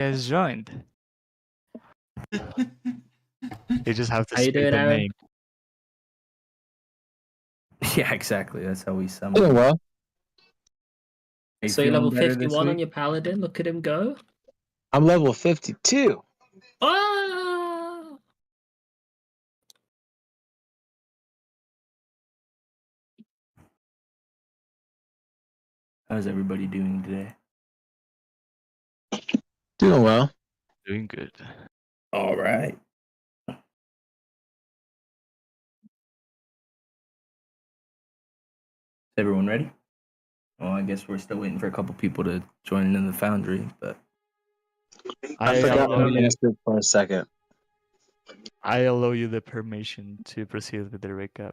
has joined. You just have to How you speak doing, the Aaron? name. Yeah, exactly. That's how we summon. Doing well. Are you So you're feeling level better this 51 on week? your paladin. Look at him go. I'm level 52. Ah! How's everybody doing today? Doing well. Doing good. All right. Is everyone ready? Well, I guess we're still waiting for a couple people to join in the foundry, but I forgot allow my you, master for a second. I allow you the permission to proceed with the recap.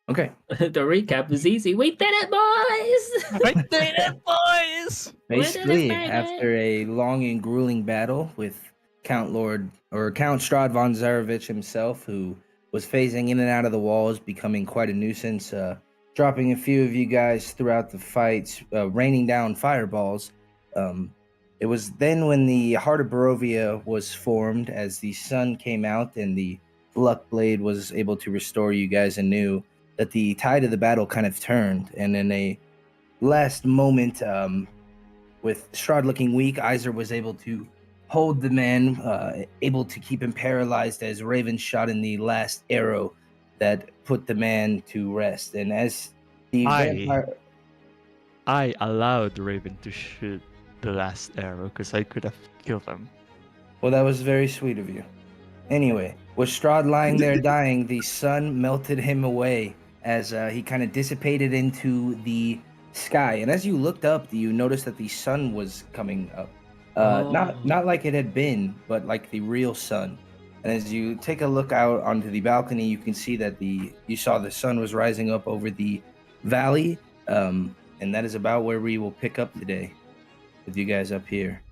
okay. The recap is easy. We did it, boys! I did it, boys! Basically, baby. after a long and grueling battle with Count Strahd von Zarevich himself, who was phasing in and out of the walls, becoming quite a nuisance, dropping a few of you guys throughout the fights, raining down fireballs. It was then when the Heart of Barovia was formed, as the sun came out and the Luck Blade was able to restore you guys anew, that the tide of the battle kind of turned, and in a last moment, with Strahd looking weak, Iser was able to hold the man, able to keep him paralyzed as Raven shot in the last arrow that put the man to rest. And as the vampire... I allowed Raven to shoot the last arrow because I could have killed him. Well, that was very sweet of you. Anyway, with Strahd lying there dying, the sun melted him away as he kind of dissipated into the sky. And as you looked up, you noticed that the sun was coming up. Not like it had been, but like the real sun. And as you take a look out onto the balcony, you can see that you saw the sun was rising up over the valley. And that is about where we will pick up today with you guys up here.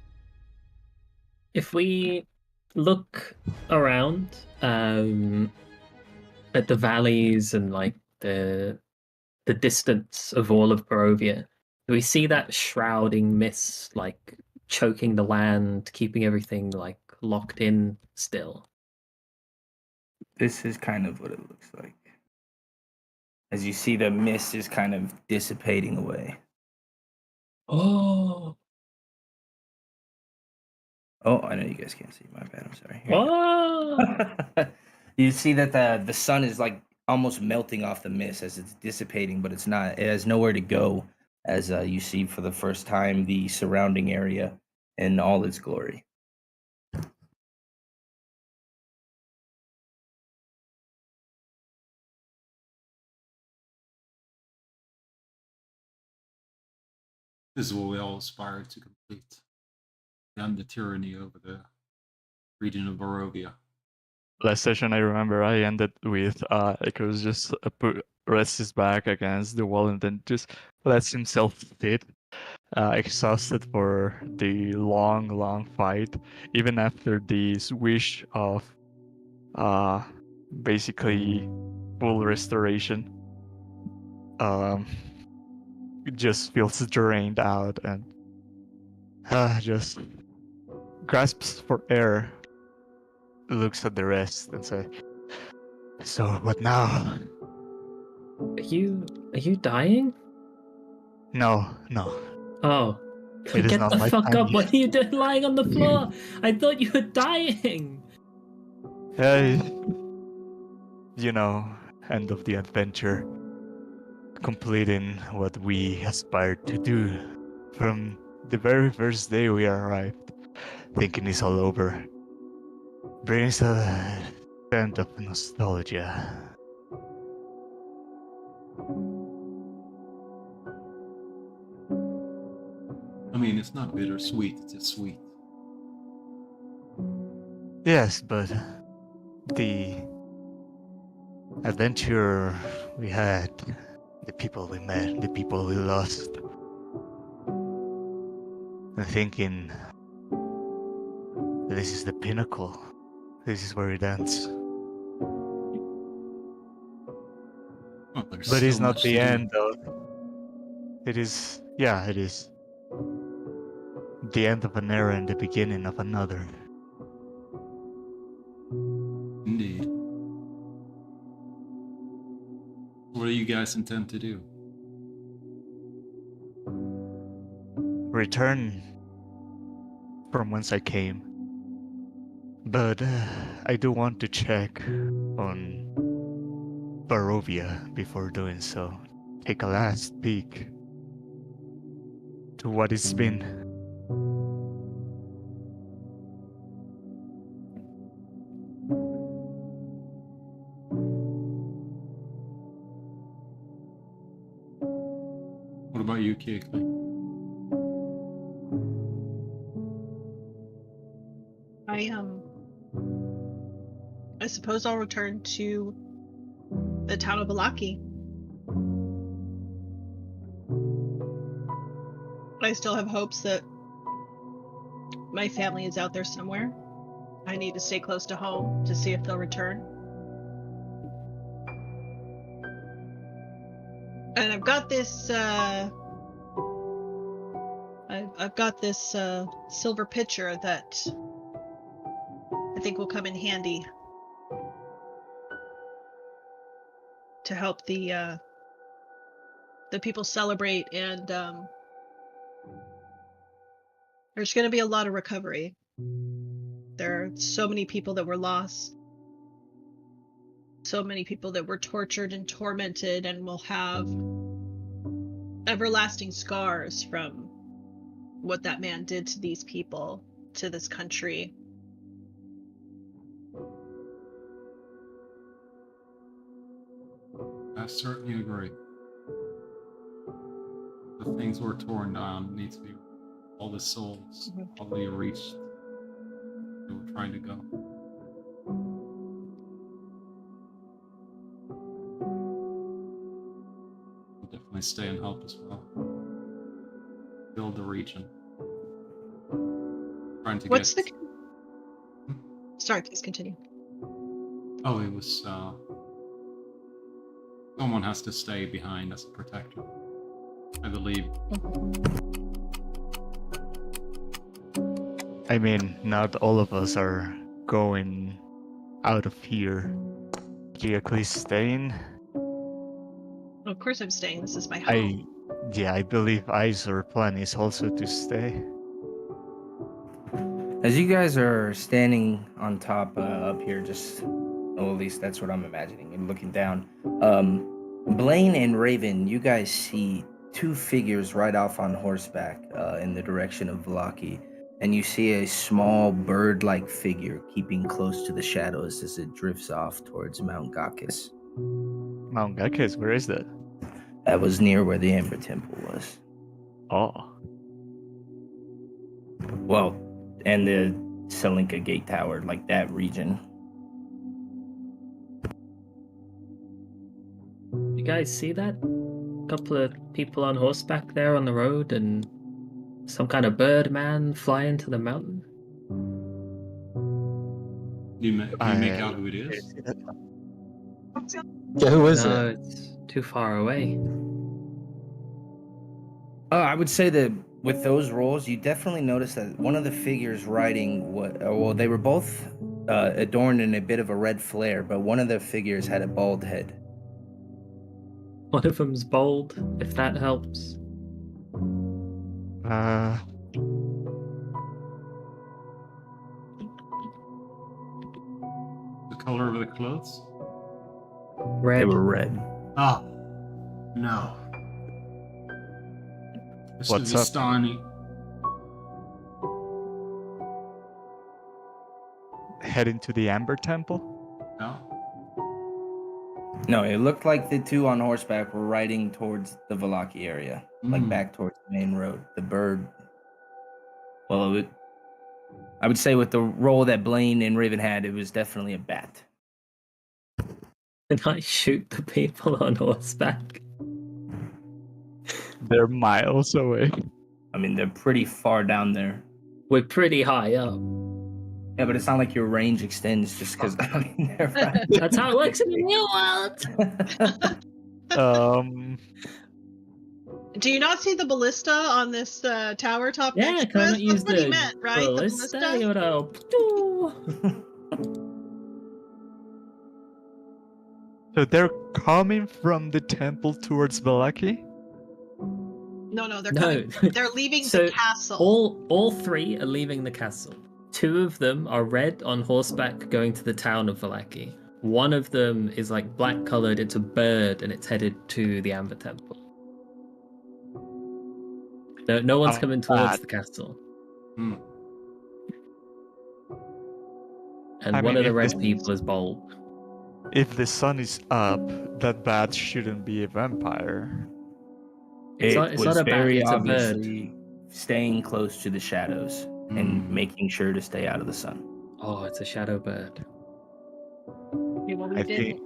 If we look around at the valleys and like the distance of all of Barovia, do we see that shrouding mist like choking the land, keeping everything like locked in still? This is kind of what it looks like. As you see, the mist is kind of dissipating away. Oh, I know you guys can't see. My bad. I'm sorry. oh. You see that the sun is like almost melting off the mist as it's dissipating, but it's not. It has nowhere to go. As you see for the first time the surrounding area in all its glory. This is what we all aspire to complete. End the tyranny over the region of Barovia. Last session, I remember I ended with Echoes just rests his back against the wall and then just lets himself sit, exhausted for the long fight, even after the wish of basically full restoration. Just feels drained out and just grasps for air, looks at the rest and says, "So what now?" Are you dying? No. Oh. It is Get not the my fuck time up. What are you doing lying on the floor? I thought you were dying. End of the adventure. Completing what we aspired to do from the very first day we arrived. Thinking it's all over brings a sense of nostalgia. I mean, it's not bittersweet, it's just sweet. Yes, but the adventure we had, the people we met, the people we lost, and thinking this is the pinnacle. This is where it ends. Well, there's But it's so not much the to do. end, though. It is. Yeah, it is. The end of an era and the beginning of another. Indeed. What do you guys intend to do? Return from whence I came. But I do want to check on Barovia before doing so. Take a last peek to what it's been. What about you, Keighley? I suppose I'll return to the town of Balaki. I still have hopes that my family is out there somewhere. I need to stay close to home to see if they'll return. And I've got this I've got this silver pitcher that I think will come in handy to help the people celebrate, and there's going to be a lot of recovery. There are so many people that were lost, so many people that were tortured and tormented and will have everlasting scars from what that man did to these people, to this country. I certainly agree. The things were torn down need to be all the souls probably reached they were trying to go. We'll definitely stay and help as well. Build the region. Trying to What's get... the... Sorry, please continue. Oh, it was someone has to stay behind as a protector, I believe. I mean, not all of us are going out of here. Keighley's staying. Of course I'm staying. This is my home. I believe I's plan is also to stay. As you guys are standing on top up here, just, well, at least that's what I'm imagining, and looking down, Blaine and Raven, you guys see two figures right off on horseback in the direction of Vlaki, and you see a small bird-like figure keeping close to the shadows as it drifts off towards Mount Gakis. Mount Gakis, where is that? That was near where the Amber Temple was. Oh. Well, and the Selinka Gate Tower, like that region. You guys see that? Couple of people on horseback there on the road, and some kind of bird man flying to the mountain. Do you make out who it is? Yeah, who is No, it? it's too far away. I would say that with those roles, you definitely notice that one of the figures riding well, they were both adorned in a bit of a red flare, but one of the figures had a bald head. One of them's bald, if that helps. The color of the clothes? Red. They were red. Oh, no. Mr. What's up? Vistani. Heading to the Amber Temple? No? No, it looked like the two on horseback were riding towards the Valaki area, like back towards the main road. The bird. Well, I would say with the role that Blaine and Raven had, it was definitely a bat. Can I shoot the people on horseback? They're miles away. I mean, they're pretty far down there. We're pretty high up. Yeah, but it's not like your range extends just because, I mean, they're right. That's how it works in the real world. Do you not see the ballista on this tower top Yeah, next can to I us? not use That's what he the meant, right? The ballista? ballista? You know, So they're coming from the temple towards Valaki? No, they're No. coming. They're leaving So the castle. all three are leaving the castle. Two of them are red on horseback going to the town of Valaki. One of them is like black colored, it's a bird and it's headed to the Amber Temple. No one's coming towards the castle. Hmm. And I one mean, of the if red this- people is bold. If the sun is up, that bat shouldn't be a vampire. It's It not was a bat, very it's a bird. obviously staying close to the shadows and making sure to stay out of the sun. Oh, it's a shadow bird. Okay, well, I think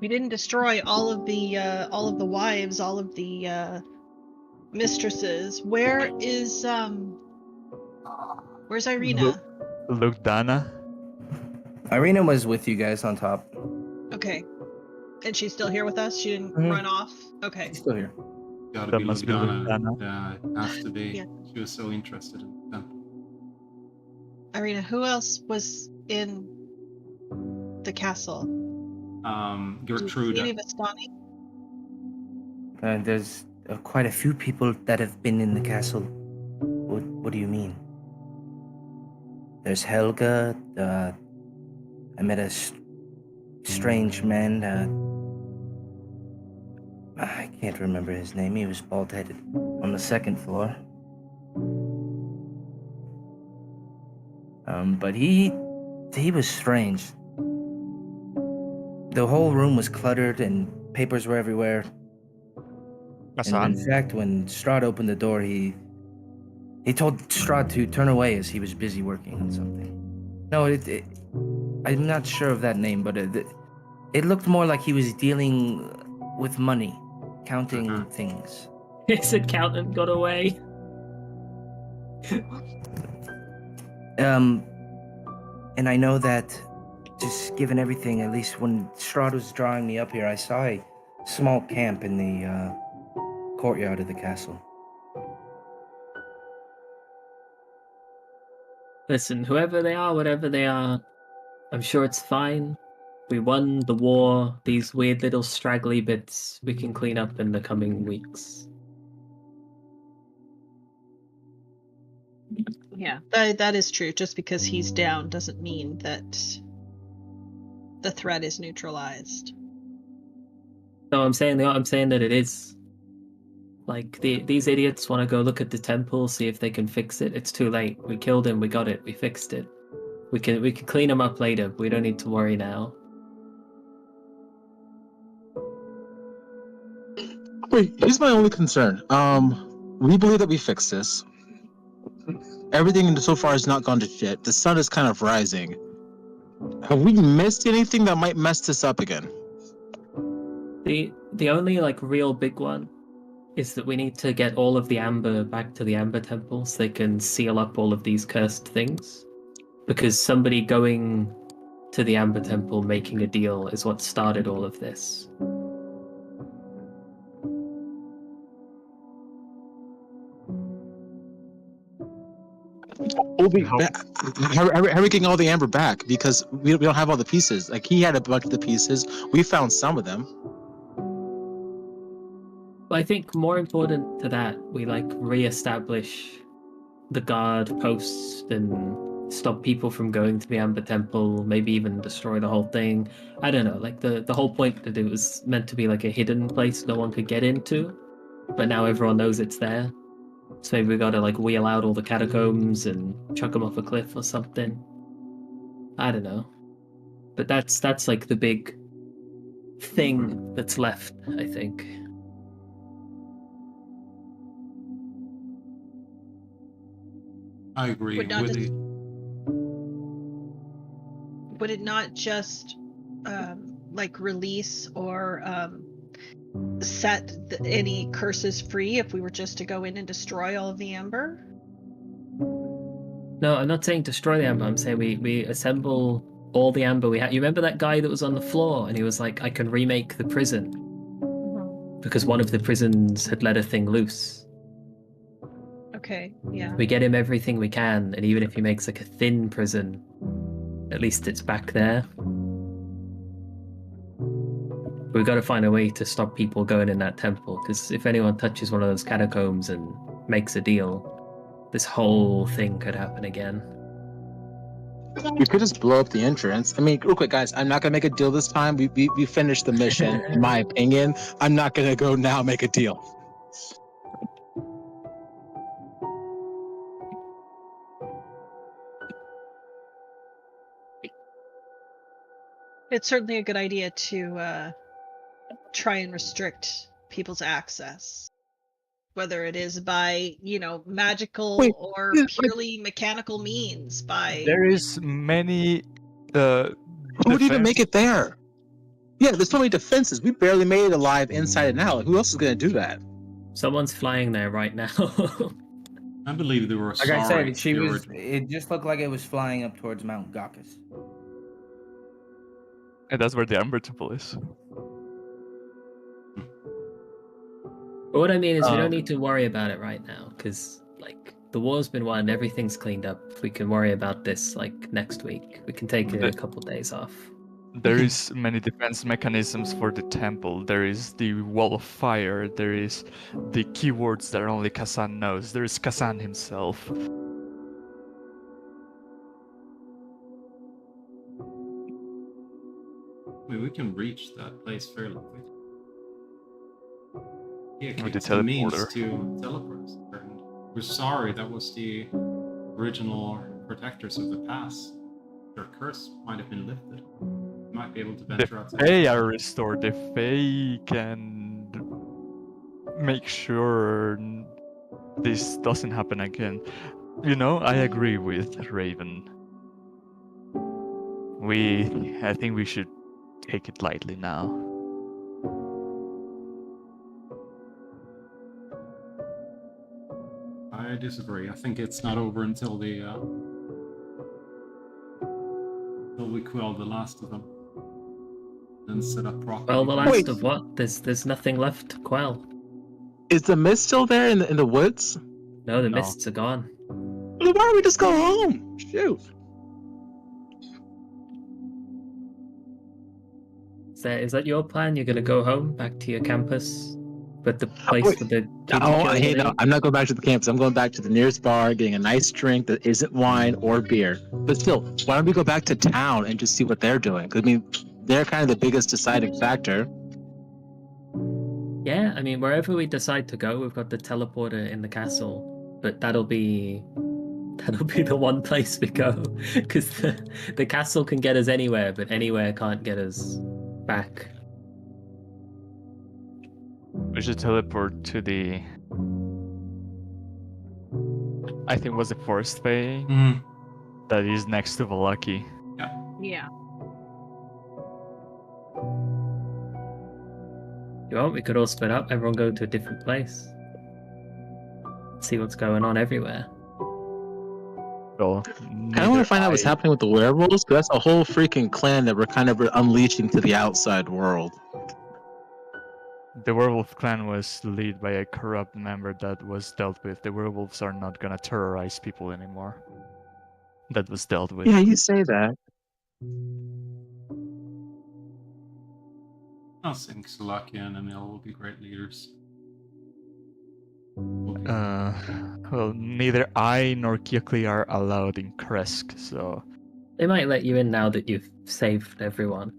we didn't destroy all of the wives, all of the mistresses. Where's Irina? Look, Dana. Irina was with you guys on top. Okay. And she's still here with us? She didn't Mhm. run off? Okay. She's still here. Gotta That be must be Lugdana. Lugdana. Yeah, it has to be. Yeah. She was so interested in them. Irina, who else was in the castle? Do you see Gertrude. any Vistani? There's quite a few people that have been in the castle. What do you mean? There's Helga. I met a strange man. I can't remember his name. He was bald-headed on the second floor. But he was strange. The whole room was cluttered and papers were everywhere. And Hassan? in fact, when Strahd opened the door, he told Strahd to turn away as he was busy working on something. No, I'm not sure of that name, but it looked more like he was dealing with money, counting things. His accountant got away. And I know that, just given everything, at least when Strahd was drawing me up here, I saw a small camp in the courtyard of the castle. Listen, whoever they are, whatever they are, I'm sure it's fine. We won the war. These weird little straggly bits we can clean up in the coming weeks. Yeah, that is true. Just because he's down doesn't mean that the threat is neutralized. No, I'm saying that it is. Like these idiots want to go look at the temple, see if they can fix it. It's too late. We killed him. We got it. We fixed it. We can clean him up later. We don't need to worry now. Wait, here's my only concern. We believe that we fixed this. Everything so far has not gone to shit. The sun is kind of rising. Have we missed anything that might mess this up again? The only like real big one is that we need to get all of the amber back to the Amber Temple so they can seal up all of these cursed things. Because somebody going to the Amber Temple making a deal is what started all of this. Obi, how are we getting all the amber back? Because we don't have all the pieces. Like, he had a bunch of the pieces. We found some of them. But I think more important to that, we like re-establish the guard posts and stop people from going to the Amber Temple, maybe even destroy the whole thing. I don't know, like the whole point that it was meant to be like a hidden place no one could get into, but now everyone knows it's there. So maybe we gotta like wheel out all the catacombs and chuck them off a cliff or something. I don't know. But that's like the big thing that's left, I think. I agree. Would not Really, Would it not just like release or set any curses free if we were just to go in and destroy all of the amber? No, I'm not saying destroy the amber. I'm saying we assemble all the amber we had. You remember that guy that was on the floor and he was like, I can remake the prison? because one of the prisons had let a thing loose. Okay, yeah. We get him everything we can, and even if he makes like a thin prison, at least it's back there. We've got to find a way to stop people going in that temple, because if anyone touches one of those catacombs and makes a deal, this whole thing could happen again. We could just blow up the entrance. I mean, real quick, guys, I'm not gonna make a deal this time. We finished the mission, in my opinion. I'm not gonna go now make a deal. It's certainly a good idea to try and restrict people's access, whether it is by, magical Wait, or like, purely mechanical means. By There is many who would even make it there? Yeah, there's so many defenses. We barely made it alive inside and out. Like, who else is gonna do that? Someone's flying there right now. I believe they were Like I sorry. said, she they was. were- It just looked like it was flying up towards Mount Gakkus. and that's where the Amber Temple is. But what I mean is, we don't Um, need to worry about it right now, because like the war's been won, everything's cleaned up. We can worry about this like next week. We can take a The- couple days off. There is many defense mechanisms for the temple. There is the wall of fire. There is the keywords that only Kazan knows. There is Kazan himself. I mean, we can reach that place fairly quickly. Yeah, With the it's the means teleporter. to teleport us there. And we're sorry, that was the original protectors of the pass. Their curse might have been lifted. We might be able to The venture out to Fae are restored. The Fae can make sure this doesn't happen again. I agree with Raven. I think we should take it lightly now. I disagree. I think it's not over until until we quell the last of them. And set up properly. Well, the for last Wait. of what? There's nothing left to quell. Is the mist still there in the woods? No, the No. mists are gone. Well, why don't we just go home? Shoot. Is that your plan? You're gonna go home, back to your campus, but the place Wait. with the kid Oh, you killed hey, in no, it? I'm not going back to the campus. I'm going back to the nearest bar, getting a nice drink that isn't wine or beer. But still, why don't we go back to town and just see what they're doing? 'Cause, I mean, they're kind of the biggest deciding factor. Yeah, I mean, wherever we decide to go, we've got the teleporter in the castle, but that'll be the one place we go, because the castle can get us anywhere, but anywhere can't get us back. We should teleport to the. I think it was the Forest Fae Mhm. that is next to Valaki. yeah. You want? We could all split up, everyone go to a different place. See what's going on everywhere. Well, I don't want to find out what's happening with the werewolves, but that's a whole freaking clan that we're kind of unleashing to the outside world. The werewolf clan was led by a corrupt member that was dealt with. The werewolves are not gonna terrorize people anymore. That was dealt with. Yeah, you say that. I think Sulakian and Emil will be great leaders. Well, neither I nor Kiakli are allowed in Kresk, so They might let you in now that you've saved everyone.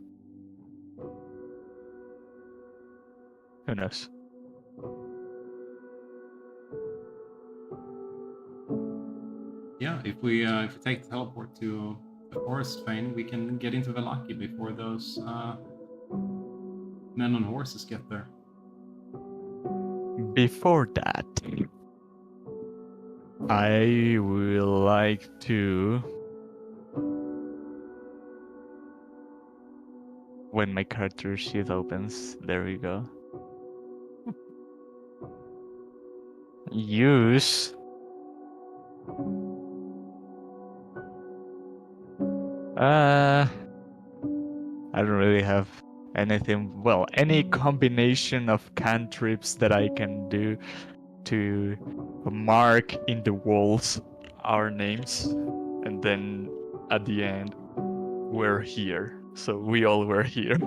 who knows? Yeah, if we take the teleport to the forest vein, we can get into Velaki before those men on horses get there. Before that, I will like to. When my character sheet opens, there we go. Use. I don't really have anything, well, any combination of cantrips that I can do to mark in the walls our names, and then at the end, we're here. So we all were here.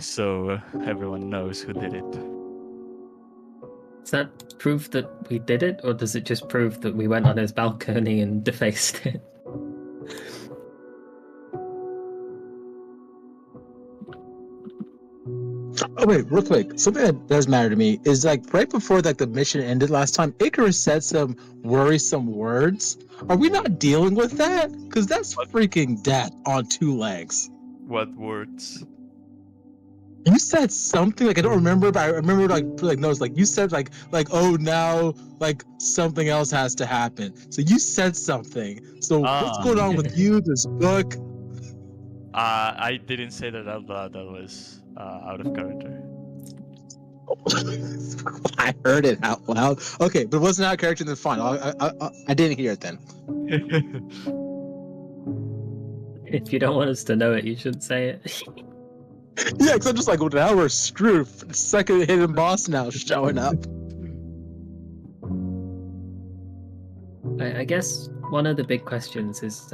So everyone knows who did it. Does that prove that we did it, or does it just prove that we went on his balcony and defaced it? Oh wait, real quick. Something that does matter to me is like right before like the mission ended last time, Icarus said some worrisome words. Are we not dealing with that? Because that's freaking death on two legs. What words? You said something like I don't remember, but I remember like no, it's like you said like oh now like something else has to happen. So you said something. So what's going on with you? This book? I didn't say that out loud. That was out of character. I heard it out loud. Okay, but it wasn't out of character. Then fine. I didn't hear it then. If you don't want us to know it, you shouldn't say it. Yeah, because I'm just like, well, now we're screwed. Second hidden boss now showing up. I guess one of the big questions is,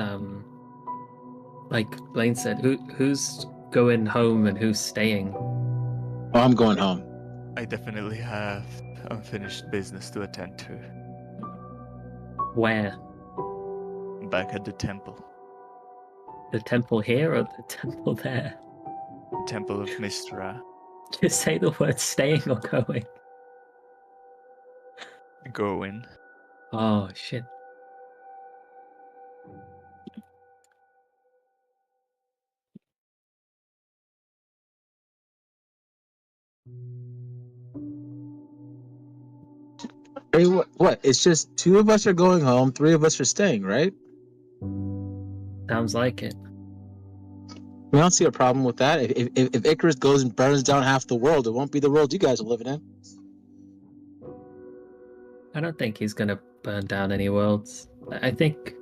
like Blaine said, who's going home and who's staying? Oh, I'm going home. I definitely have unfinished business to attend to. Where? Back at the temple. The temple here or the temple there? Temple of Mistra. Just say the word staying or going. Going. Oh, shit. Hey, what? It's just two of us are going home, three of us are staying, right? Sounds like it. I don't see a problem with that. If Icarus goes and burns down half the world, it won't be the world you guys are living in. I don't think he's gonna burn down any worlds. I think,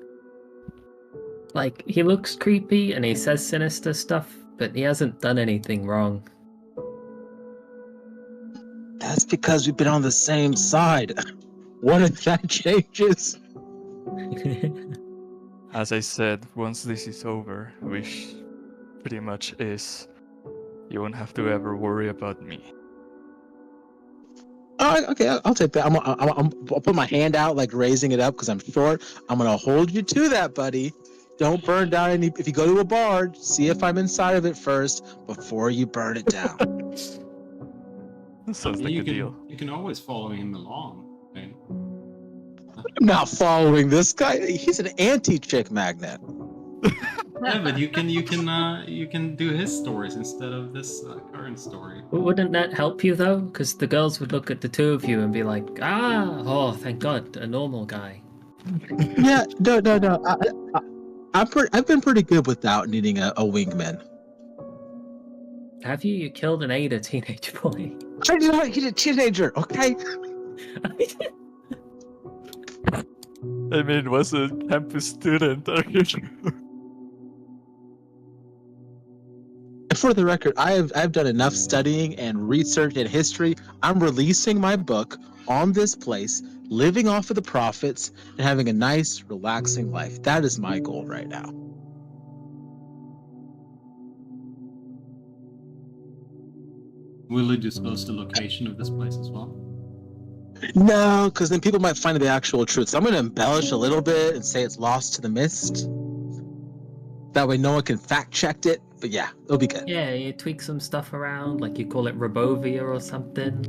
like, he looks creepy and he says sinister stuff, but he hasn't done anything wrong. That's because we've been on the same side. What if that changes? As I said, once this is over, which pretty much is, you won't have to ever worry about me. Okay, I'll take that. I'll put my hand out, like raising it up because I'm short. I'm gonna hold you to that, buddy. Don't burn down any. If you go to a bar, see if I'm inside of it first before you burn it down. That sounds like a deal. You can always follow him along. Right? I'm not following this guy. He's an anti-chick magnet. Yeah, but you can do his stories instead of this current story. Wouldn't that help you though? Because the girls would look at the two of you and be like, oh, thank God, a normal guy. Yeah, no. I've been pretty good without needing a wingman. Have you? You killed and ate a teenage boy. I did not. He's a teenager. Okay. I mean, was a campus student. For the record, I've done enough studying and research and history. I'm releasing my book on this place, living off of the profits, and having a nice, relaxing life. That is my goal right now. Will you disclose the location of this place as well? No, because then people might find the actual truth. So I'm going to embellish a little bit and say it's lost to the mist. That way no one can fact check it. But yeah, it'll be good. Yeah, you tweak some stuff around, like you call it Robovia or something.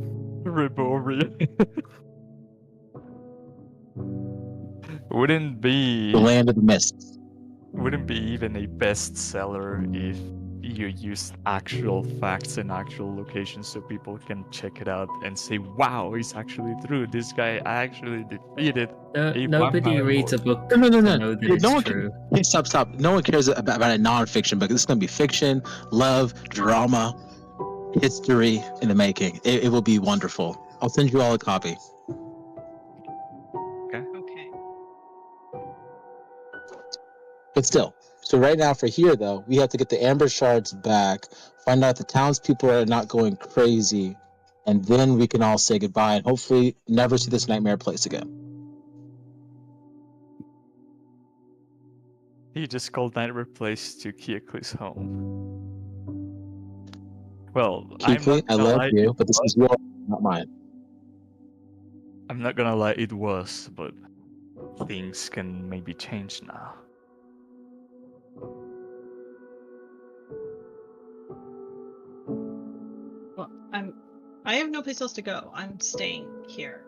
Ribovia. Wouldn't be The land of the mist. Wouldn't be even a bestseller if you used actual facts and actual locations so people can check it out and say, wow, it's actually true. This guy actually defeated a Nobody vampire reads a lord." book No. to know that it's No one true. Hey, stop. No one cares about a non-fiction book. This is going to be fiction, love, drama, history in the making. It will be wonderful. I'll send you all a copy. Okay. But still, So right now, for here though, we have to get the amber shards back, find out the townspeople are not going crazy, and then we can all say goodbye and hopefully never see this nightmare place again. He just called Nightmare Place to Kiekli's home. Well, Keekly, I love you, but this is yours, not mine. I'm not gonna lie, it was, but things can maybe change now. Well, I have no place else to go. I'm staying here.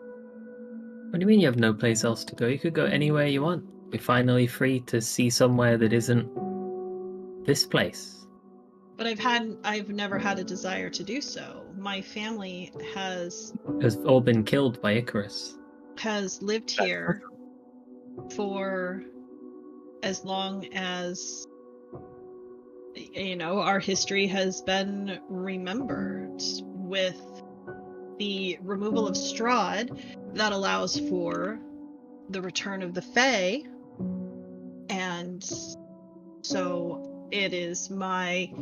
What do you mean you have no place else to go? You could go anywhere you want. You're finally free to see somewhere that isn't this place. But I've never had a desire to do so. My family has all been killed by Icarus. lived here for as long as our history has been remembered. With the removal of Strahd, that allows for the return of the Fae, and so it is my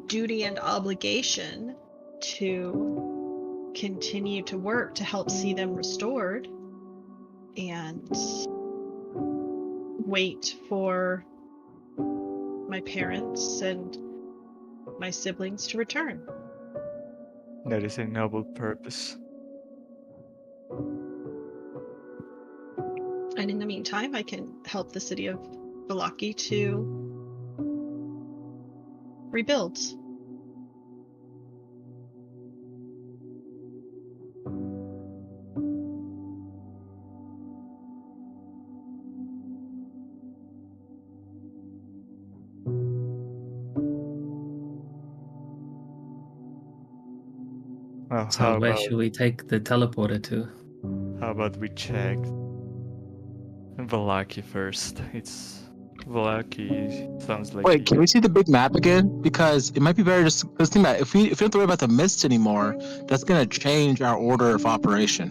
duty and obligation to continue to work to help see them restored and wait for my parents and my siblings to return. That is a noble purpose. And in the meantime, I can help the city of Vallaki to rebuild. Well, So where should we take the teleporter to? how about we check Vallaki first? Vallaki sounds like. Wait, can we see the big map again? Because it might be better just because think about it, if we don't have to worry about the mist anymore, that's gonna change our order of operation.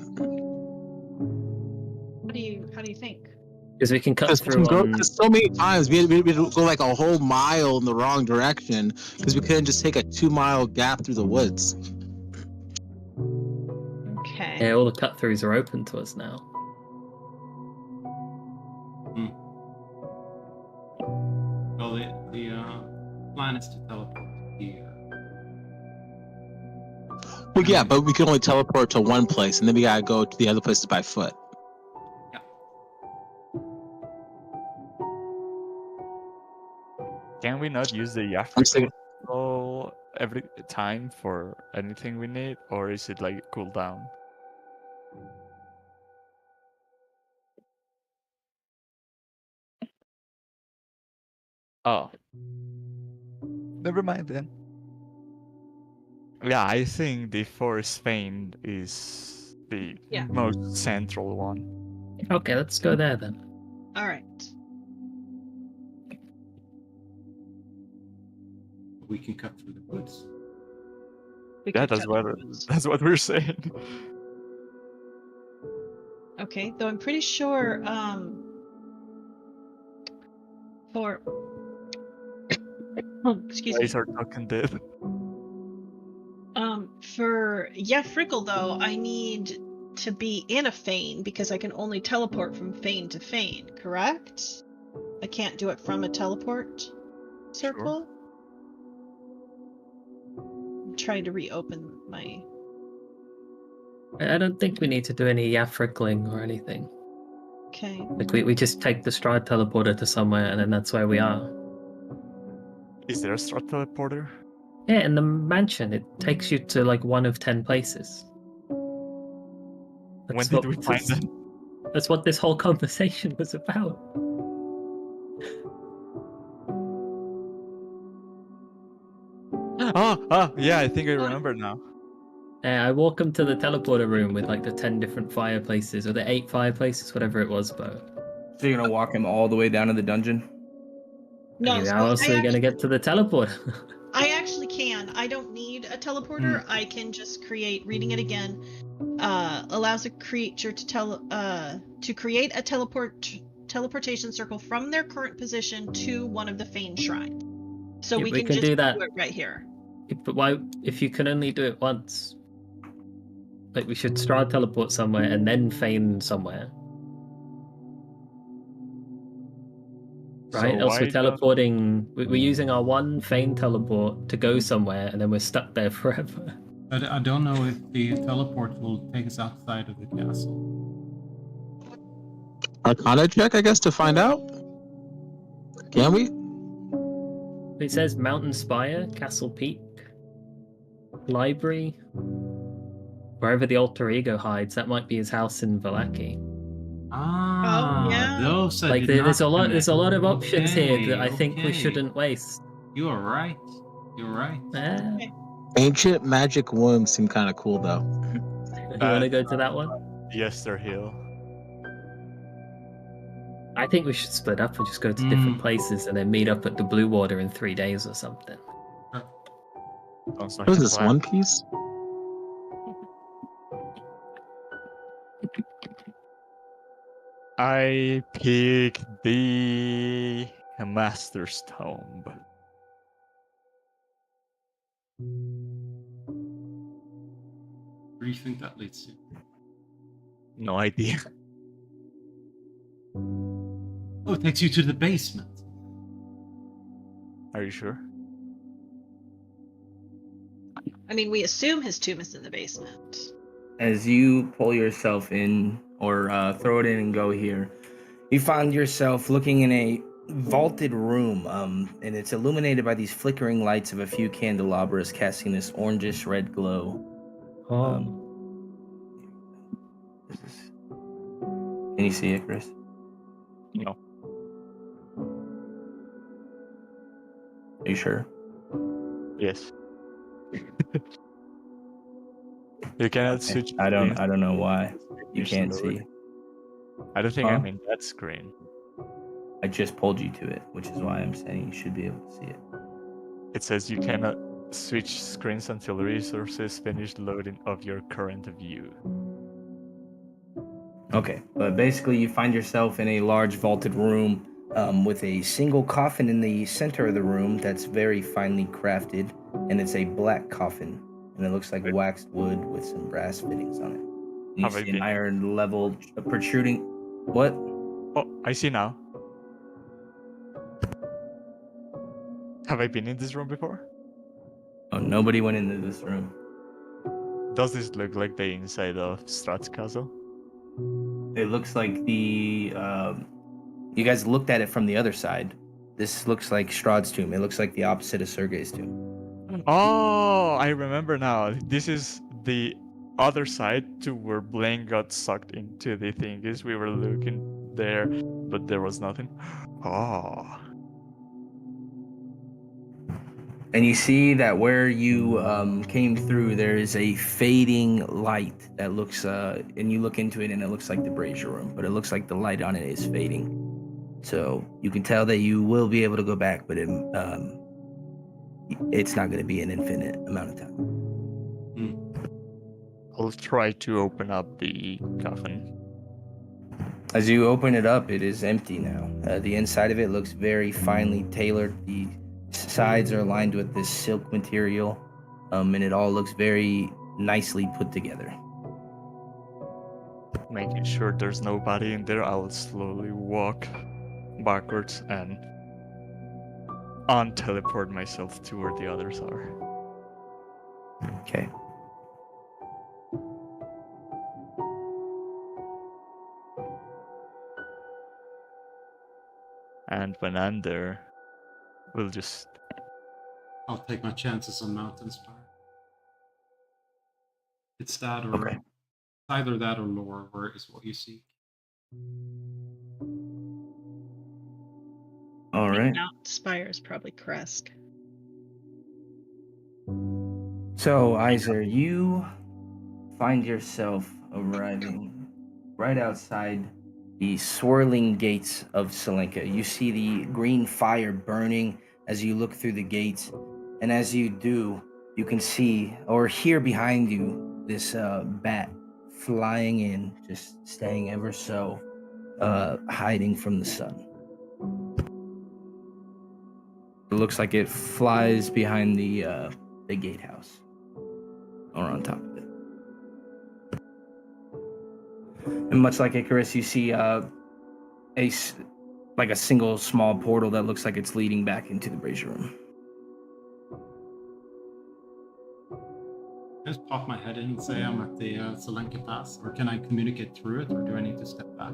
How do you think? Because we can cut through Because so many times we had to go like a whole mile in the wrong direction because we couldn't just take a 2-mile gap through the woods. Okay. Yeah, all the cut-throughs are open to us now. Well, the plan is to teleport here. Well, yeah, but we can only teleport to one place, and then we gotta go to the other places by foot. Can we not use the Yaffa control every time for anything we need, or is it like cooldown? Oh. Never mind then. Yeah, I think the Forest Fane is the most central one. Okay, let's go there then. Alright. We can cut through the woods. Yeah, that's what we're saying. Okay, though I'm pretty sure for excuse me. Are talking dead. For Yefrickle though, I need to be in a Fane because I can only teleport from Fane to Fane, correct? I can't do it from a teleport circle? Sure. I'm trying to reopen my... I don't think we need to do any Yafrickling or anything. Okay. Like we just take the Strahd teleporter to somewhere and then that's where we are. Is there a Strahd teleporter? Yeah, in the mansion, it takes you to like one of 10 places. When did we find them? That's what this whole conversation was about. Oh, yeah, I think I remember now. I walk him to the teleporter room with like the 10 different fireplaces, or the 8 fireplaces, whatever it was, Bo. So you're gonna walk him all the way down to the dungeon? No, I mean, how else are you gonna get to the teleporter? I actually can. I don't need a teleporter. I can just create. Reading it again allows a creature to create a teleport teleportation circle from their current position to one of the Fane shrines. So Yeah, we we can can just do that. it right here. But why? If you can only do it once, like we should Strahd teleport somewhere and then feign somewhere, right? So Else why we're don't teleporting. We're using our one feign teleport to go somewhere, and then we're stuck there forever. I don't know if the teleport will take us outside of the castle. Arcana check, I guess, to find out. Can we? It says Mountain Spire, Castle Peak, Library, wherever the alter ego hides. That might be his house in Valaki. Ah, yeah. those I Like did there's not a lot. connect. There's a lot of options here that I think we Okay. shouldn't waste. You are right. You're right. Eh, Ancient magic wounds seem kind of cool, though. you want to go to that one? Yester Hill? I think we should split up and just go to different places and then meet up at the Blue Water in 3 days or something. Sounds like What is a this, plan. One Piece? I pick the Master's Tomb. Where do you think that leads to? No idea. Oh, it takes you to the basement. Are you sure? I mean, we assume his tomb is in the basement. As you pull yourself in or throw it in and go here, you find yourself looking in a vaulted room, and it's illuminated by these flickering lights of a few candelabras casting this orangish red glow. This is... Can you see it, Chris? No. Are you sure? Yes. You cannot Okay. switch. I don't screens. know why you Finish can't loading. see. I don't think Huh? I'm in that screen. I just pulled you to it, which is why I'm saying you should be able to see it. It says you cannot switch screens until resources finish loading of your current view. Okay, but basically you find yourself in a large vaulted room with a single coffin in the center of the room that's very finely crafted, and it's a black coffin, and it looks like waxed wood with some brass fittings on it. And you Have I see an been- iron level protruding. What? Oh, I see now. Have I been in this room before? Oh, nobody went into this room. Does this look like the inside of Strahd's castle? It looks like the. You guys looked at it from the other side. This looks like Strahd's tomb. It looks like the opposite of Sergei's tomb. Oh, I remember now. This is the other side to where Blaine got sucked into the thingies. We were looking there, but there was nothing. Oh. And you see that where you came through, there is a fading light that looks, and you look into it and it looks like the brazier room, but it looks like the light on it is fading. So you can tell that you will be able to go back, but it's not going to be an infinite amount of time. I'll try to open up the coffin. As you open it up, it is empty now. The inside of it looks very finely tailored. The sides are lined with this silk material, and it all looks very nicely put together. Making sure there's nobody in there, I'll slowly walk backwards and unteleport myself to where the others are. Okay. And when I'm there, we'll just... I'll take my chances on Mountain Spire. It's that or Okay. either that or lore, where is what you seek. All right. Mount Spire is probably Kresk. So, Iser, you find yourself arriving right outside the swirling gates of Selenka. You see the green fire burning as you look through the gates, and as you do, you can see or hear behind you this bat flying in, just staying ever so hiding from the sun. It looks like it flies behind the gatehouse, or on top of it. And much like Icarus, you see a single small portal that looks like it's leading back into the brazier room. I just pop my head in and say I'm at the Selenka Pass, or can I communicate through it, or do I need to step back?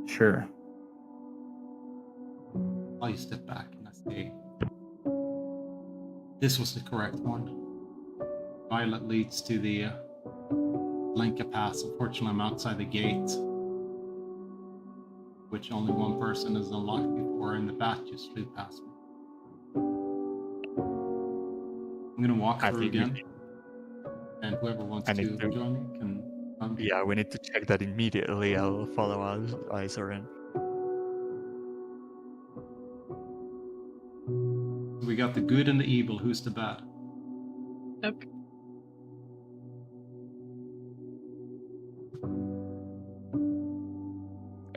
Sure. I'll step back and I say, this was the correct one. Violet leads to the Selenka Pass. Unfortunately, I'm outside the gate, which only one person has unlocked before, and the bat just flew past me. I'm gonna walk through again. And whoever wants to join me can come. Yeah, we need to check that immediately. I'll follow Isor in. We got the good and the evil. Who's the bad? Okay.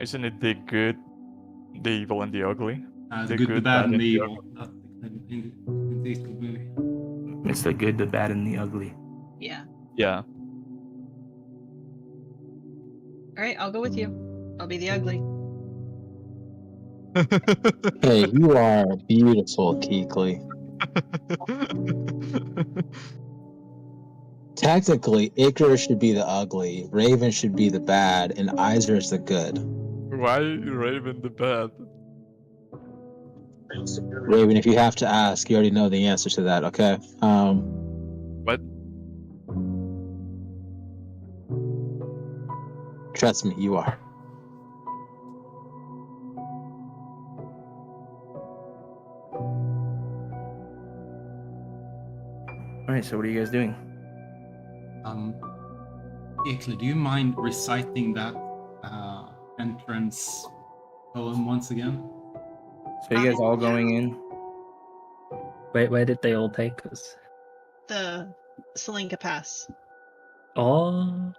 Isn't it the good, the evil, and the ugly? The good, the bad, and the evil. That's in the movie. It's the good, the bad, and the ugly. Yeah. Yeah. All right, I'll go with you. I'll be the ugly. Hey, you are beautiful, Keekly. Technically, Icarus should be the ugly, Raven should be the bad, and Isor is the good. Why Raven the bad? Raven, if you have to ask, you already know the answer to that, okay? What? Trust me, you are. All right, so what are you guys doing? Ikla, do you mind reciting that entrance poem once again? So you guys all going in? Where did they all take us? The Selenka Pass. Oh,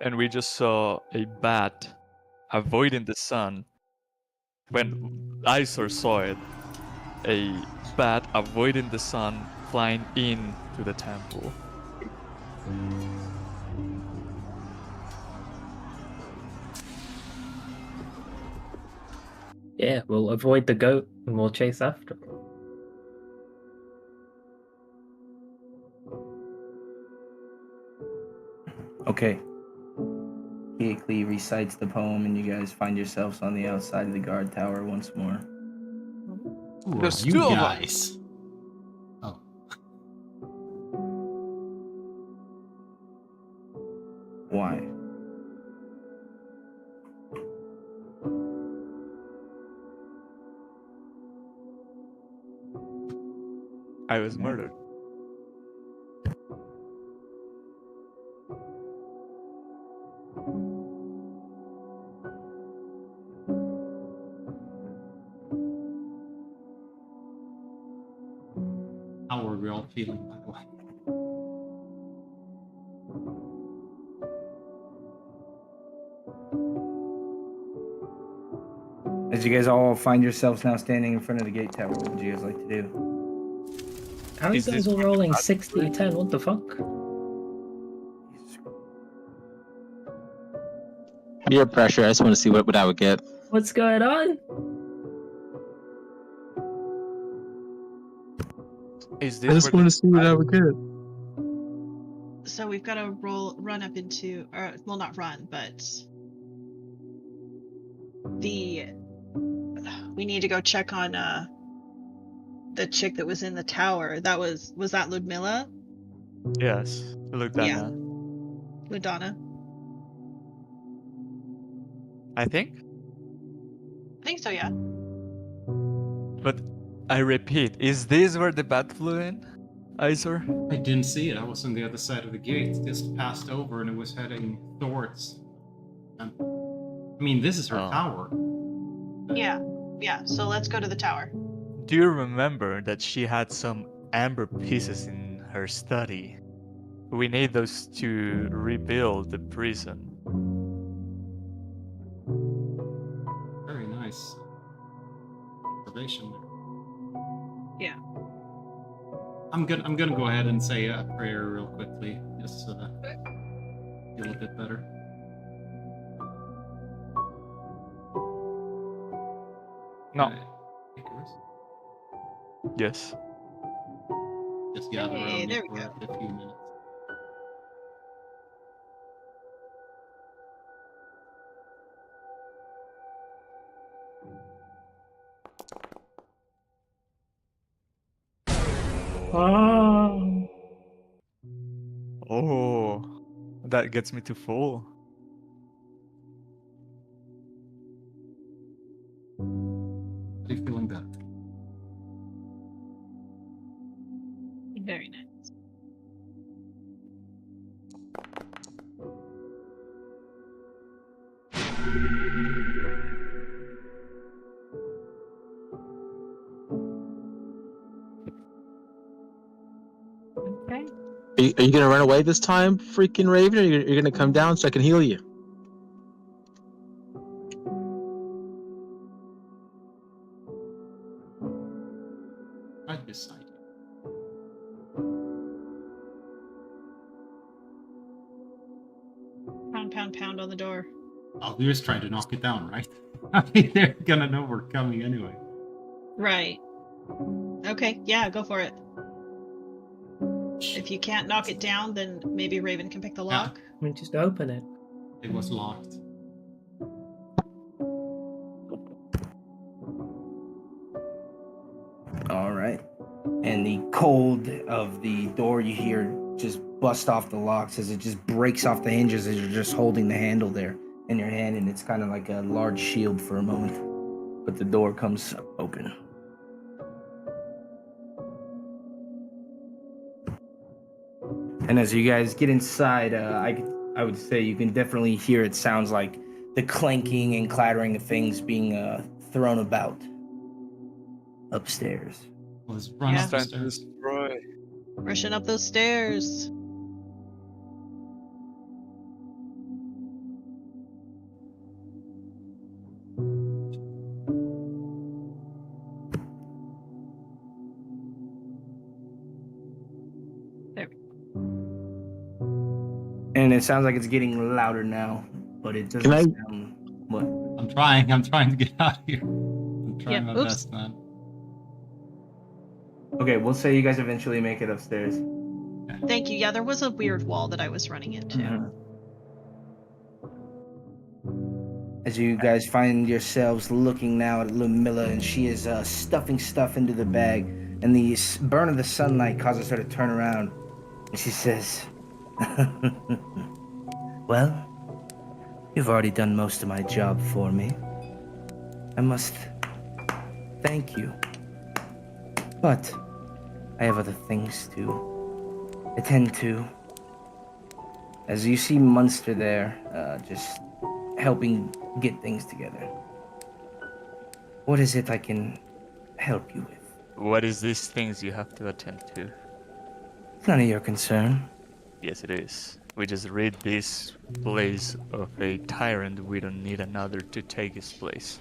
And we just saw a bat avoiding the sun. When Isor saw it, a bat avoiding the sun flying into the temple. yeah, we'll avoid the goat and we'll chase after him. Okay. Keekly recites the poem, and you guys find yourselves on the outside of the guard tower once more. There's you guys. Oh. Why? I was murdered. How are we all feeling, by the way? As you guys all find yourselves now standing in front of the gate tower, what would you guys like to do? How is those all rolling 60-10? What the fuck? Peer pressure, I just want to see what I would get. What's going on? Is I this just want to see what I would get. So we've got to run up into, or well, not run, but we need to go check on the chick that was in the tower. Was that Ludmilla? Yes, Ludana. Yeah. Ludana. I think. I think so, yeah. But I repeat, is this where the bat flew in, Isor? I didn't see it. I was on the other side of the gate. Just passed over and it was heading towards. I mean, this is her tower. Yeah, so let's go to the tower. Do you remember that she had some amber pieces in her study? We need those to rebuild the prison. probation there. Yeah. I'm gonna go ahead and say a prayer real quickly, just so that feel a bit better. No. Okay. Take yours. Yes. Just gather Hey, around me there we for a few minutes. Oh, that gets me to full. Are you feeling better? Very nice. Okay. Are you gonna run away this time, freaking Raven, or you're gonna come down so I can heal you? Right beside you. Pound, pound, pound on the door. Oh, you're just trying to knock it down, right? I mean, they're gonna know we're coming anyway. Right. Okay, yeah, go for it. If you can't knock it down, then maybe Raven can pick the lock. I mean, just open it. It was locked. All right. And the cold of the door you hear just bust off the locks as it just breaks off the hinges as you're just holding the handle there in your hand, and it's kind of like a large shield for a moment. But the door comes open. And as you guys get inside, I would say you can definitely hear it sounds like the clanking and clattering of things being thrown about upstairs. Let's run Yeah. up the Time to stairs. destroy. Rushing up those stairs. And it sounds like it's getting louder now, but it doesn't Can I- sound... What? I'm trying to get out of here. I'm trying Yeah, my oops. best, man. Okay, we'll say you guys eventually make it upstairs. Thank you. Yeah, there was a weird wall that I was running into. Mhm. As you guys find yourselves looking now at Lumilla, and she is stuffing stuff into the bag, and the burn of the sunlight causes her to turn around, and she says, "Well, you've already done most of my job for me. I must thank you. But I have other things to attend to." As you see Munster there, just helping get things together. What is it I can help you with? What is these things you have to attend to? It's none of your concern. Yes, it is. We just rid this place of a tyrant. We don't need another to take his place.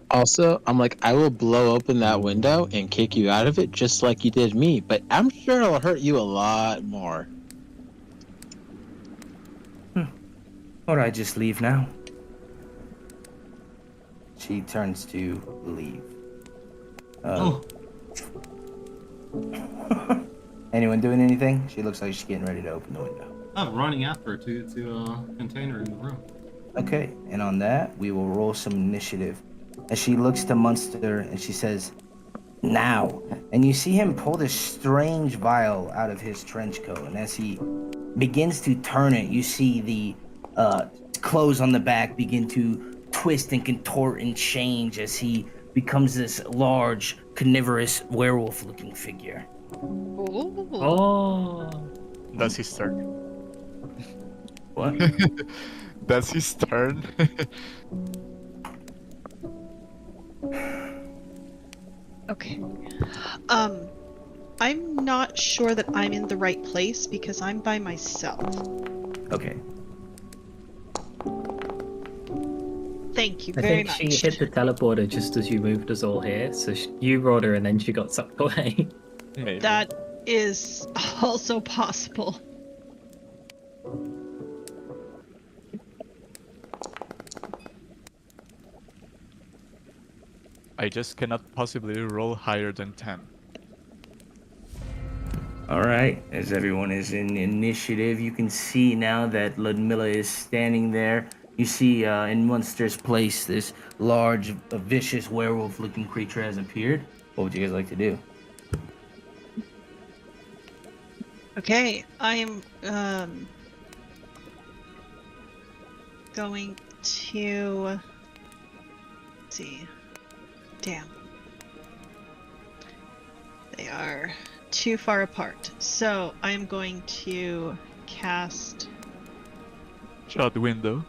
Also, I'm like, I will blow open that window and kick you out of it just like you did me, but I'm sure it'll hurt you a lot more. Or I just leave now. She turns to leave. Oh, Anyone doing anything? She looks like she's getting ready to open the window. I'm running after her to a container in the room. Okay, and on that, we will roll some initiative. As she looks to Munster and she says, "Now." And you see him pull this strange vial out of his trench coat. And as he begins to turn it, you see the clothes on the back begin to twist and contort and change as he becomes this large, carnivorous, werewolf-looking figure. Ooh. Oh. That's his turn. What? That's his turn. Okay. I'm not sure that I'm in the right place because I'm by myself. Okay. Thank you I very think much. she hit the teleporter just as you moved us all here, so you brought her and then she got sucked away. Maybe. That is also possible. I just cannot possibly roll higher than 10. All right, as everyone is in initiative, you can see now that Ludmilla is standing there. You see in Munster's place, this large, vicious werewolf-looking creature has appeared. What would you guys like to do? Okay, I am going to let's see. Damn. They are too far apart. So I'm going to cast Shot the window.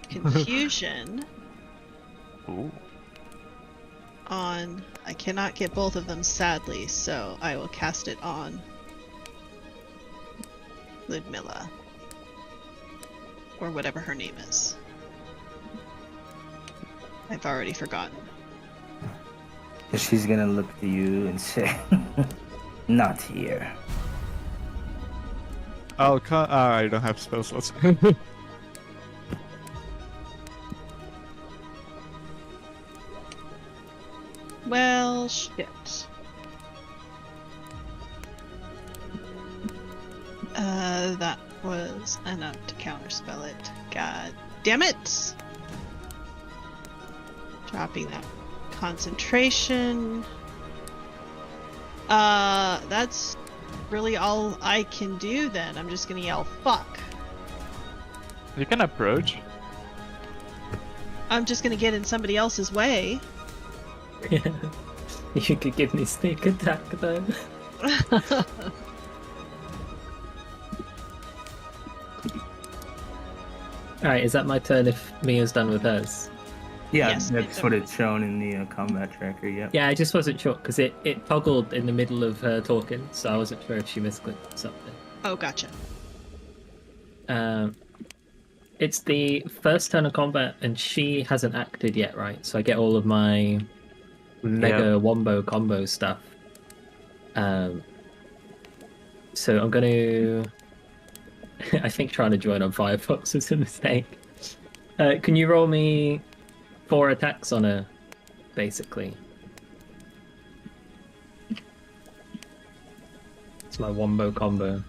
Confusion Ooh. on. I cannot get both of them, sadly, so I will cast it on Ludmilla. Or whatever her name is. I've already forgotten. She's gonna look to you and say, "Not here." I don't have spell slots. Well, shit. That was enough to counterspell it. God damn it! Dropping that concentration. That's really all I can do then. I'm just gonna yell, fuck. You can approach. I'm just gonna get in somebody else's way. You could give me sneak attack though. Alright, is that my turn if Mia's done with hers? Yeah, Yes, that's it's what it's shown in the combat tracker. Yep. Yeah, I just wasn't sure because it toggled in the middle of her talking, so I wasn't sure if she misclicked something. Oh, gotcha. It's the first turn of combat and she hasn't acted yet, right? So I get all of my mega wombo combo stuff. So I'm gonna I think trying to join on Firefox was a mistake. Can you roll me 4 attacks on her, basically? It's my wombo combo.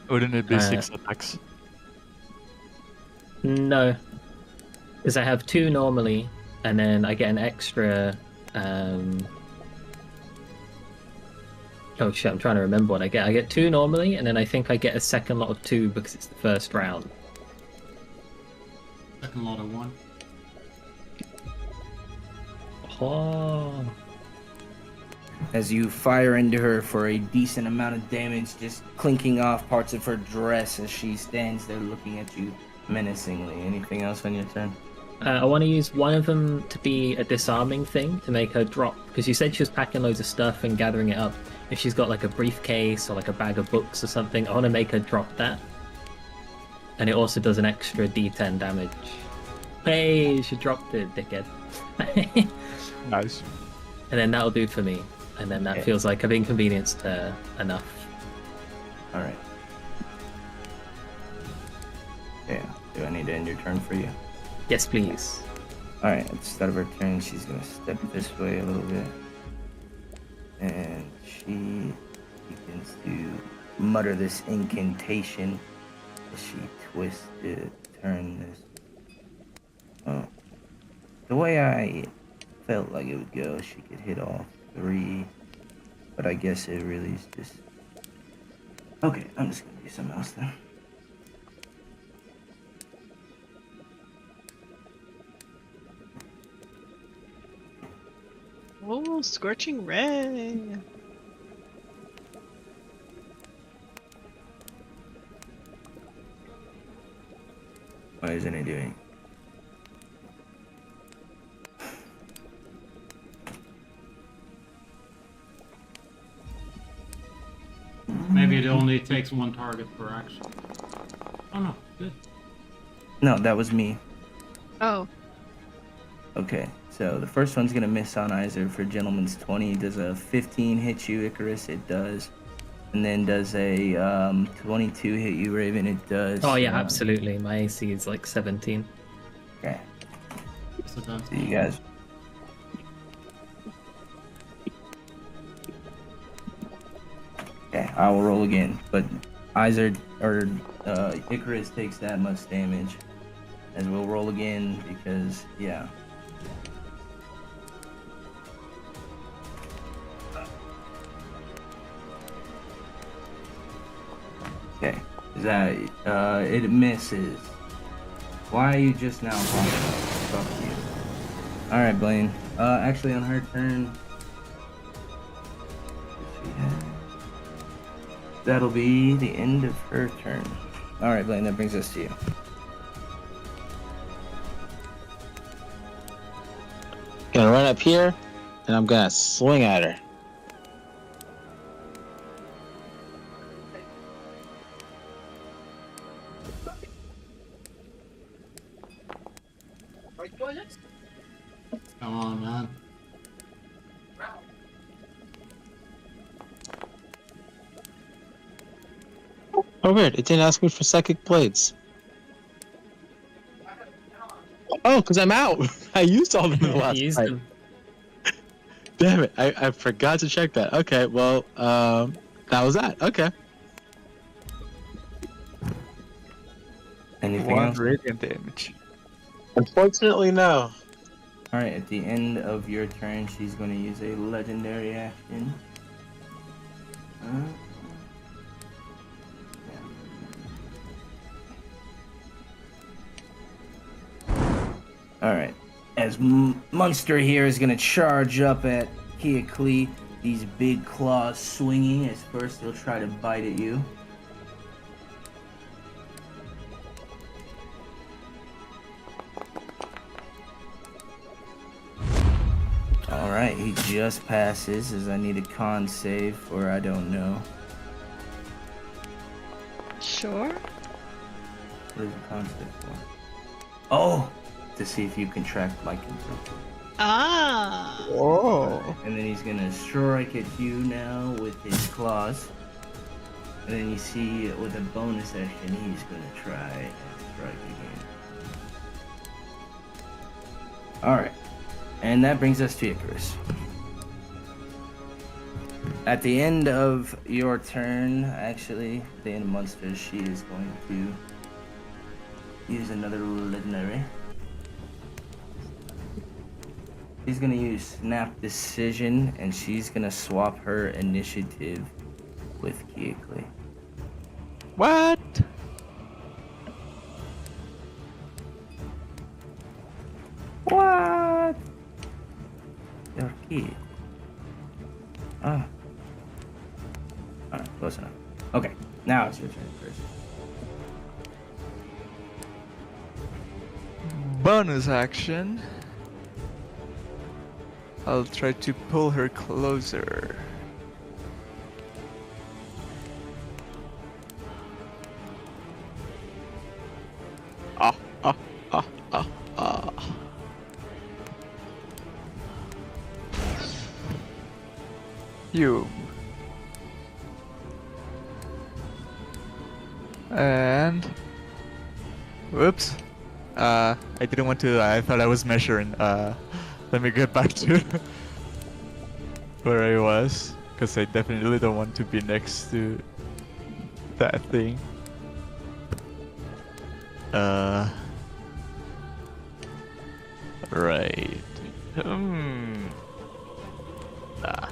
Wouldn't it be 6 attacks? No, because I have 2 normally, and then I get an extra. Oh shit! I'm trying to remember what I get. I get 2 normally, and then I think I get a second lot of 2 because it's the first round. Second lot of 1. Oh. As you fire into her for a decent amount of damage, just clinking off parts of her dress as she stands there looking at you menacingly. Anything else on your turn? I want to use one of them to be a disarming thing to make her drop, because you said she was packing loads of stuff and gathering it up. If she's got like a briefcase or like a bag of books or something, I want to make her drop that. And it also does an extra d10 damage. Hey, she dropped it, dickhead. Nice. And then that'll do for me. And then that feels like I've inconvenienced her enough. All right. Yeah. Do I need to end your turn for you? Yes, please. All right. At the start of her turn, she's gonna step this way a little bit, and she begins to mutter this incantation as she twists to turn this. Oh, the way I felt like it would go, she could hit all 3, but I guess it really is just. Okay, I'm just gonna do something else then. Oh, scorching ray. What isn't it doing? Maybe it only takes 1 target per action. Oh no, good. No, that was me. Oh, Okay, so the first one's gonna miss on Iser for Gentleman's 20. Does a 15 hit you, Icarus? It does. And then does a 22 hit you, Raven? It does. Oh yeah, absolutely. My AC is like 17. Okay, So that's so you guys. Okay, I will roll again, but Iser or Icarus takes that much damage, as we'll roll again because yeah. Okay, is that it misses. Why are you just now popping up? Fuck you. All right, Blaine. Actually, on her turn, that'll be the end of her turn. All right, Blaine. That brings us to you. Gonna run up here, and I'm gonna swing at her. come on, man. Oh, weird. It didn't ask me for psychic blades. Oh, because I'm out. I used all of them in the last Use fight. them. Damn it. I forgot to check that. Okay, well, that was that. Okay. Anything 1 else? radiant damage. Unfortunately, no. All right. At the end of your turn, she's going to use a legendary action. All right. As Munster here is going to charge up at Keoklee, these big claws swinging. As first, he'll try to bite at you. All right, he just passes. As I need a con save for I don't know. sure. What is a con save for? Oh, to see if you contract lycanthropy. Ah. Oh. And then he's gonna strike at you now with his claws. And then you see with a bonus action, he's gonna try and strike again. Alright. And that brings us to Icarus. At the end of your turn, actually, at the end of Munster, she is going to use another legendary. She's gonna use Snap Decision, and she's gonna swap her initiative with Keoklee. What? What? Your key. Oh. Alright, close enough. Okay, now it's your turn first. Bonus action. I'll try to pull her closer. Ah, ah, ah, ah, ah. You. And whoops. I didn't want to. I thought I was measuring. Let me get back to where I was, because I definitely don't want to be next to that thing. Right. Ah.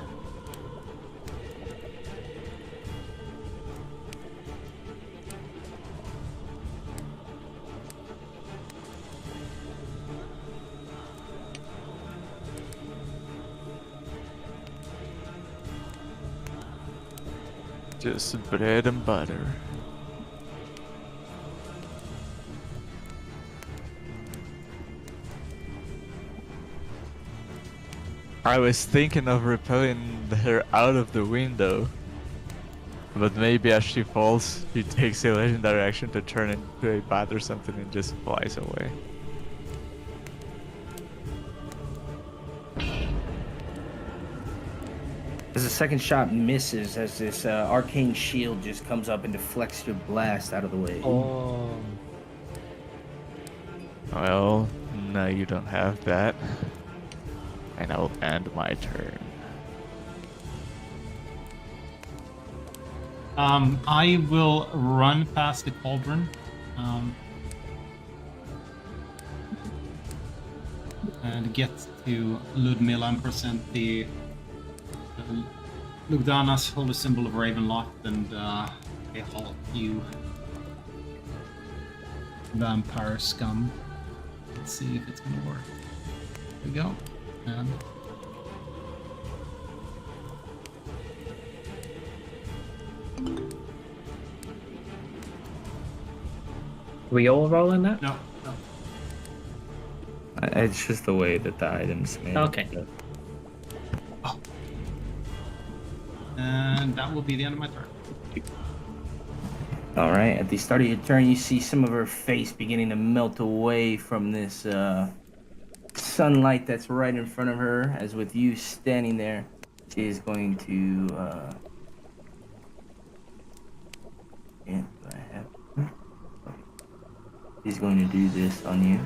Just bread and butter. I was thinking of repelling her out of the window, but maybe as she falls, she takes a legendary action to turn into a bat or something and just flies away. As the second shot misses, as this arcane shield just comes up and deflects your blast out of the way. Oh. Well, no, you don't have that. And I'll end my turn. I will run past the cauldron. And get to Ludmilla and present the Lugdana's holy symbol of Ravenloft and hey, halt, you vampire scum. Let's see if it's gonna work. There we go. And We all rolling that? no. It's just the way that the items made. Okay. Oh. And that will be the end of my turn. All right. At the start of your turn, you see some of her face beginning to melt away from this sunlight that's right in front of her. As with you standing there, she is going to. Yeah, do I have? She's going to do this on you.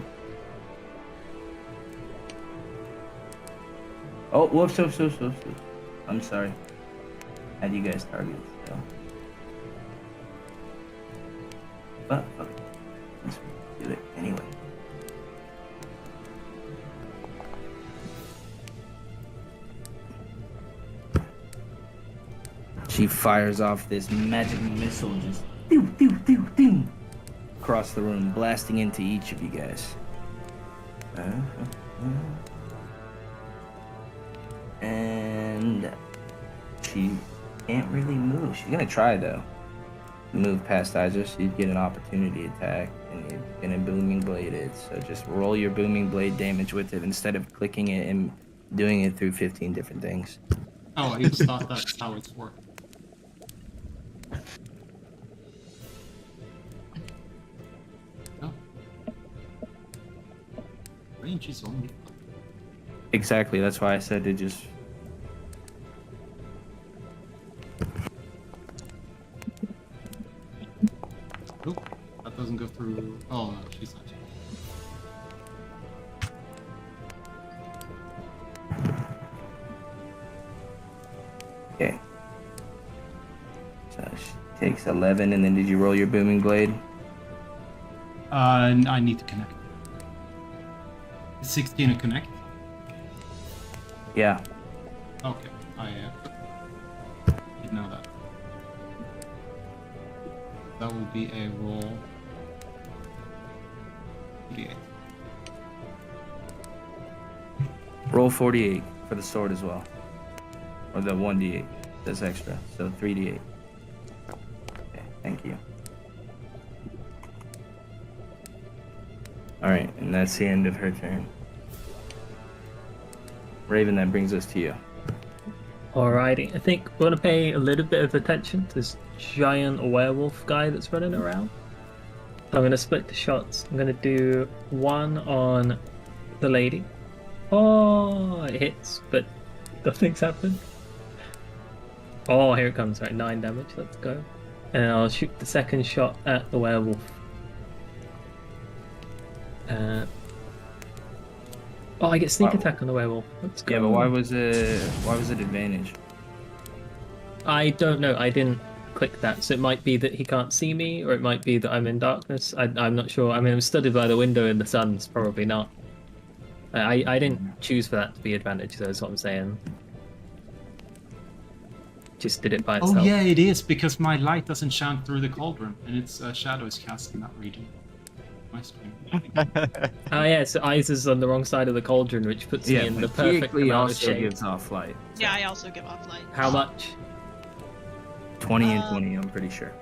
Oh, whoops. I'm sorry. Had you guys targeted, so. But, okay. Let's do it anyway. She fires off this magic missile, just pew, pew, pew, pew, across the room, blasting into each of you guys. And she can't really move. She's gonna try though. Move past Isa, so you'd get an opportunity attack, and you're gonna booming blade it. So just roll your booming blade damage with it instead of clicking it and doing it through 15 different things. Oh, I just thought that's how it's worked. Oh. Range is only. Exactly. That's why I said to just. Oh, that doesn't go through. Oh no, she's not. Okay. So she takes 11, and then did you roll your booming blade? I need to connect. Is 16 a connect? Yeah. Okay, I didn't know that. That will be a roll. 48. Roll 48 for the sword as well. Or the 1d8. That's extra. So 3d8. Okay, thank you. Alright, and that's the end of her turn. Raven, that brings us to you. Alrighty, I think we want to pay a little bit of attention to this giant werewolf guy that's running around. I'm going to split the shots. I'm going to do one on the lady. Oh, it hits, but nothing's happened. Oh, here it comes. Right, 9 damage. Let's go. And I'll shoot the second shot at the werewolf. Oh, I get sneak attack on the werewolf. Let's go. Yeah, but why was it advantage? I don't know. I didn't click that, so it might be that he can't see me, or it might be that I'm in darkness. I'm not sure. I mean, I'm stood by the window in the sun. So probably not. I didn't choose for that to be advantage, though. Is what I'm saying. Just did it by itself. Oh yeah, it is because my light doesn't shine through the cauldron, and its shadow is cast in that region. My screen. Oh yeah, so Isa's on the wrong side of the cauldron, which puts me in the perfect amount of also shade. gives off light. So Yeah, I also give off light. How much? 20 and 20, I'm pretty sure.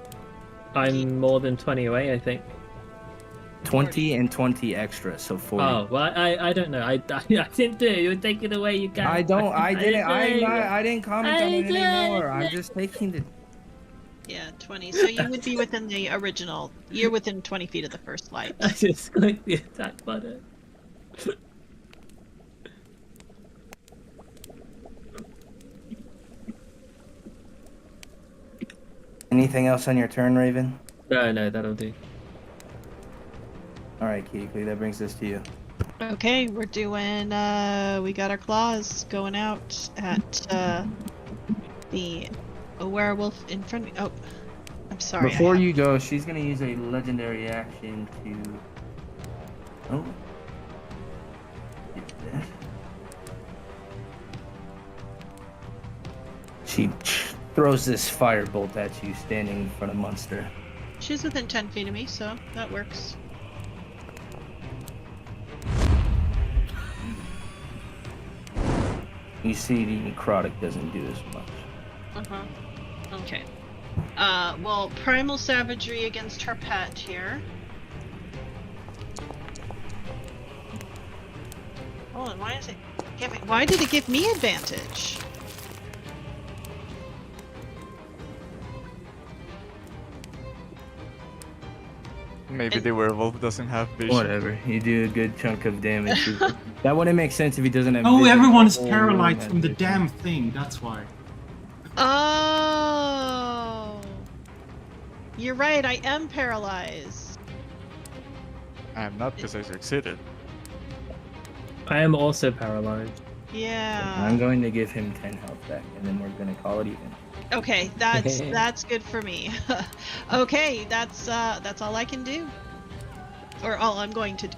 I'm more than 20 away, I think. 20 and 20 extra, so 40. Oh well, I don't know. I didn't do it. You were taking away. You can't. I didn't comment on it I anymore. I'm didn't. just taking the. Yeah, 20. So you would be within the original. You're within 20 feet of the first light. I just clicked the attack button. Anything else on your turn, Raven? No, that'll do. All right, Keekly, that brings us to you. Okay, we're doing, we got our claws going out at, the a werewolf in front of me. Oh, I'm sorry. Before you go, she's gonna use a legendary action to. Oh. Get that. She throws this firebolt at you, standing in front of Munster. She's within 10 feet of me, so that works. You see, the necrotic doesn't do as much. Uh-huh. Okay. Well, primal savagery against her pet here. Oh, and why is it giving? Why did it give me advantage? Maybe the werewolf doesn't have vision. Whatever. You do a good chunk of damage. That wouldn't make sense if he doesn't have. Oh, vision. everyone's The whole paralyzed room from the has damn thing. That's why. Oh, you're right. I am paralyzed. I'm not because I succeeded. I am also paralyzed. Yeah. I'm going to give him 10 health back, and then we're gonna call it even. Okay, that's good for me. Okay, that's all I can do, or all I'm going to do.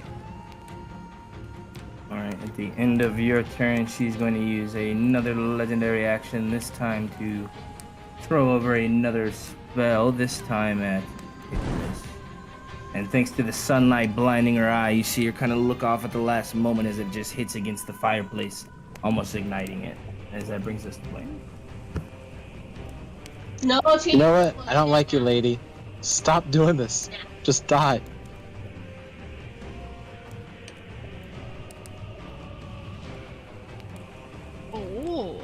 All right. At the end of your turn, she's going to use another legendary action. This time to throw over another spell. This time at Icarus. And thanks to the sunlight blinding her eye, you see her kind of look off at the last moment as it just hits against the fireplace, almost igniting it. As that brings us to Wayne. No, You know what? I don't like you, lady. Stop doing this. Just die. Oh.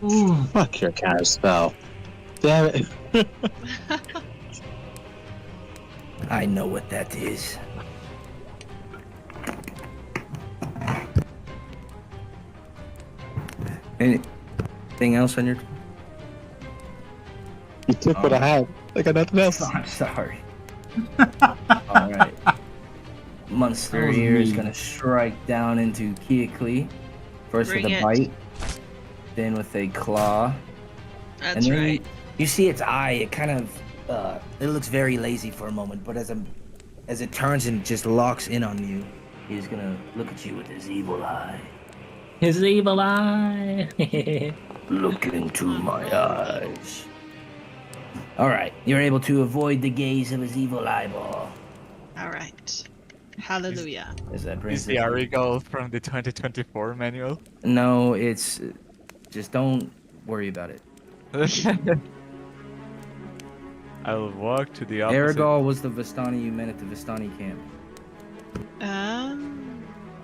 Ooh. Fuck your counter spell. Damn it. I know what that is. Anything else on your turn? You took what I had. I got nothing else. I'm sorry. All right. Munster That was here is mean. going to strike down into Keekly. First Bring with a it. bite, then with a claw. That's and then right. you see its eye. It kind of it looks very lazy for a moment, but as it turns and just locks in on you, he's gonna look at you with his evil eye. His evil eye. Look into my eyes. All right, you're able to avoid the gaze of his evil eyeball. All right. Hallelujah. As that Is brings the us- Arigal from the 2024 manual? No, it's just don't worry about it. I'll walk to the opposite. Aragal was the Vistani you met at the Vistani camp.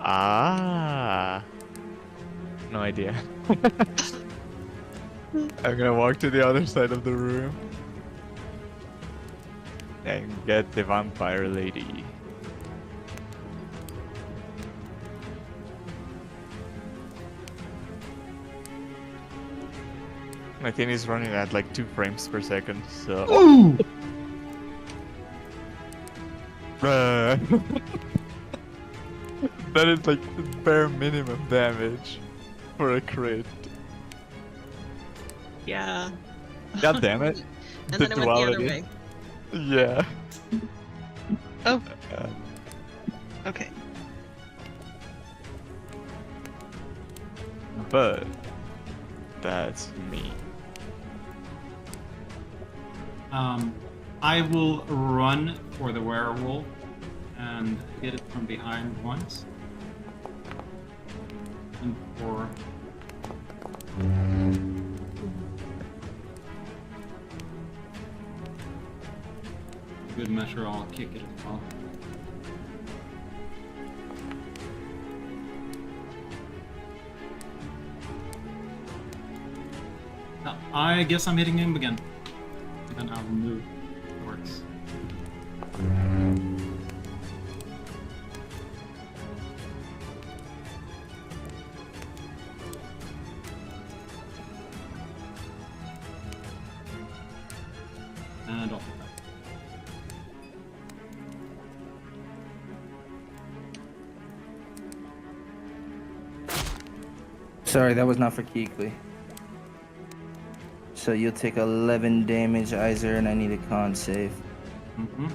Ah. No idea. I'm gonna walk to the other side of the room and get the vampire lady. My thing is running at like 2 frames per second, so. Ooh! Bruh. That is like the bare minimum damage for a crit. Yeah. God damn it. And then it went the other way. Yeah. Oh. Uh, Okay. but that's me. I will run for the werewolf and hit it from behind once. And for good measure, I'll kick it as well. I guess I'm hitting him again. And then I'll move towards. And off attack. Sorry, that was not for Keekly. So you'll take 11 damage, Iser, and I need a con save. Mm-hmm.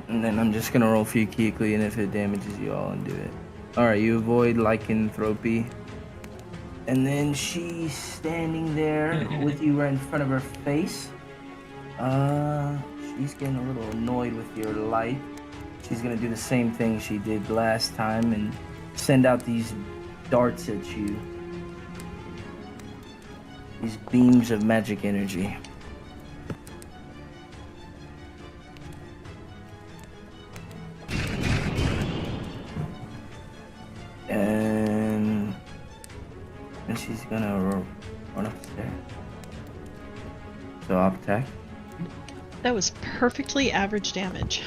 And then I'm just gonna roll for you, Keekly, and if it damages you, I'll undo it. Alright, you avoid lycanthropy. And then she's standing there with you right in front of her face. She's getting a little annoyed with your light. She's gonna do the same thing she did last time and send out these darts at you. These beams of magic energy. And she's gonna run upstairs. So I'll attack. That was perfectly average damage.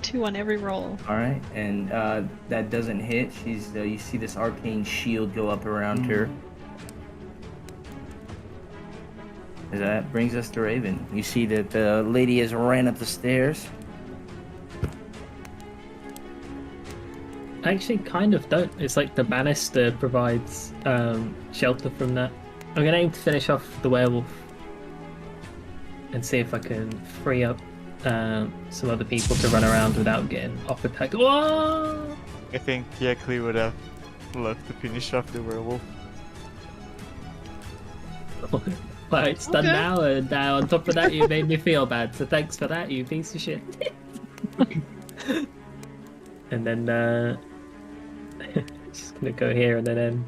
2 on every roll. All right, and that doesn't hit. She's you see this arcane shield go up around her. And that brings us to Raven. You see that the lady has ran up the stairs. I actually kind of don't. It's like the banister provides shelter from that. I'm gonna aim to finish off the werewolf and see if I can free up some other people to run around without getting off attack. Whoa! I think Keekly would have loved to finish off the werewolf. Well, it's done Okay. now, and on top of that, you made me feel bad. So thanks for that, you piece of shit. And then just gonna go here and then end.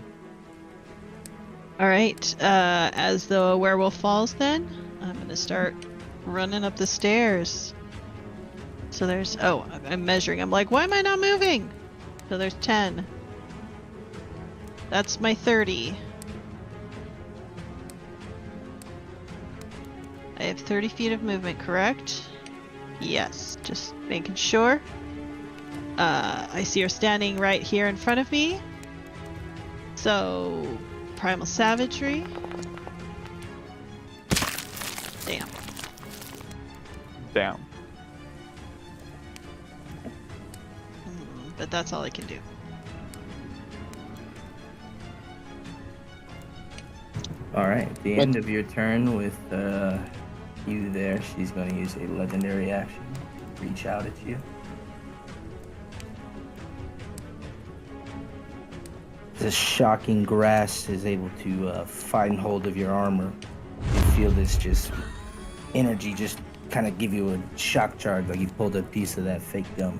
Alright, as the werewolf falls then, I'm gonna start running up the stairs. So there's, oh, I'm measuring. I'm like, why am I not moving? So there's 10. That's my 30. I have 30 feet of movement, correct? Yes, just making sure. I see her standing right here in front of me. So, Primal Savagery. Damn. Damn. But that's all I can do. All right, at the end of your turn with you there, she's going to use a legendary action. Reach out at you. This shocking grasp is able to find hold of your armor. You feel this just energy just kind of give you a shock charge, like you pulled a piece of that fake gum.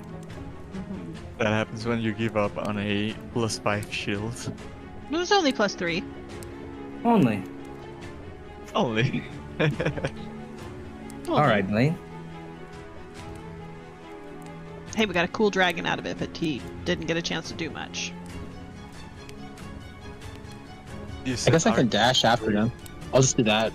That happens when you give up on a +5 shield. It was only +3. Only. Only. All right, Blaine. Hey, we got a cool dragon out of it, but he didn't get a chance to do much. You I said guess I can arc- dash after them. I'll just do that.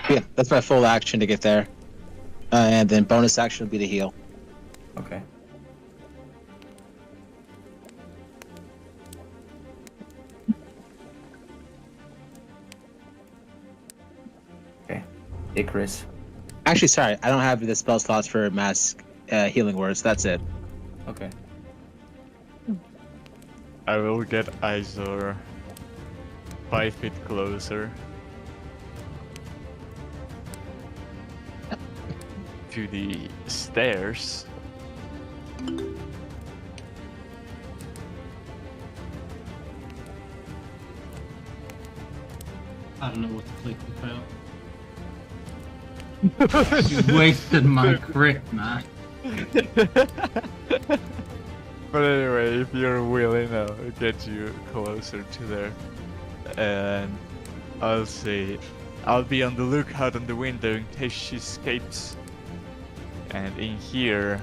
Yeah, that's my full action to get there. And then bonus action will be to heal. Okay. Okay. Icarus. Actually, sorry, I don't have the spell slots for mass healing words. That's it. Okay. I will get Izor 5 feet closer to the stairs. I don't know what to click without. You wasted my crit, man. But anyway, if you're willing, I'll get you closer to there. And I'll say, I'll be on the lookout on the window in case she escapes. And in here,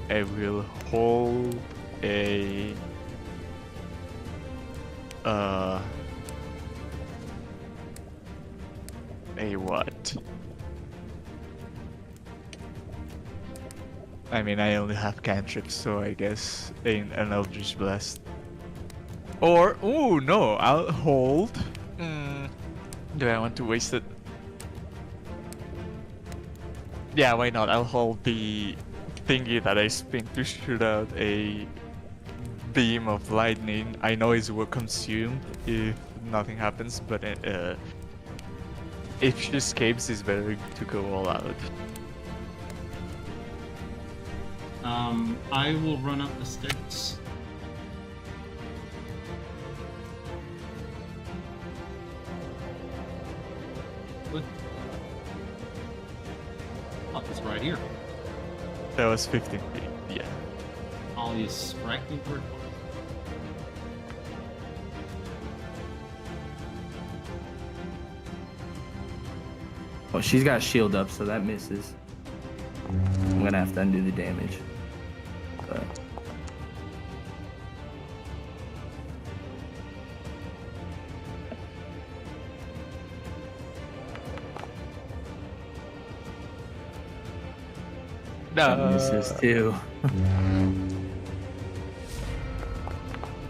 I will hold a A what? I mean, I only have cantrips, so I guess an Eldritch Blast. Or, oh no, I'll hold. Do I want to waste it? Yeah, why not? I'll hold the thingy that I spin to shoot out a beam of lightning. I know it will consume if nothing happens, but if she escapes, it's better to go all out. I will run up the sticks. Good. Oh, it's right here. That was 15 feet, yeah. I'll use striking word. Well, she's got shield up, so that misses. I'm gonna have to undo the damage. But that misses too. I'm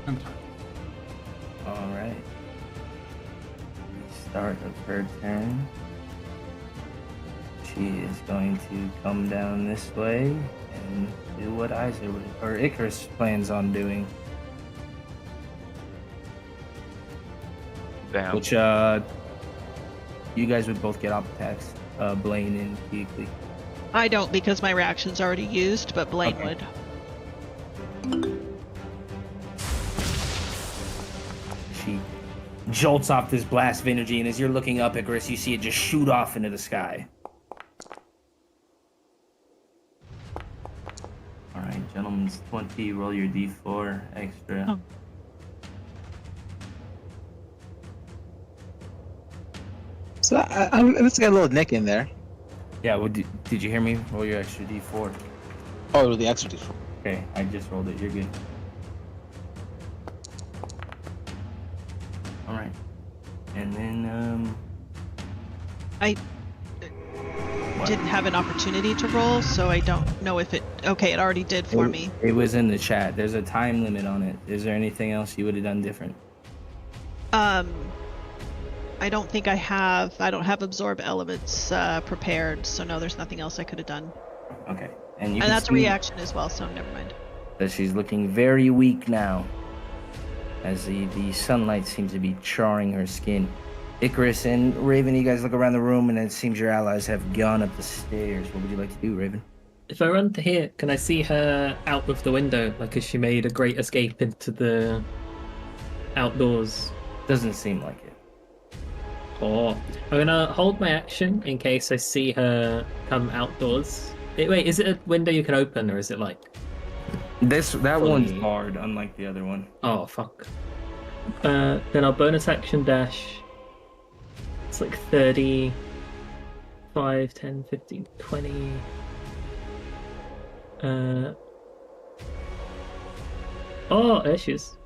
tired. All right. Start of her turn. She is going to come down this way and do what Icarus plans on doing. Damn. Which you guys would both get op attacks, Blaine and Keekley. I don't because my reaction's already used, but Blaine Okay. would. She jolts off this blast of energy, and as you're looking up, Icarus, you see it just shoot off into the sky. All right, gentlemen's 20. Roll your d4 extra. Oh. So let's get a little nick in there. Yeah, well, did you hear me? Roll your extra d4. Oh, the extra d4. Okay, I just rolled it. You're good. All right, and then I what? didn't have an opportunity to roll, so I don't know if it... Okay, it already did for me. It was in the chat. There's a time limit on it. Is there anything else you would have done different? I don't think I don't have absorb elements prepared, so no, there's nothing else I could have done. Okay, and And that's a reaction as well, so never mind. that she's looking very weak now, as the sunlight seems to be charring her skin. Icarus and Raven, you guys look around the room, and it seems your allies have gone up the stairs. What would you like to do, Raven? If I run to here, can I see her out of the window? Like, has she made a great escape into the outdoors? Doesn't seem like it. Or I'm gonna hold my action in case I see her come outdoors. Wait, is it a window you can open, or is it like... That one's Fully. barred, unlike the other one. Oh, fuck. Then I'll bonus action dash. It's like 30, 5, 10, 15, 20. Oh, there she is.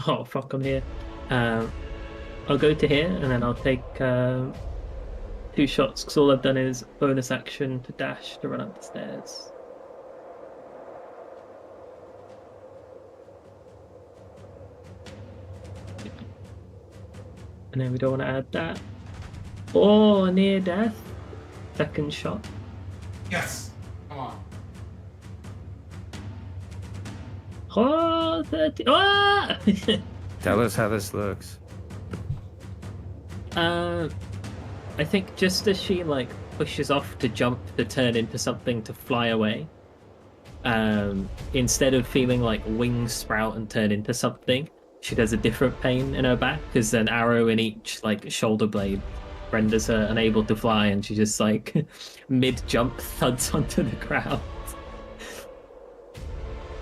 Oh, fuck, I'm here. I'll go to here, and then I'll take 2 shots, because all I've done is bonus action to dash to run up the stairs. And then we don't want to add that. Oh, near death. Second shot. Yes! Come on. Oh, 30. Ah! Tell us how this looks. I think just as she like pushes off to jump to turn into something to fly away, instead of feeling like wings sprout and turn into something, she does a different pain in her back because an arrow in each like shoulder blade renders her unable to fly, and she just like mid jump thuds onto the ground.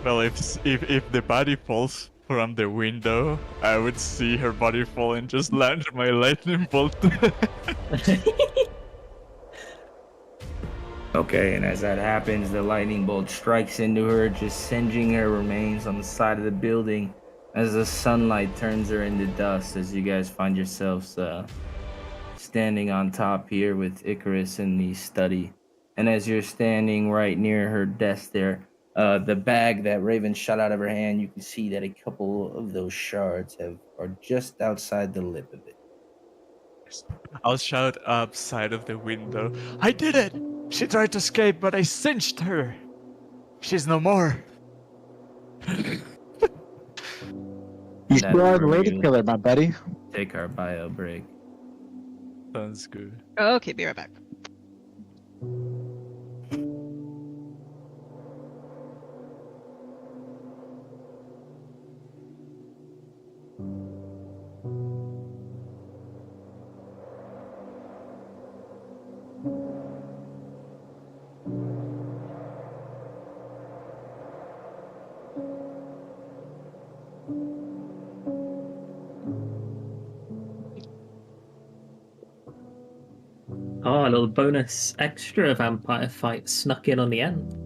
Well, if the body falls from the window, I would see her body fall and just land my lightning bolt. Okay, and as that happens, the lightning bolt strikes into her, just singeing her remains on the side of the building as the sunlight turns her into dust as you guys find yourselves standing on top here with Icarus in the study. And as you're standing right near her desk there, the bag that Raven shot out of her hand, you can see that a couple of those shards are just outside the lip of it. I'll shout upside of the window. I did it! She tried to escape, but I cinched her. She's no more. You That's still are the where lady you killer, my buddy. take our bio break. Sounds good. Okay, be right back. Oh, a little bonus extra vampire fight snuck in on the end.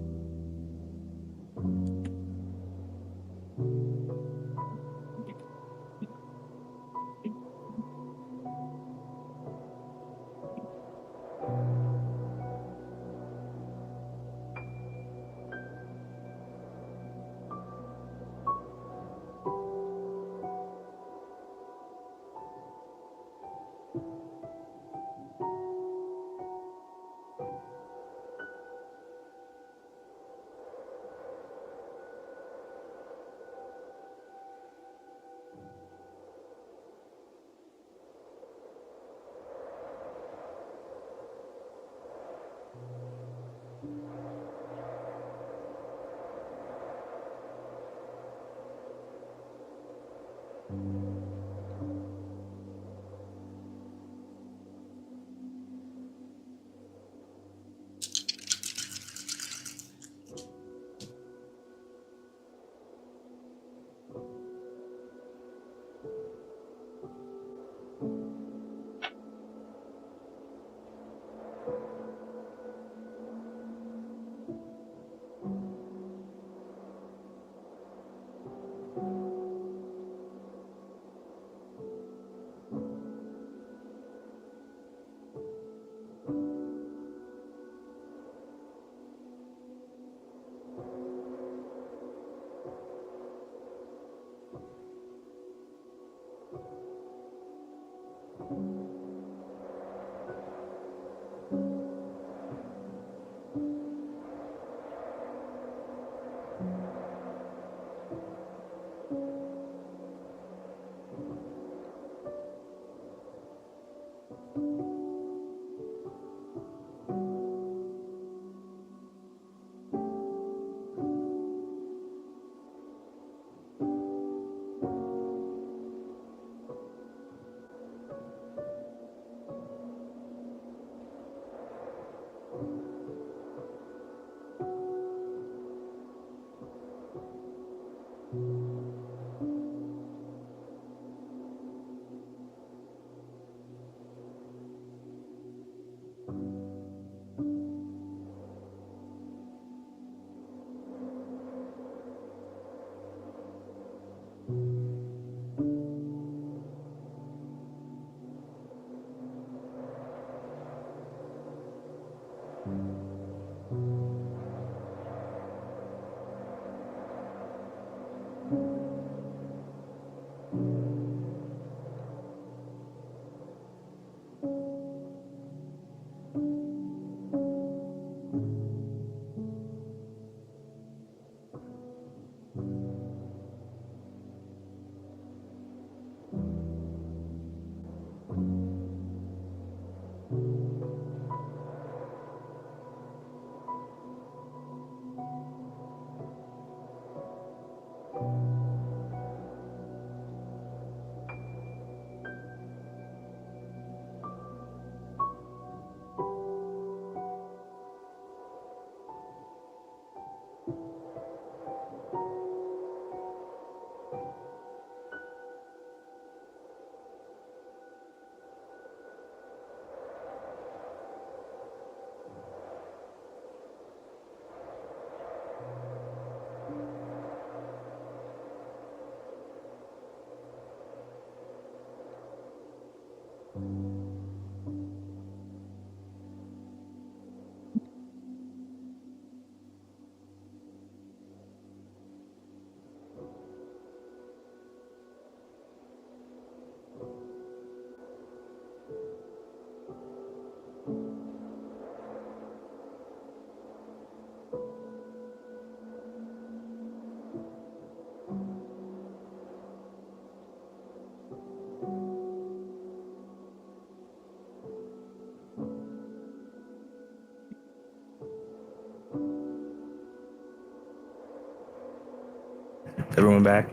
Everyone back?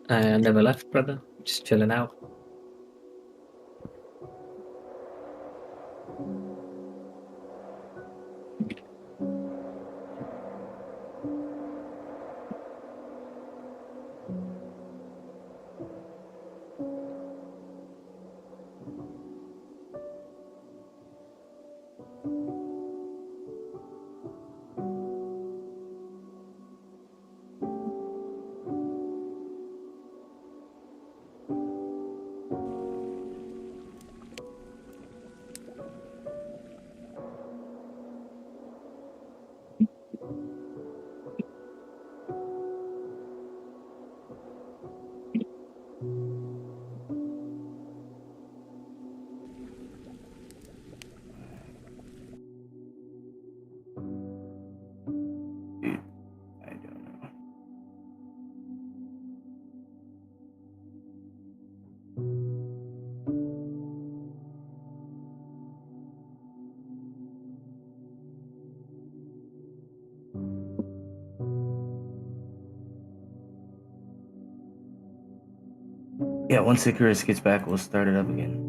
I never left, brother. Just chilling out. Dude, I don't know. Yeah, once Icarus gets back, we'll start it up again.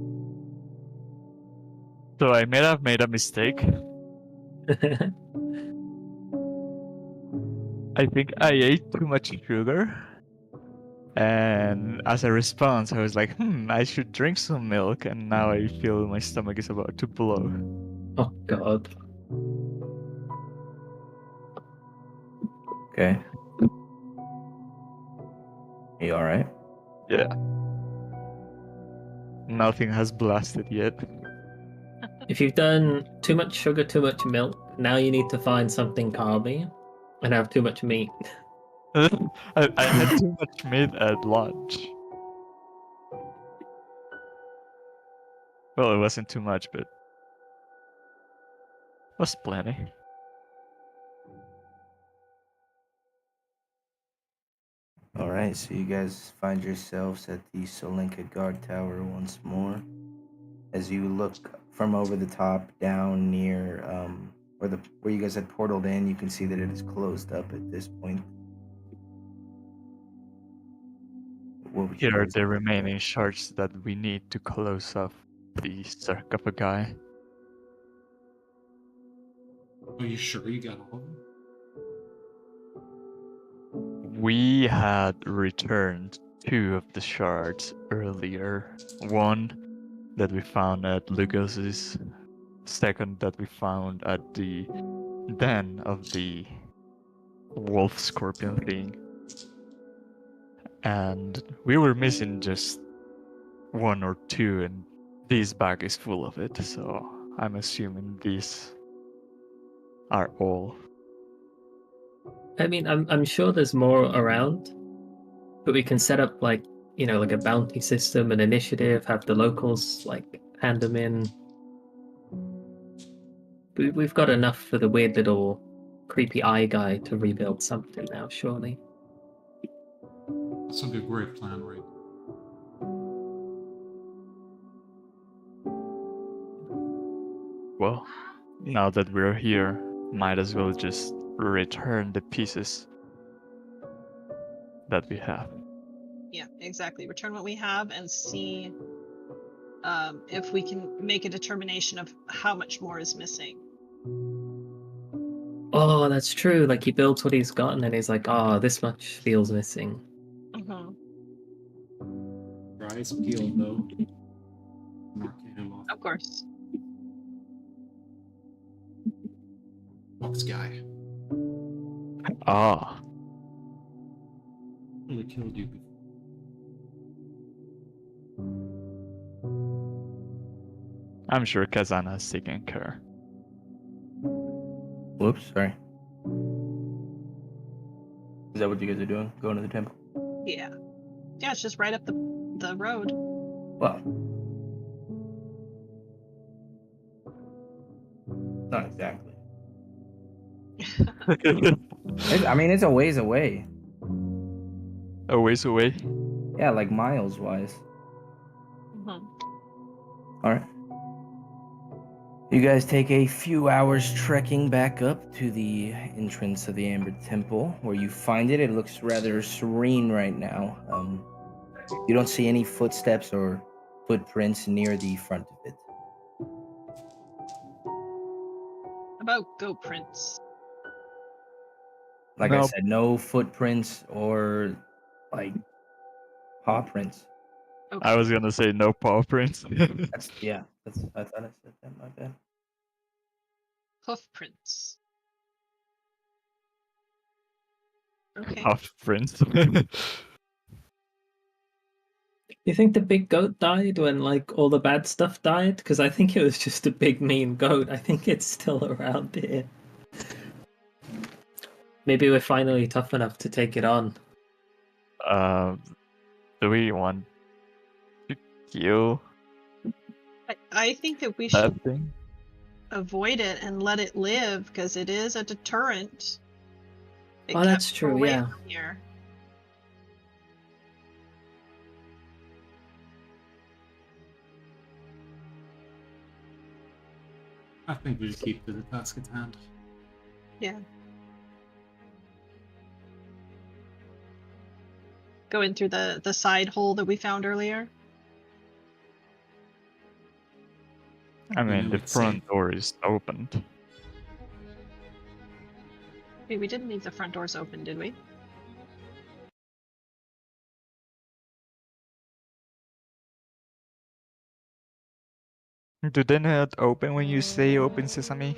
So I may have made a mistake. I think I ate too much sugar. And as a response, I was like, I should drink some milk. And now I feel my stomach is about to blow. Oh god. Okay. Are you alright? Yeah. Nothing has blasted yet. If you've done too much sugar, too much milk, now you need to find something carby and have too much meat. I had too much meat at lunch. Well, it wasn't too much, but it was plenty. Alright, so you guys find yourselves at the Solinka guard tower once more. As you look from over the top down near where you guys had portaled in, you can see that it is closed up at this point. What would you Here are guys the do? remaining shards that we need to close off the sarcophagi. Are you sure you got all of them? We had returned 2 of the shards earlier. One that we found at Lucas's, second that we found at the den of the wolf scorpion thing. And we were missing just 1 or 2, and this bag is full of it, so I'm assuming these are all. I mean, I'm sure there's more around, but we can set up like a bounty system, an initiative, have the locals like hand them in. We've got enough for the weird little creepy eye guy to rebuild something now, surely. That's a great plan, right? Well, now that we're here, might as well just return the pieces that we have. Yeah, exactly. Return what we have and see if we can make a determination of how much more is missing. Oh, that's true. Like he builds what he's got, and then he's like, "Oh, this much feels missing." Mm-hmm. Your eyes peeled though. Marking him off. Of course. Fox guy. Ah, Really killed you before. I'm sure Kazana has taken care. Whoops, sorry. Is that what you guys are doing? Going to the temple? Yeah. Yeah, it's just right up the road. Well, not exactly. I mean, it's a ways away. A ways away. Yeah, like miles wise. Mm-hmm. All right. You guys take a few hours trekking back up to the entrance of the Amber Temple, where you find it. It looks rather serene right now. You don't see any footsteps or footprints near the front of it. About goat prints. Like I Nope. said, no footprints or like paw prints. Okay. I was gonna say no paw prints. That's I thought I said that. My bad. Hoof prints. Okay. Half prints. You think the big goat died when like all the bad stuff died? Because I think it was just a big mean goat. I think it's still around here. Maybe we're finally tough enough to take it on. Do we want to kill I think that we that should thing? avoid it and let it live because it is a deterrent. It Oh, kept that's them true, away yeah. from here. I think we should keep to the task at hand. Yeah. Go in through the side hole that we found earlier. I mean, know the it's front safe. door is opened. Wait, we didn't leave the front doors open, did we? Do they not open when you say open sesame?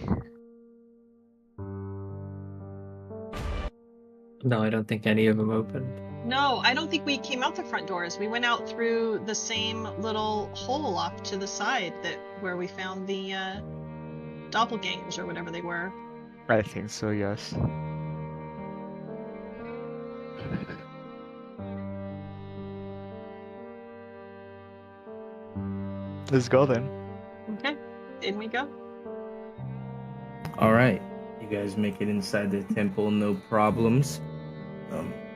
No, I don't think any of them opened. No, I don't think we came out the front doors. We went out through the same little hole off to the side where we found the doppelgangers or whatever they were. I think so, yes. Let's go then. Okay, in we go. All right, you guys make it inside the temple, no problems.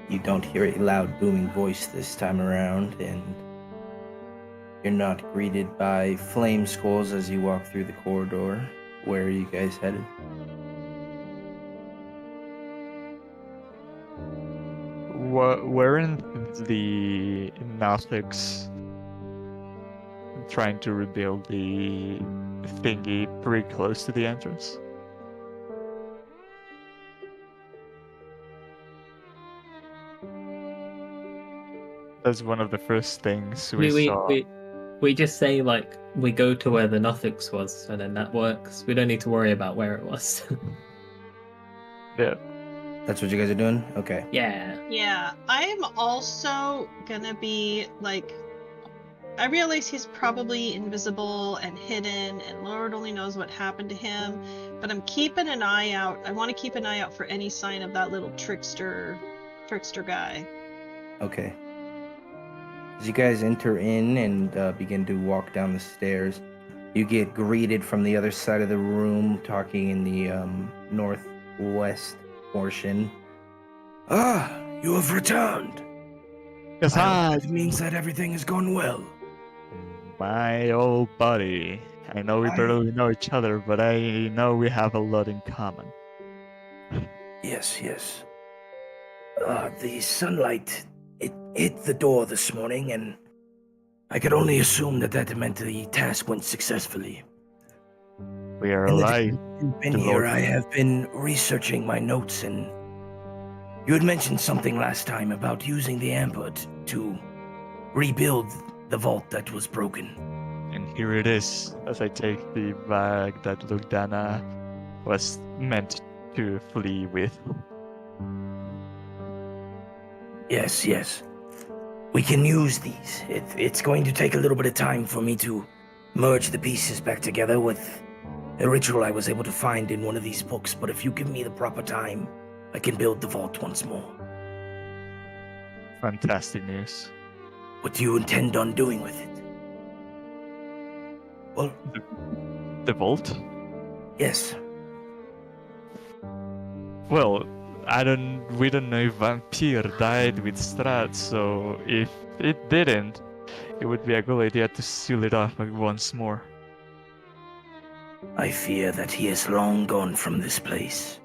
You don't hear a loud booming voice this time around, and you're not greeted by flame skulls as you walk through the corridor. Where are you guys headed? Weren't the Gnostics trying to rebuild the thingy pretty close to the entrance? That's one of the first things we saw. We just say like we go to where the Nothix was, and then that works. We don't need to worry about where it was. Yeah. That's what you guys are doing? Okay. Yeah. Yeah, I'm also gonna be like, I realize he's probably invisible and hidden, and Lord only knows what happened to him, but I'm keeping an eye out. I want to keep an eye out for any sign of that little trickster guy. Okay. As you guys enter in and begin to walk down the stairs, you get greeted from the other side of the room, talking in the northwest portion. Ah, you have returned. Yes, It means that everything has gone well. my old buddy. I know we barely know each other, but I know we have a lot in common. Yes. The sunlight, it hit the door this morning, and I could only assume that meant the task went successfully. We are In the alive. time you've been to here, vote. I have been researching my notes, and you had mentioned something last time about using the amber to rebuild the vault that was broken. And here it is, as I take the bag that Lugdana was meant to flee with. Yes. We can use these. It's going to take a little bit of time for me to merge the pieces back together with a ritual I was able to find in one of these books, but if you give me the proper time, I can build the vault once more. Fantastic news. What do you intend on doing with it? Well, The vault? yes. Well, we don't know if Vampire died with Strahd, so if it didn't, it would be a good idea to seal it off once more. I fear that he is long gone from this place.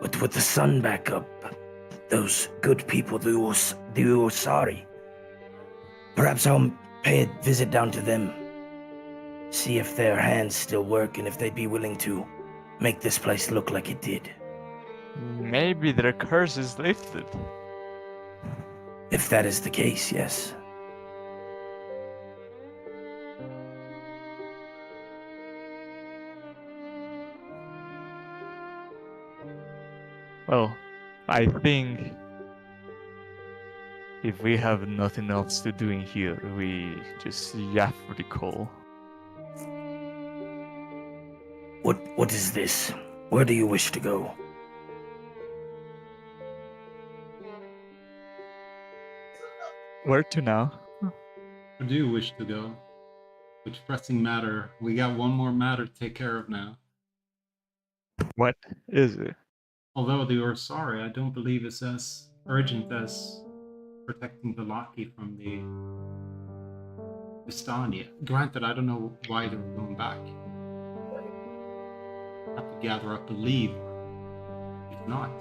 But with the sun back up, those good people, the Osari, perhaps I'll pay a visit down to them. See if their hands still work and if they'd be willing to make this place look like it did. Maybe their curse is lifted. If that is the case, yes. Well, I think if we have nothing else to do in here, we just yap for the call. What is this? Where do you wish to go? Where to now? Where do you wish to go? Which pressing matter? We got one more matter to take care of now. What is it? Although the Orsari, I don't believe is as urgent as protecting Vallaki from the Vistania. Granted, I don't know why they're going back. Have to gather up and leave. If not,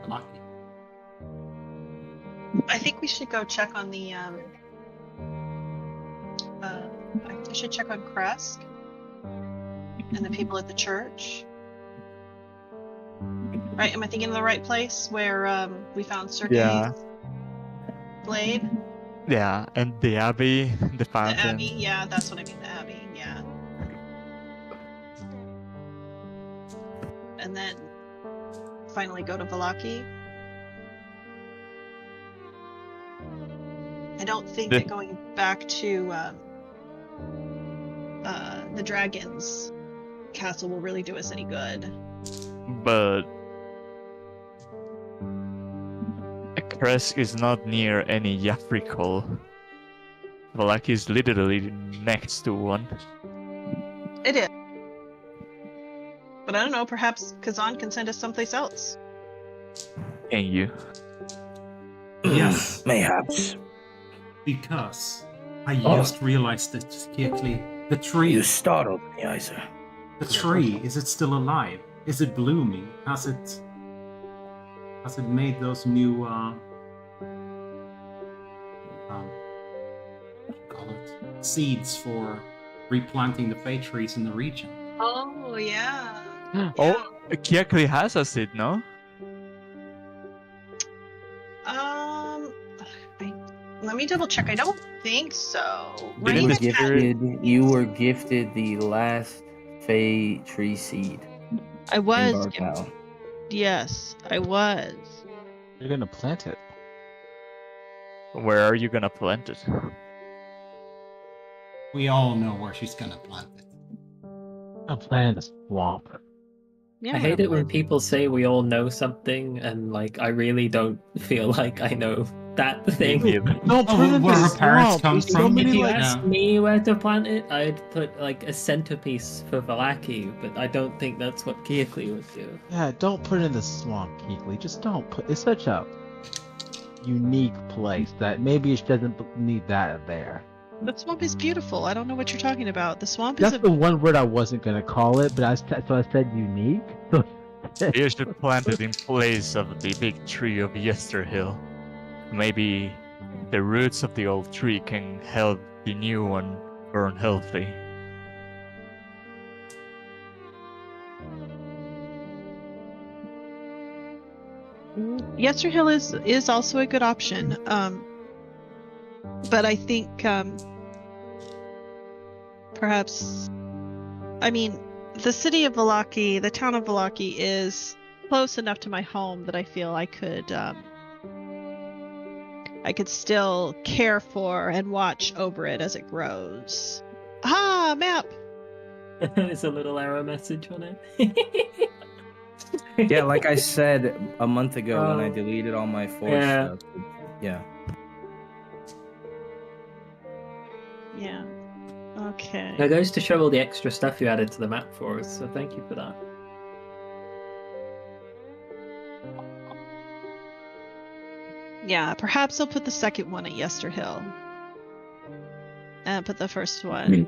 Vallaki. I think we should go check on the I should check on Kresk and the people at the church. Right, am I thinking of the right place where we found Sergei's Yeah. blade? Yeah, and the Abbey, the The fountain. Abbey, yeah, that's what I mean, the Abbey, yeah. And then finally go to Vallaki. I don't think that going back to the Dragon's castle will really do us any good. But Kresk is not near any Yafrikol. Vallaki is literally next to one. It is. But I don't know, perhaps Kazan can send us someplace else. Can you? Yes. Mayhaps. Because I just realized that Kekli, the tree. You startled me, Isa. The tree, is it still alive? Is it blooming? Has it made those new seeds for replanting the Fey trees in the region? Oh, yeah. Oh, Kiakli has a seed, no? Let me double check. I don't think so. Didn't Right? the spirit- You were gifted the last Fey tree seed I in was. Barcal. Yes, I was. You're gonna plant it. Where are you gonna plant it? We all know where she's gonna plant it. I'll plant a swamp. Yeah, I hate it when people say we all know something, and like I really don't feel like I know that thing. Don't Oh, put it in where the her parents swamp. come There's so from? many If you like asked me where to plant it, I'd put like a centerpiece for Vallaki, but I don't think that's what Keekly would do. Yeah, don't put it in the swamp, Keekly. Just don't put. It's such a unique place that maybe it doesn't need that there. The swamp is beautiful. I don't know what you're talking about. The swamp is That's the one word I wasn't gonna call it, but so I said unique. You should plant it in place of the big tree of Yesterhill. Maybe the roots of the old tree can help the new one burn healthy. Yesterhill is also a good option. But I think perhaps, I mean, the city of Vallaki, the town of Vallaki, is close enough to my home that I feel I could still care for and watch over it as it grows. Ah, map. There's a little error message on it. Yeah, like I said a month ago when I deleted all my force Yeah. stuff. Yeah. Yeah. Okay. That goes to show all the extra stuff you added to the map for us, so thank you for that. Yeah, perhaps I'll put the second one at Yesterhill. And put the first one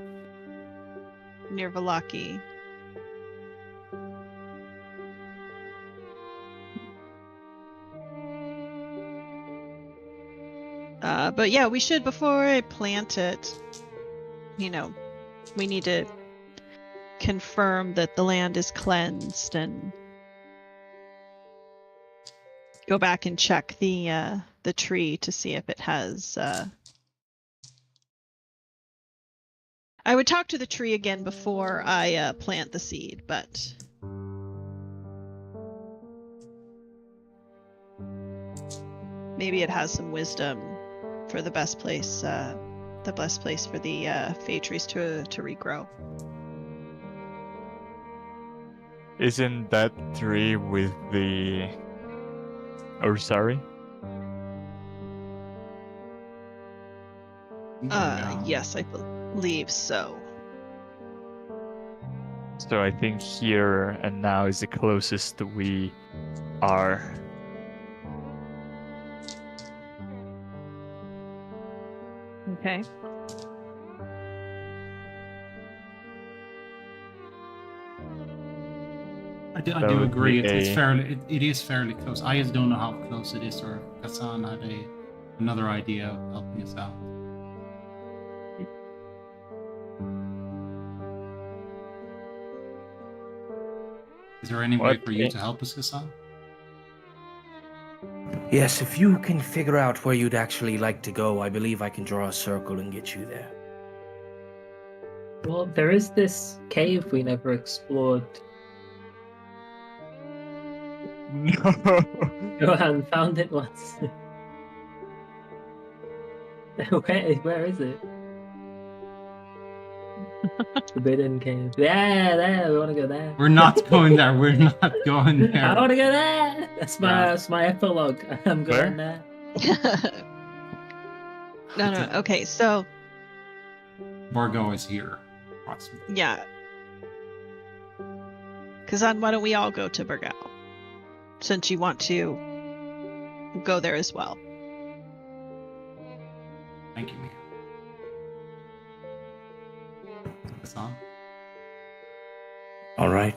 near Valaki. But yeah, we should, before I plant it, we need to confirm that the land is cleansed and go back and check the tree to see if it has. I would talk to the tree again before I plant the seed, but maybe it has some wisdom for the best place for the Fey trees to regrow. Isn't that tree with the Ursari? No. Yes, I believe so. So I think here and now is the closest we are. Okay. I do That would agree. be It is fairly close. I just don't know how close it is, or if Hassan had another idea of helping us out. Is there any way for you to help us, Hassan? Yes, if you can figure out where you'd actually like to go, I believe I can draw a circle and get you there. Well, there is this cave we never explored. No. Johan found it once. Where is it? Forbidden cave. Yeah, there. We want to go there. We're not going there. We're not going I there. want to go there. That's my epilogue. I'm going there. No. Okay, so Bargo is here, approximately. yeah. Kazan, why don't we all go to Burgao? Since you want to go there as well. Thank you, Mia. Hassan? All right.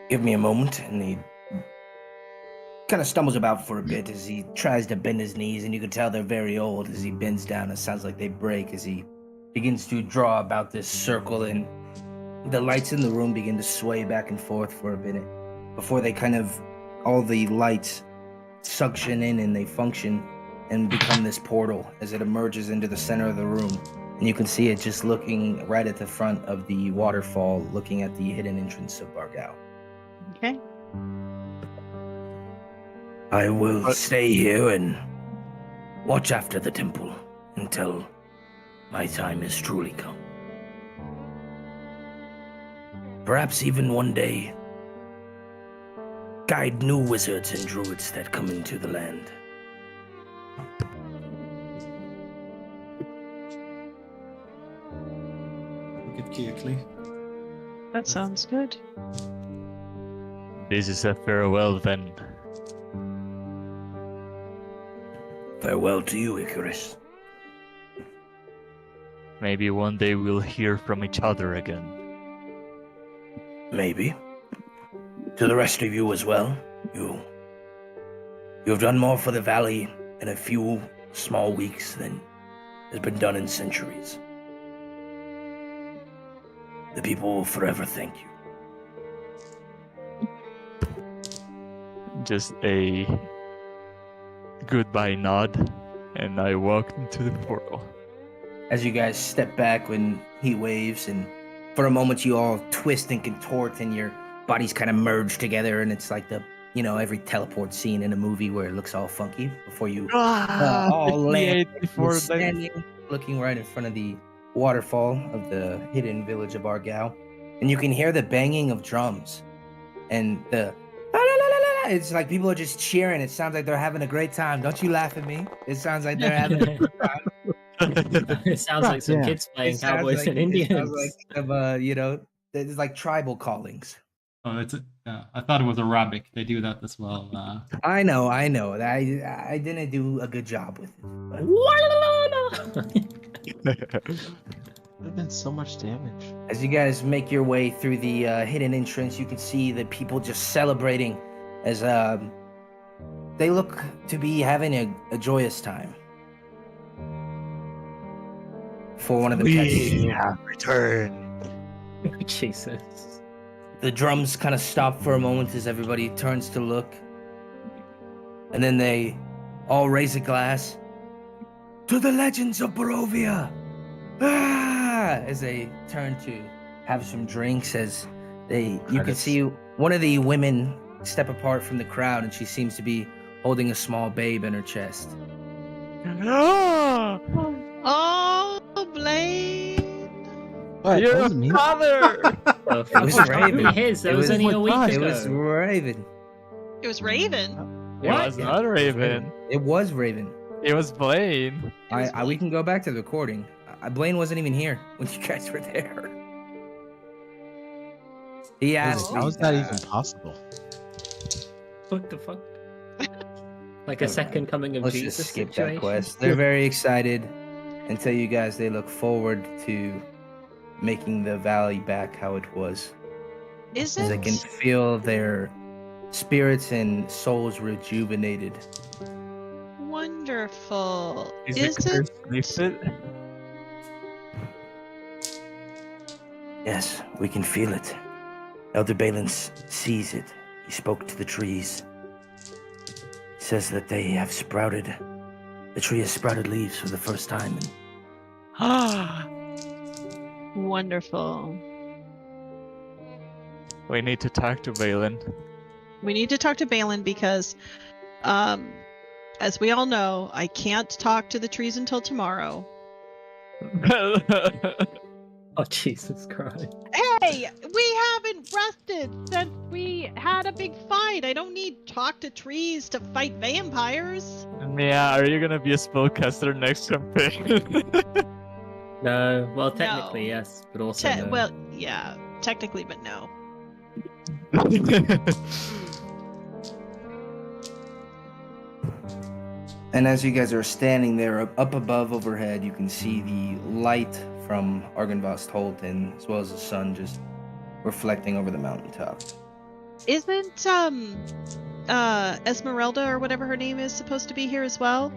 Give me a moment, and he kind of stumbles about for a bit as he tries to bend his knees, and you can tell they're very old as he bends down. It sounds like they break as he begins to draw about this circle, and the lights in the room begin to sway back and forth for a minute before they all the lights suction in and they function and become this portal as it emerges into the center of the room. And you can see it just looking right at the front of the waterfall, looking at the hidden entrance of Bargao. Okay. I will stay here and watch after the temple until my time has truly come. Perhaps even one day, guide new wizards and druids that come into the land. Look at Keakley. That sounds good. This is a farewell then. Farewell to you, Icarus. Maybe one day we'll hear from each other again. Maybe. To the rest of you as well. You have done more for the valley in a few small weeks than has been done in centuries. The people will forever thank you. Just a goodbye nod, and I walked into the portal. As you guys step back when he waves, and for a moment you all twist and contort and your bodies kind of merge together, and it's like every teleport scene in a movie where it looks all funky before you all land standing, looking right in front of the waterfall of the hidden village of Bargao. And you can hear the banging of drums and the la, la, la, la, la. It's like people are just cheering. It sounds like they're having a great time. Don't you laugh at me. It sounds like they're having a good time. It sounds like some kids playing Cowboys and Indians. It sounds like it's like tribal callings. Oh, I thought it was Arabic. They do that as well. I know. I didn't do a good job with it. There's been so much damage. As you guys make your way through the hidden entrance, you can see the people just celebrating as they look to be having a joyous time. For one of them catches you. have returned. Jesus. The drums kind of stop for a moment as everybody turns to look. And then they all raise a glass. To the legends of Barovia! Ah! As they turn to have some drinks, as you can Credits. see one of the women step apart from the crowd, and she seems to be holding a small babe in her chest. Ah, Oh, Blade! What? you're That a was me? father! Oh, It was fuck, Raven. his. That It was was- only a oh week my ago. It was Raven. It was Raven. It was not Raven. It was Raven. It was Blaine. It was We Blaine. can go back to the recording. Blaine wasn't even here when you guys were there. He asked me. How is that even possible? What the fuck? Like a second coming of Let's Jesus just skip situation? that quest. They're very excited and tell you guys they look forward to making the valley back how it was. Is As they can it? feel their spirits and souls rejuvenated. Wonderful. Is Is the curse lifted? Yes, we can feel it. Elder Balin sees it. He spoke to the trees. He says that they have sprouted. The tree has sprouted leaves for the first time. Ah, Wonderful. we need to talk to Balin. We need to talk to Balin because, as we all know, I can't talk to the trees until tomorrow. Oh, Jesus Christ. Hey, we haven't rested since we had a big fight. I don't need talk to trees to fight vampires. Mia, are you gonna be a spellcaster next campaign? No, well, technically, No. yes, but also no. Well, yeah, technically, but no. And as you guys are standing there up above overhead, you can see the light from Argynvost Holton, as well as the sun just reflecting over the mountaintop. Isn't Esmeralda or whatever her name is supposed to be here as well?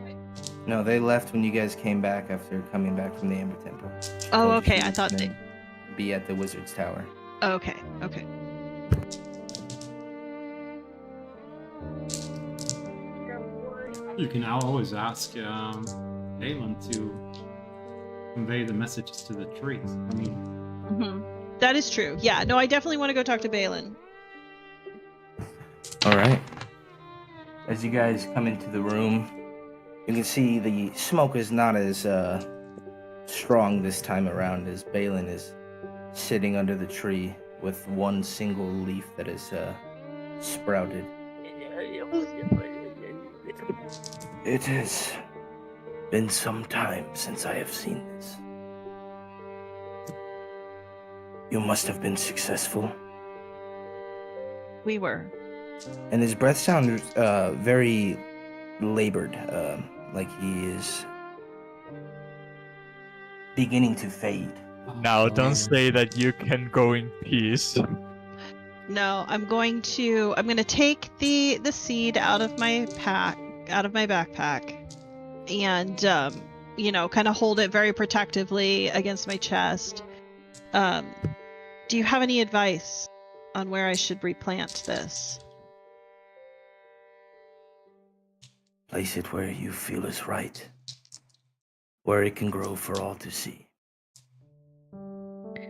No, they left when you guys came back after coming back from the Amber Temple. Oh, Told you okay. she I was thought gonna be at the Wizard's Tower. Okay. Okay. You can now always ask Balin to convey the messages to the trees. I mean, That is true. Yeah. No, I definitely want to go talk to Balin. All right. As you guys come into the room, you can see the smoke is not as strong this time around, as Balin is sitting under the tree with one single leaf that is sprouted. It has been some time since I have seen this. You must have been successful. We were. And his breath sounds very labored, like he is beginning to fade. Now, don't say that you can go in peace. No, I'm gonna take the seed out of my backpack, and kind of hold it very protectively against my chest. Do you have any advice on where I should replant this? Place it where you feel is right, where it can grow for all to see.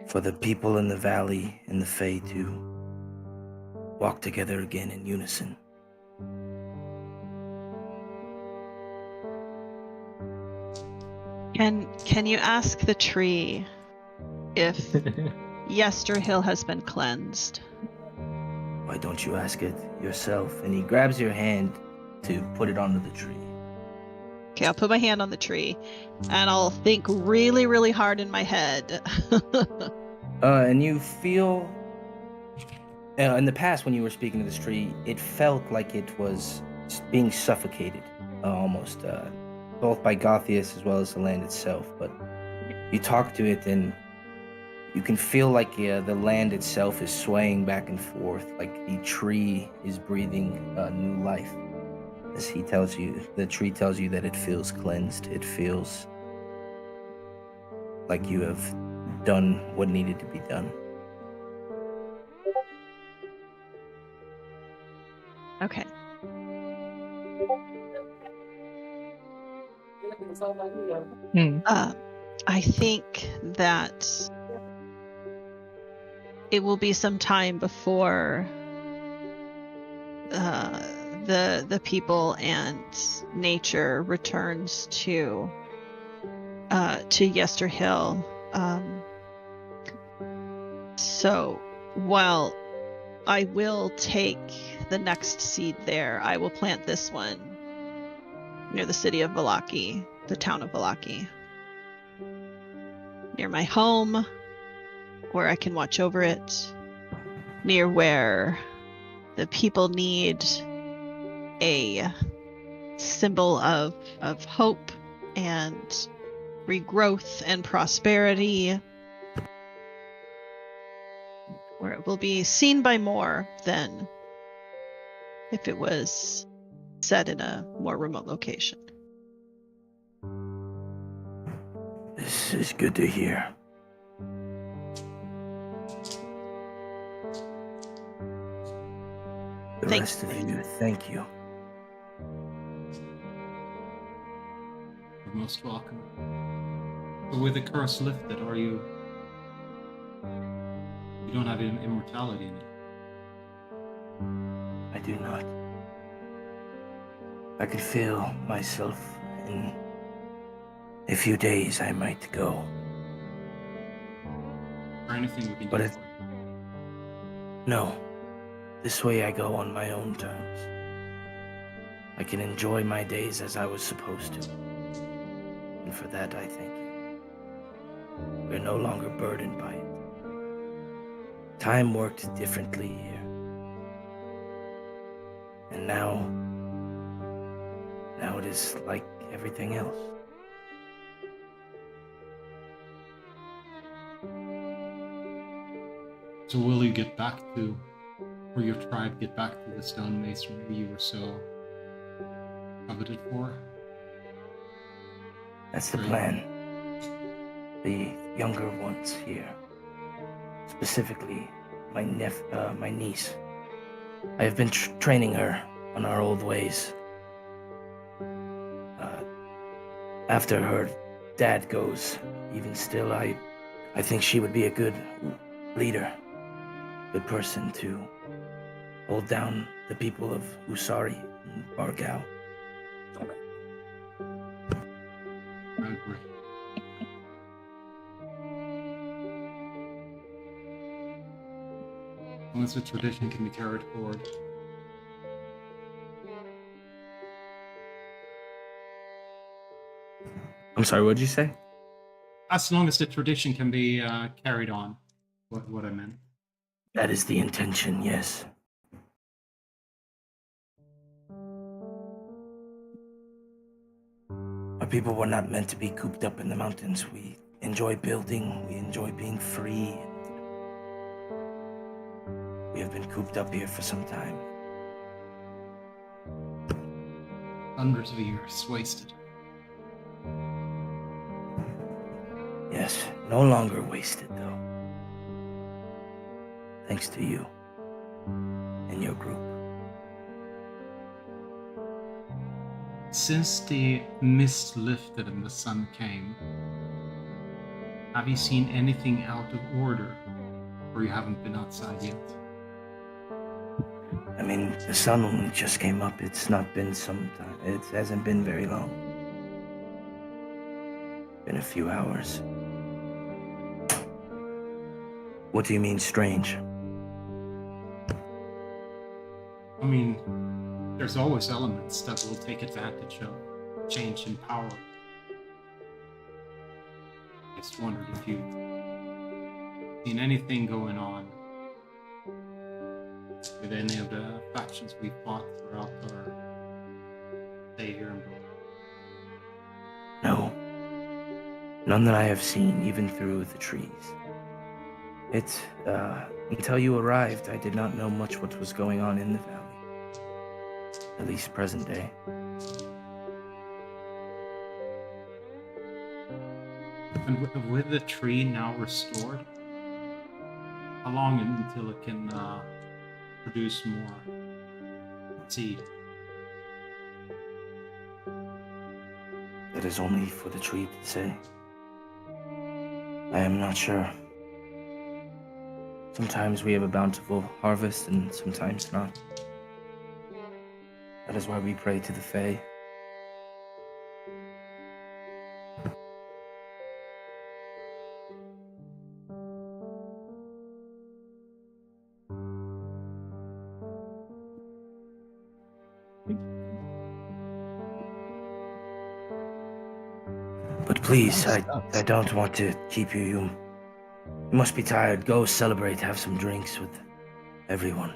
For the people in the valley and the Fae to walk together again in unison. Can you ask the tree if Yesterhill has been cleansed? Why don't you ask it yourself? And he grabs your hand to put it onto the tree. Okay, I'll put my hand on the tree, and I'll think really, really hard in my head. And you feel, in the past when you were speaking to this tree, it felt like it was being suffocated, almost, both by Gothias as well as the land itself. But you talk to it, and You can feel like the land itself is swaying back and forth, like the tree is breathing new life. As he tells you, the tree tells you that it feels cleansed. It feels like you have done what needed to be done. Okay. I think that it will be some time before the people and nature returns to Yesterhill. So while I will take the next seed there, I will plant this one near the city of Vallaki, the town of Vallaki, near my home, where I can watch over it, near where the people need a symbol of hope and regrowth and prosperity, where it will be seen by more than if it was set in a more remote location. This is good to hear. The Thanks. rest of you, thank you. You're most welcome. So with the curse lifted, you don't have immortality in it? I do not. I can feel myself in a few days I might go. Or anything we can But do it- for it? No. This way I go on my own terms. I can enjoy my days as I was supposed to. And for that I thank you. We're no longer burdened by it. Time worked differently here. And now it is like everything else. So will you get back to, or your tribe get back to the stone masonry you were so coveted for? That's the plan. The younger ones here, specifically my niece. I have been training her on our old ways. After her dad goes, even still, I think she would be a good leader, good person to hold down the people of Usari and Bargao. I agree. As long as the tradition can be carried forward. I'm sorry, what did you say? As long as the tradition can be carried on, what I meant. That is the intention, yes. Our people were not meant to be cooped up in the mountains. We enjoy building, we enjoy being free. We have been cooped up here for some time. Hundreds of years wasted. Yes, no longer wasted, though. Thanks to you and your group. Since the mist lifted and the sun came, have you seen anything out of order? Or you haven't been outside yet? I mean, the sun only just came up. It's not been some time. It hasn't been very long. Been a few hours. What do you mean, strange? I mean, there's always elements that will take advantage of change in power. I just wondered if you've seen anything going on with any of the factions we fought throughout our stay here in Berlin. No. None that I have seen, even through the trees. It, until you arrived, I did not know much what was going on in the valley. At least present day. And with the tree now restored, how long until it can produce more seed? That is only for the tree to say. I am not sure. Sometimes we have a bountiful harvest and sometimes not. That is why we pray to the Fae. But please, I don't want to keep you. You must be tired. Go celebrate, have some drinks with everyone.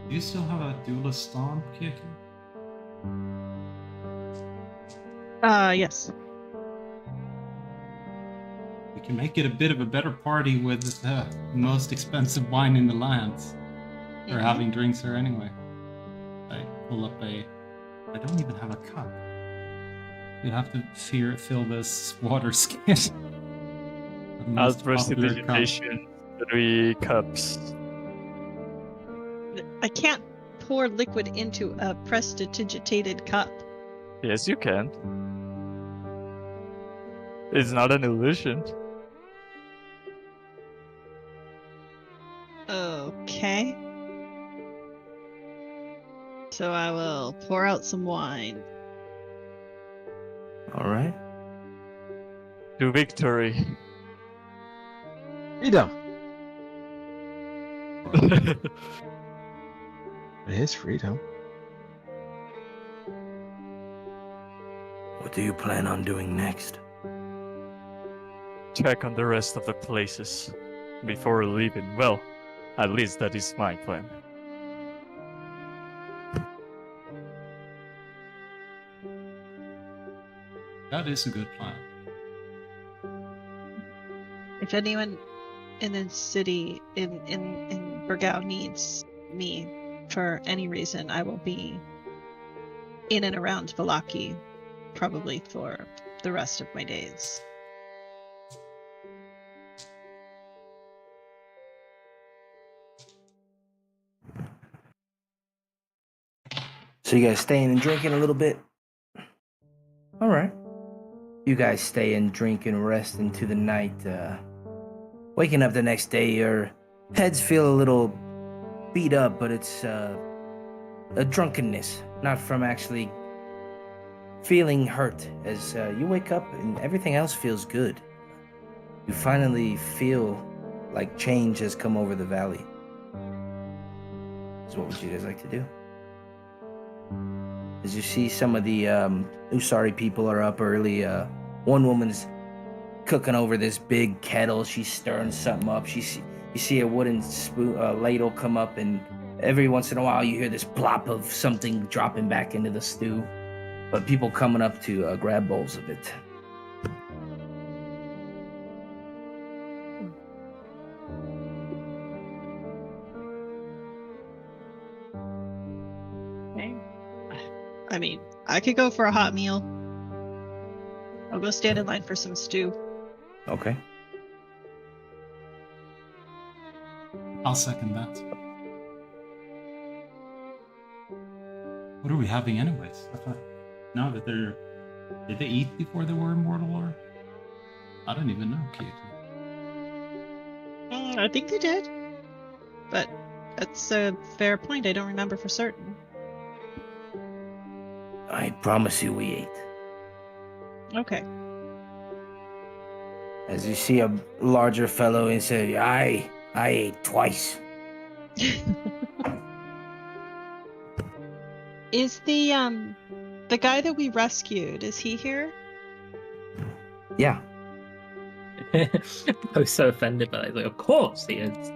Do you still have a duelist stomp, Kiki? Yes. We can make it a bit of a better party with the most expensive wine in the lands. Or having drinks there anyway. I pull up I don't even have a cup. You'd have to fill this water skin. As prestidigitation, 3 cups. I can't pour liquid into a prestidigitated cup. Yes, you can. It's not an illusion. Okay. So I will pour out some wine. All right. To victory. Freedom. It is freedom. What do you plan on doing next? Check on the rest of the places before leaving. Well, at least that is my plan. That is a good plan. If anyone in the city in Burgao needs me for any reason, I will be in and around Valaki probably for the rest of my days. So you guys staying and drinking a little bit? All right. You guys stay and drink and rest into the night. Waking up the next day, your heads feel a little beat up, but it's a drunkenness, not from actually feeling hurt. As you wake up and everything else feels good. You finally feel like change has come over the valley. So what would you guys like to do? As you see, some of the Usari people are up early. One woman's cooking over this big kettle. She's stirring something up. You see a wooden spoon, ladle come up, and every once in a while you hear this plop of something dropping back into the stew. But people coming up to grab bowls of it. I mean, I could go for a hot meal. I'll go stand in line for some stew. Okay. I'll second that. What are we having anyways? I thought now that did they eat before they were immortal, or I don't even know, Kate. I think they did. But that's a fair point. I don't remember for certain. I promise you we ate. Okay. As you see a larger fellow and say, I ate twice. Is the guy that we rescued, is he here? Yeah. I was so offended, but I was like, of course he is.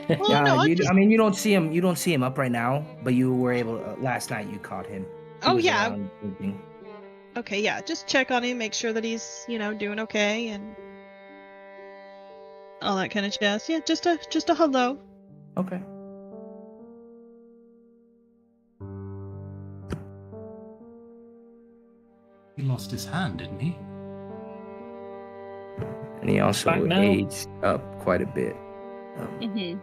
Well, Yeah, no, you don't see him. You don't see him up right now, but you were able. Last night you caught him. He Oh was yeah, around drinking. Okay, yeah, just check on him, make sure that he's, doing okay and all that kind of jazz. Yeah, just a hello. Okay. He lost his hand, didn't he? And he also Back now. aged up quite a bit. Mm-hmm.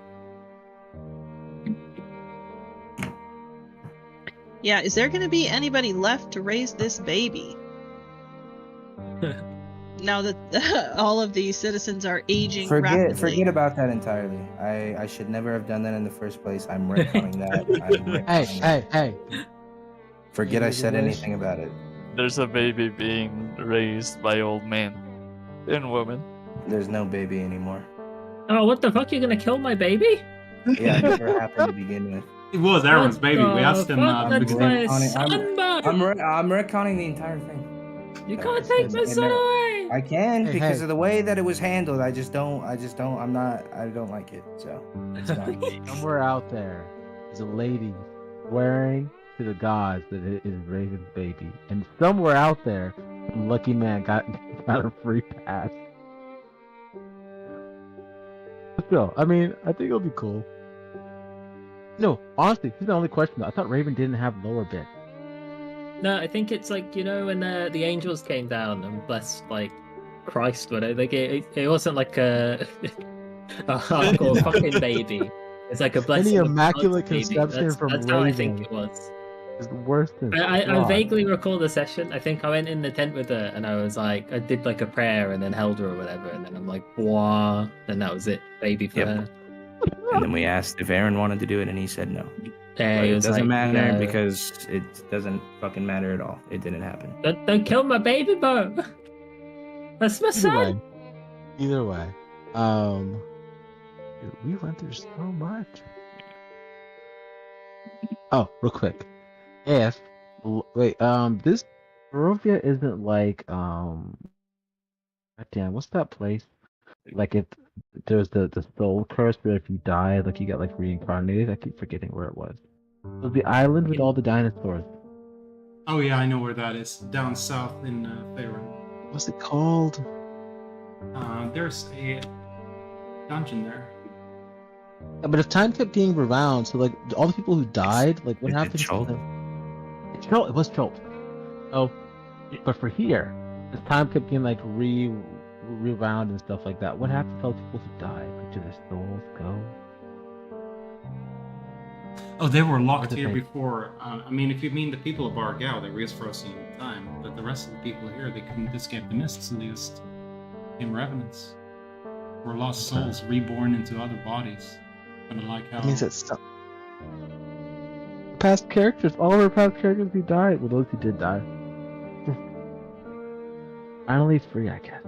Yeah, is there going to be anybody left to raise this baby? Now that all of these citizens are aging rapidly. Forget about that entirely. I should never have done that in the first place. I'm retconning that. I'm retconning that. Hey. Forget I said anything about it. There's a baby being raised by old men and women. There's no baby anymore. Oh, what the fuck? You're gonna kill my baby? Yeah, it never happened to begin with. It was Aaron's What baby. We the asked him. fuck? That's Because my I'm- son, I'm retconning the entire thing. You can't take my son away! I can Hey, because hey. of the way that it was handled. I don't like it. So it's done. Somewhere out there is a lady swearing to the gods that it is Raven's baby, and somewhere out there, some lucky man got a free pass. Still, I mean, I think it'll be cool. No, honestly, here's the only question. I thought Raven didn't have lower bit. No, I think it's like, when the angels came down and blessed, like, Christ, but like, it wasn't like a hardcore fucking baby. It's like a blessing. Any of immaculate God's baby. conception from That's how I think Raven it was. is worse than I God. vaguely recall the session. I think I went in the tent with her and I was like, I did like a prayer and then held her or whatever, and then I'm like, wah, and that was it, baby for Yep. her. And then we asked if Aaron wanted to do it, and he said no. Yeah, But he it was doesn't like, matter yeah, because it doesn't fucking matter at all. It didn't happen. don't kill my baby, bro. That's my son. Either way, dude, we went through so much. Oh, real quick, this Barovia isn't like goddamn, what's that place? Like if there's the soul curse where if you die, like you get like reincarnated. I keep forgetting where it was. It was the island with all the dinosaurs. oh yeah, I know where that is. Down south in Faerun. What's it called? There's a dungeon there. Yeah, but if time kept being around, so like all the people who died, like what is it happened to Chult? them? It was Chult. Oh, but for here, as time kept being like rewound and stuff like that, what happened to all the people who died? Like, do their souls go? Oh, they were locked What did here they- before. I mean, if you mean the people of Argao, they were just frozen in time. But the rest of the people here, they couldn't escape the mist, so they just became revenants. Were lost souls reborn into other bodies. Kind of like how. That means it's past characters. All of our past characters who died. Well, those who did die. Finally free, I guess.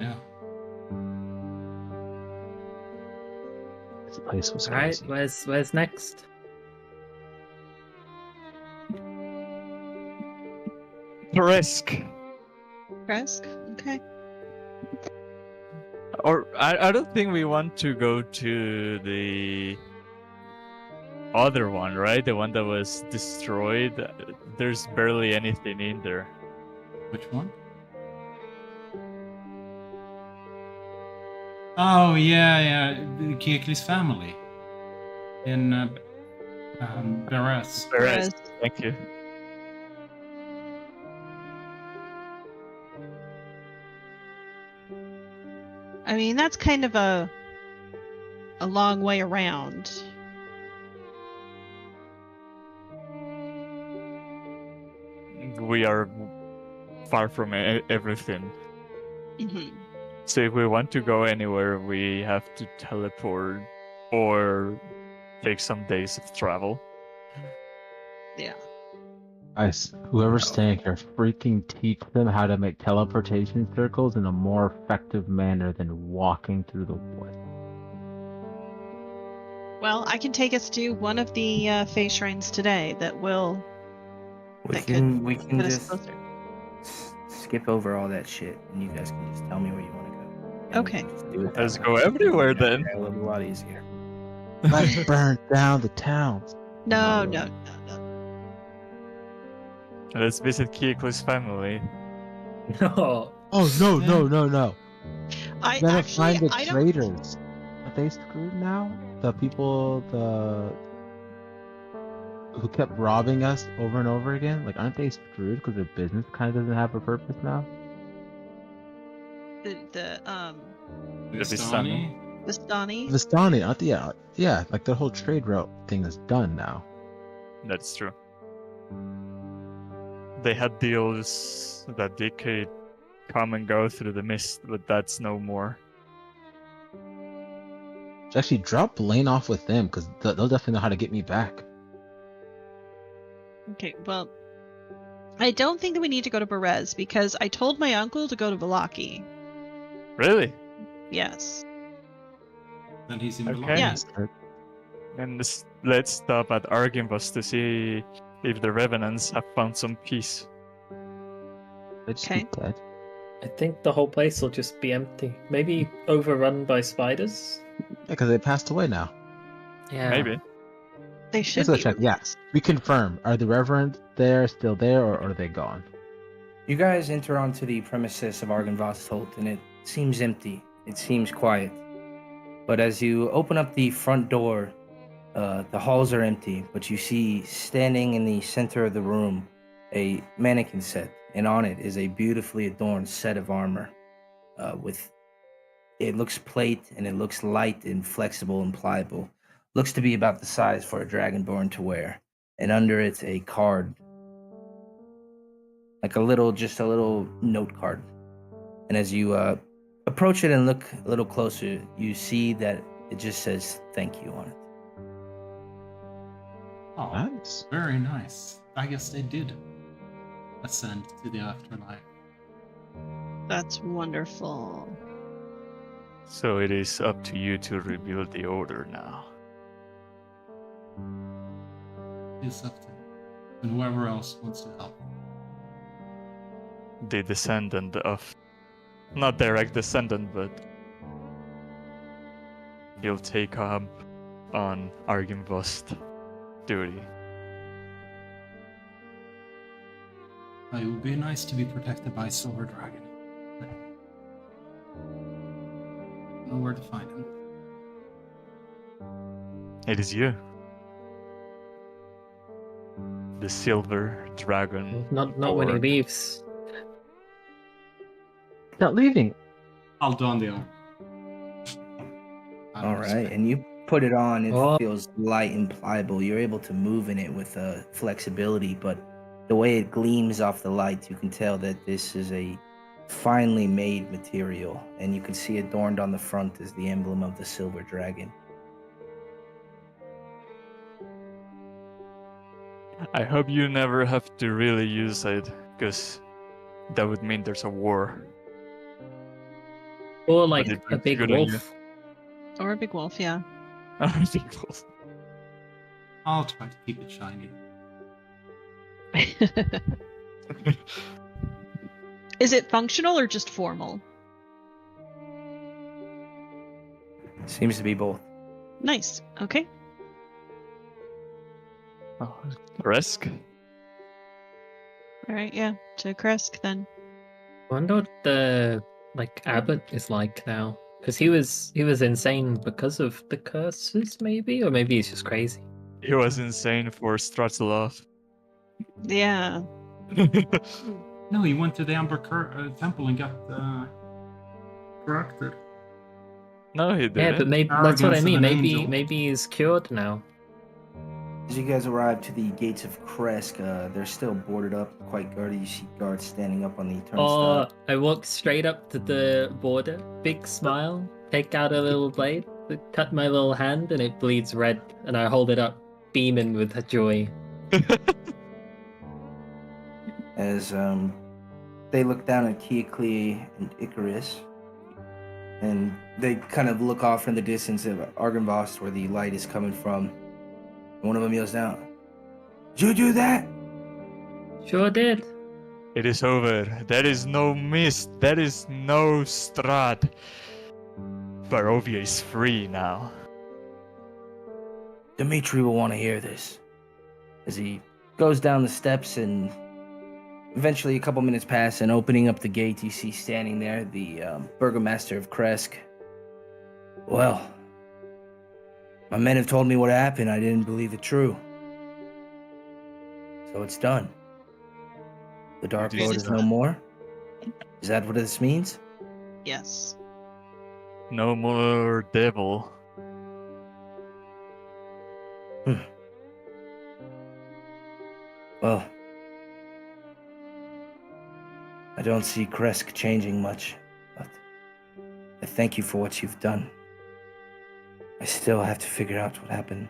Yeah. This place was Alright, crazy. where's next? Risk. Kresk? Okay. Or I don't think we want to go to the other one, right? The one that was destroyed. There's barely anything in there. Which one? Oh yeah, the Kiekli's family in Beres. Perez, thank you. I mean, that's kind of a long way around. We are far from everything. Mhm. So if we want to go anywhere, we have to teleport or take some days of travel. Yeah. Guys, whoever's staying here, freaking teach them how to make teleportation circles in a more effective manner than walking through the woods. Well, I can take us to one of the Fey shrines today that will We That can get us just closer. skip over all that shit, and you guys can just tell me where you want to go. And we Okay. can just do it that Let's way. go everywhere then. Yeah, it'll be a lot easier. Let's burn down the towns. No. Let's visit Kiyiko's family. No. Oh no! I You gotta actually, find the I don't. traitors. Are they screwed now? The people who kept robbing us over and over again? Like, aren't they screwed because their business kind of doesn't have a purpose now? The Vistani? Vistani. Vistani, aren't they? Yeah, like the whole trade route thing is done now. That's true. They had deals that they could come and go through the mist, but that's no more. Actually, drop Blaine off with them because they'll definitely know how to get me back. Okay, well, I don't think that we need to go to Berez because I told my uncle to go to Valaki. Really? Yes. Then he's in Okay. Belongings. Yeah. And let's stop at Arginvos to see if the Revenants have found some peace. They just Okay. be dead. I think the whole place will just be empty. Maybe overrun by spiders? Yeah, because they passed away now. Yeah. Maybe. They should Let's be. go check. Yeah, released. we confirm. Are the Reverend still there, or are they gone? You guys enter onto the premises of Argenvost, and it seems empty. It seems quiet. But as you open up the front door, the halls are empty, but you see standing in the center of the room a mannequin set, and on it is a beautifully adorned set of armor. It looks plate, and it looks light and flexible and pliable. Looks to be about the size for a dragonborn to wear. And under it, a card, like just a little note card. And as you approach it and look a little closer, you see that it just says "Thank you" on it. Oh, Nice. very nice. I guess they did ascend to the afterlife. That's wonderful. So it is up to you to rebuild the order now. It's up to him. And whoever else wants to help. The descendant of... Not direct descendant, but... He'll take up on Arginvost duty. It would be nice to be protected by a silver dragon. Know where to find him. It is you. The silver dragon. Not when he Lord. leaves. Not leaving. I'll don the arm. All right, and you put it on. It Oh. feels light and pliable. You're able to move in it with flexibility, but the way it gleams off the light, you can tell that this is a finely made material, and you can see adorned on the front is the emblem of the silver dragon. I hope you never have to really use it, because that would mean there's a war. Or like it a looks big good on you. wolf. Or a big wolf, yeah. I'll try to keep it shiny. Is it functional or just formal? Seems to be both. Nice. Okay. Resk? All right. Yeah. To Kresk then. Wonder what the abbot is like now. Because he was insane because of the curses, maybe? Or maybe he's just crazy. He was insane for Stratzlov. Yeah. No, he went to the Amber Temple and got corrected. No, he didn't. Yeah, but maybe that's what I Arrogance of mean. an Maybe angel. maybe he's cured now. As you guys arrive to the gates of Kresk, they're still boarded up, quite guarded. You see guards standing up on the turnstile. I walk straight up to the border, big smile, take out a little blade, cut my little hand, and it bleeds red, and I hold it up, beaming with joy. As they look down at Keoklee and Icarus, and they kind of look off in the distance of Argenvost, where the light is coming from. And one of them yells down, "Did you do that?" Sure did. It is over. There is no mist. There is no Strahd. Barovia is free now. Dimitri will want to hear this. As he goes down the steps and Eventually, a couple minutes pass, and opening up the gate, you see standing there the burgomaster of Kresk. Well, my men have told me what happened. I didn't believe it true. So it's done. The Dark It Lord is is no more? Is that what this means? Yes. No more devil. Well, I don't see Kresk changing much, but I thank you for what you've done. I still have to figure out what happened.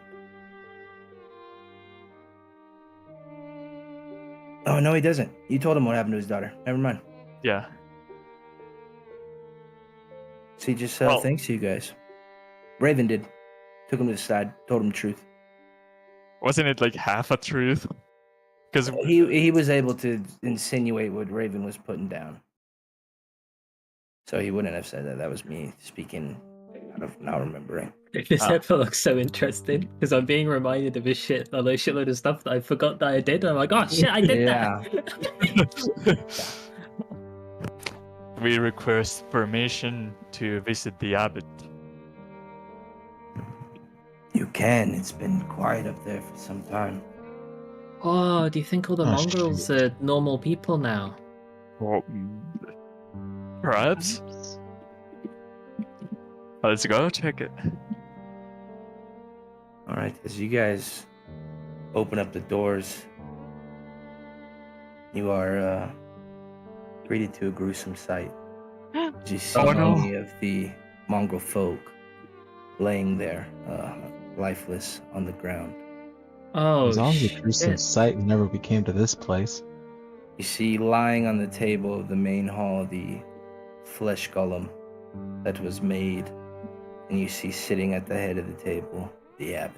Oh, no, he doesn't. You told him what happened to his daughter. Never mind. Yeah. So he just Well- thanks you guys. Raven did. Took him to the side, told him the truth. Wasn't it like half a truth? Because He was able to insinuate what Raven was putting down. So he wouldn't have said that. That was me speaking out of not remembering. This Ah. epilogue's so interesting because I'm being reminded of a shitload of stuff that I forgot that I did. I'm like, oh shit, I did that. we request permission to visit the abbot. You can. It's been quiet up there for some time. Oh, do you think all the Oh, mongrels shit. are normal people now? Well, perhaps. Let's go check it. All right, as you guys open up the doors, you are greeted to a gruesome sight. As you see Oh, no. many of the mongrel folk laying there, lifeless on the ground. Oh, As long as the gruesome shit. sight we never came to this place. You see lying on the table of the main hall the flesh golem that was made, and you see sitting at the head of the table the abbot.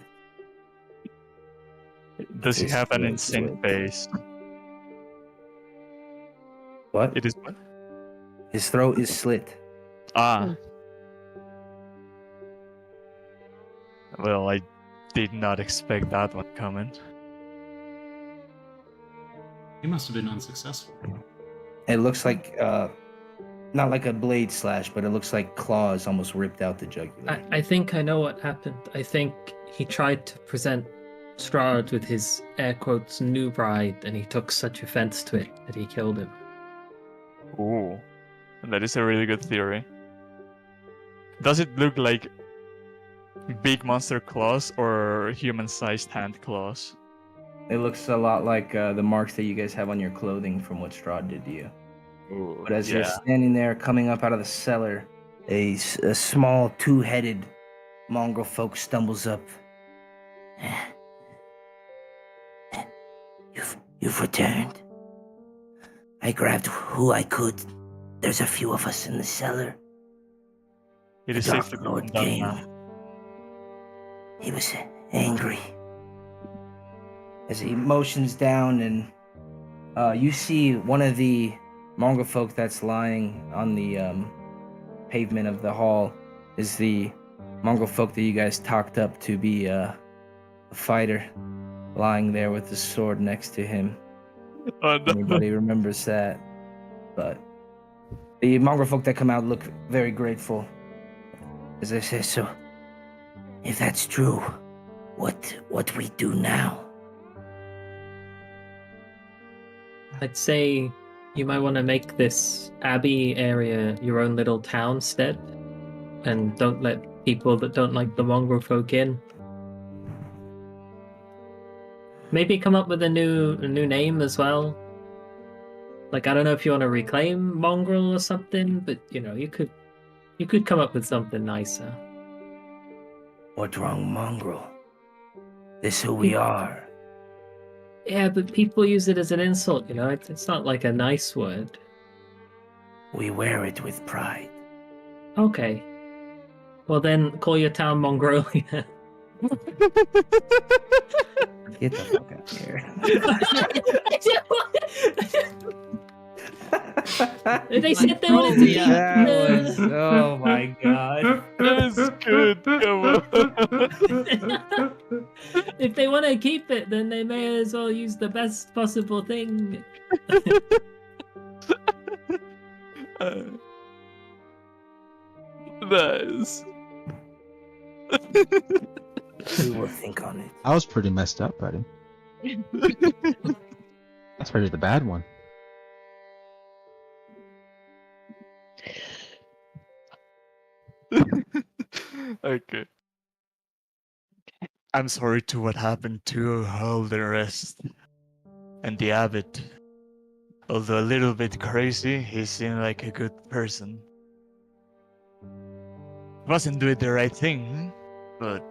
Does he His have an throat insane slit. face? What? It is what? His throat is slit. Ah. Well, I did not expect that one coming. He must have been unsuccessful. It looks like not like a blade slash, but it looks like claws almost ripped out the jugular. I think I know what happened. I think he tried to present Strahd with his air quotes new bride, and he took such offense to it that he killed him. Ooh. That is a really good theory. Does it look like big monster claws or human-sized hand claws? It looks a lot like the marks that you guys have on your clothing from what Strahd did to you. Ooh, But as you're standing there, coming up out of the cellar, a small two-headed mongrel folk stumbles up. You've returned. I grabbed who I could. There's a few of us in the cellar. It The is Dark safe to be Lord done came. now. He was angry. As he motions down, and you see one of the mongrel folk that's lying on the pavement of the hall is the mongrel folk that you guys talked up to be a fighter, lying there with the sword next to him. Oh, no. Anybody remembers that? But the mongrel folk that come out look very grateful. As I say, so if that's true, what we do now? I'd say you might want to make this abbey area your own little town stead, and don't let people that don't like the mongrel folk in. Maybe come up with a new name as well. Like, I don't know if you want to reclaim mongrel or something, but you know, you could come up with something nicer. What's wrong, mongrel? This who we are. Yeah, but people use it as an insult, you know. It's not like a nice word. We wear it with pride. Okay. Well then, call your town Mongrolia. Get the fuck out of here. They said they wanted to keep That the. was, oh my god. That is good. Come on. If they want to keep it, then they may as well use the best possible thing. Nice. We will think on it. I was pretty messed up, buddy. That's probably the bad one. Okay. I'm sorry to what happened to all the rest. And the abbot. Although a little bit crazy, he seemed like a good person. Wasn't doing the right thing, but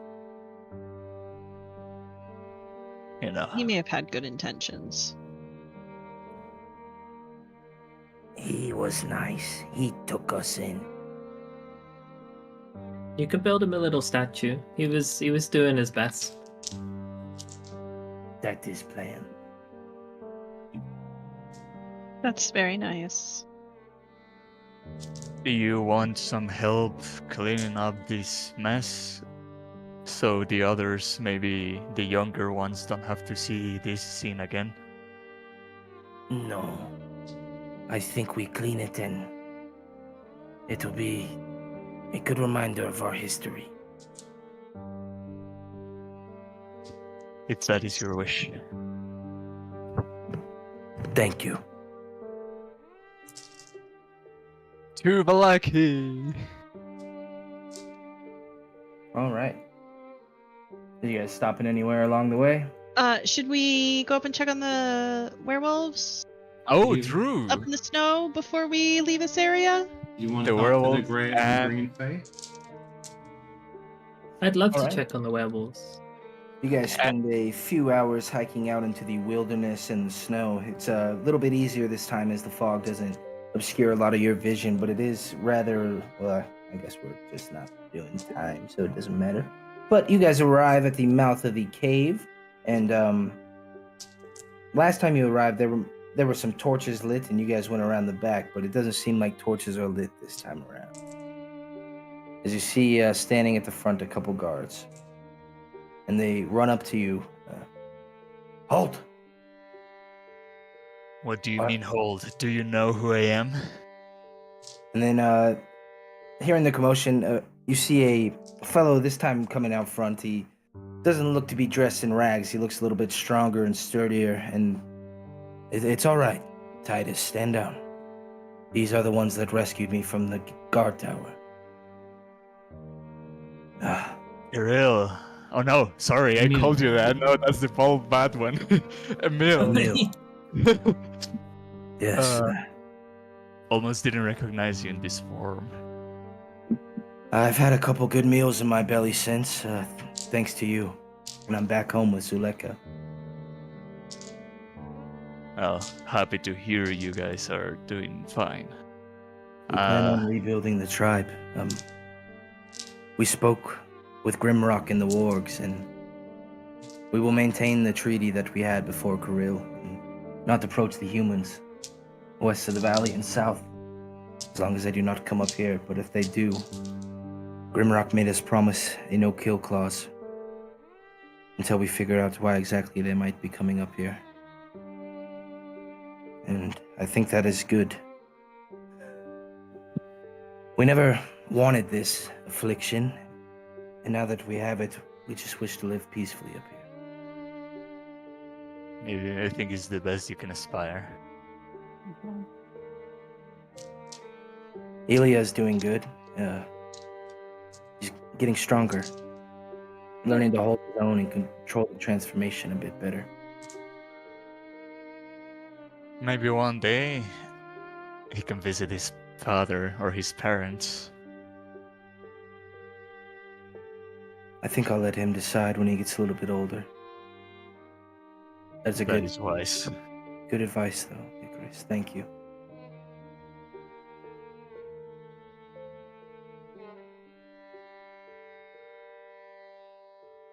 you know. He may have had good intentions. He was nice. He took us in. You could build him a little statue. He was doing his best. That is plan. That's very nice. Do you want some help cleaning up this mess? So the others, maybe the younger ones, don't have to see this scene again? No. I think we clean it and it'll be a good reminder of our history. If that is your wish. Thank you. To Valaki! All right. Did you guys stop in anywhere along the way? Should we go up and check on the werewolves Oh, You- true! up in the snow before we leave this area? You want The to talk to werewolf the grey and- green fae? I'd love to Alright. check on the werewolves. You guys spend a few hours hiking out into the wilderness and the snow. It's a little bit easier this time as the fog doesn't obscure a lot of your vision, but it is rather, well, I guess we're just not doing time, so it doesn't matter. But you guys arrive at the mouth of the cave, and last time you arrived, there were some torches lit, and you guys went around the back, but it doesn't seem like torches are lit this time around. As you see standing at the front a couple guards, and they run up to you. Halt! What do you What? mean hold? Do you know who I am? And then, hearing the commotion, you see a fellow this time coming out front. He doesn't look to be dressed in rags. He looks a little bit stronger and sturdier, and it's all right. Titus, stand down. These are the ones that rescued me from the guard tower. Ah, You're ill. Oh no, sorry, I Emil. called you that. No, that's the full bad one. Emil. Emil. Yes. Almost didn't recognize you in this form. I've had a couple good meals in my belly since, thanks to you. And I'm back home with Zuleka. Well, happy to hear you guys are doing fine. We plan on rebuilding the tribe. We spoke with Grimrock and the Wargs, and we will maintain the treaty that we had before Kirill, and not approach the humans west of the valley and south, as long as they do not come up here. But if they do, Grimrock made us promise a no-kill clause until we figure out why exactly they might be coming up here. And I think that is good. We never wanted this affliction, and now that we have it, we just wish to live peacefully up here. Maybe I think it's the best you can aspire. Ilya is doing good. He's getting stronger, learning to hold his own and control the transformation a bit better. Maybe one day he can visit his father or his parents. I think I'll let him decide when he gets a little bit older. That's a That good, is wise. good advice, though, Icarus. Thank you.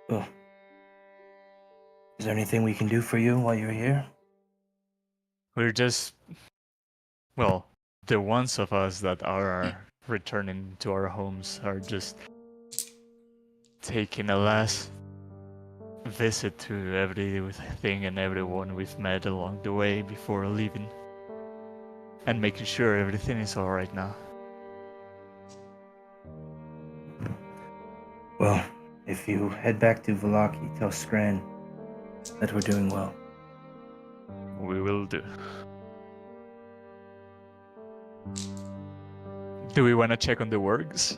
Well, is there anything we can do for you while you're here? We're just, well, the ones of us that are returning to our homes are just taking a last visit to everything and everyone we've met along the way before leaving, and making sure everything is all right now. Well, if you head back to Valaki, tell Scran that we're doing well. We will do. Do we want to check on the works?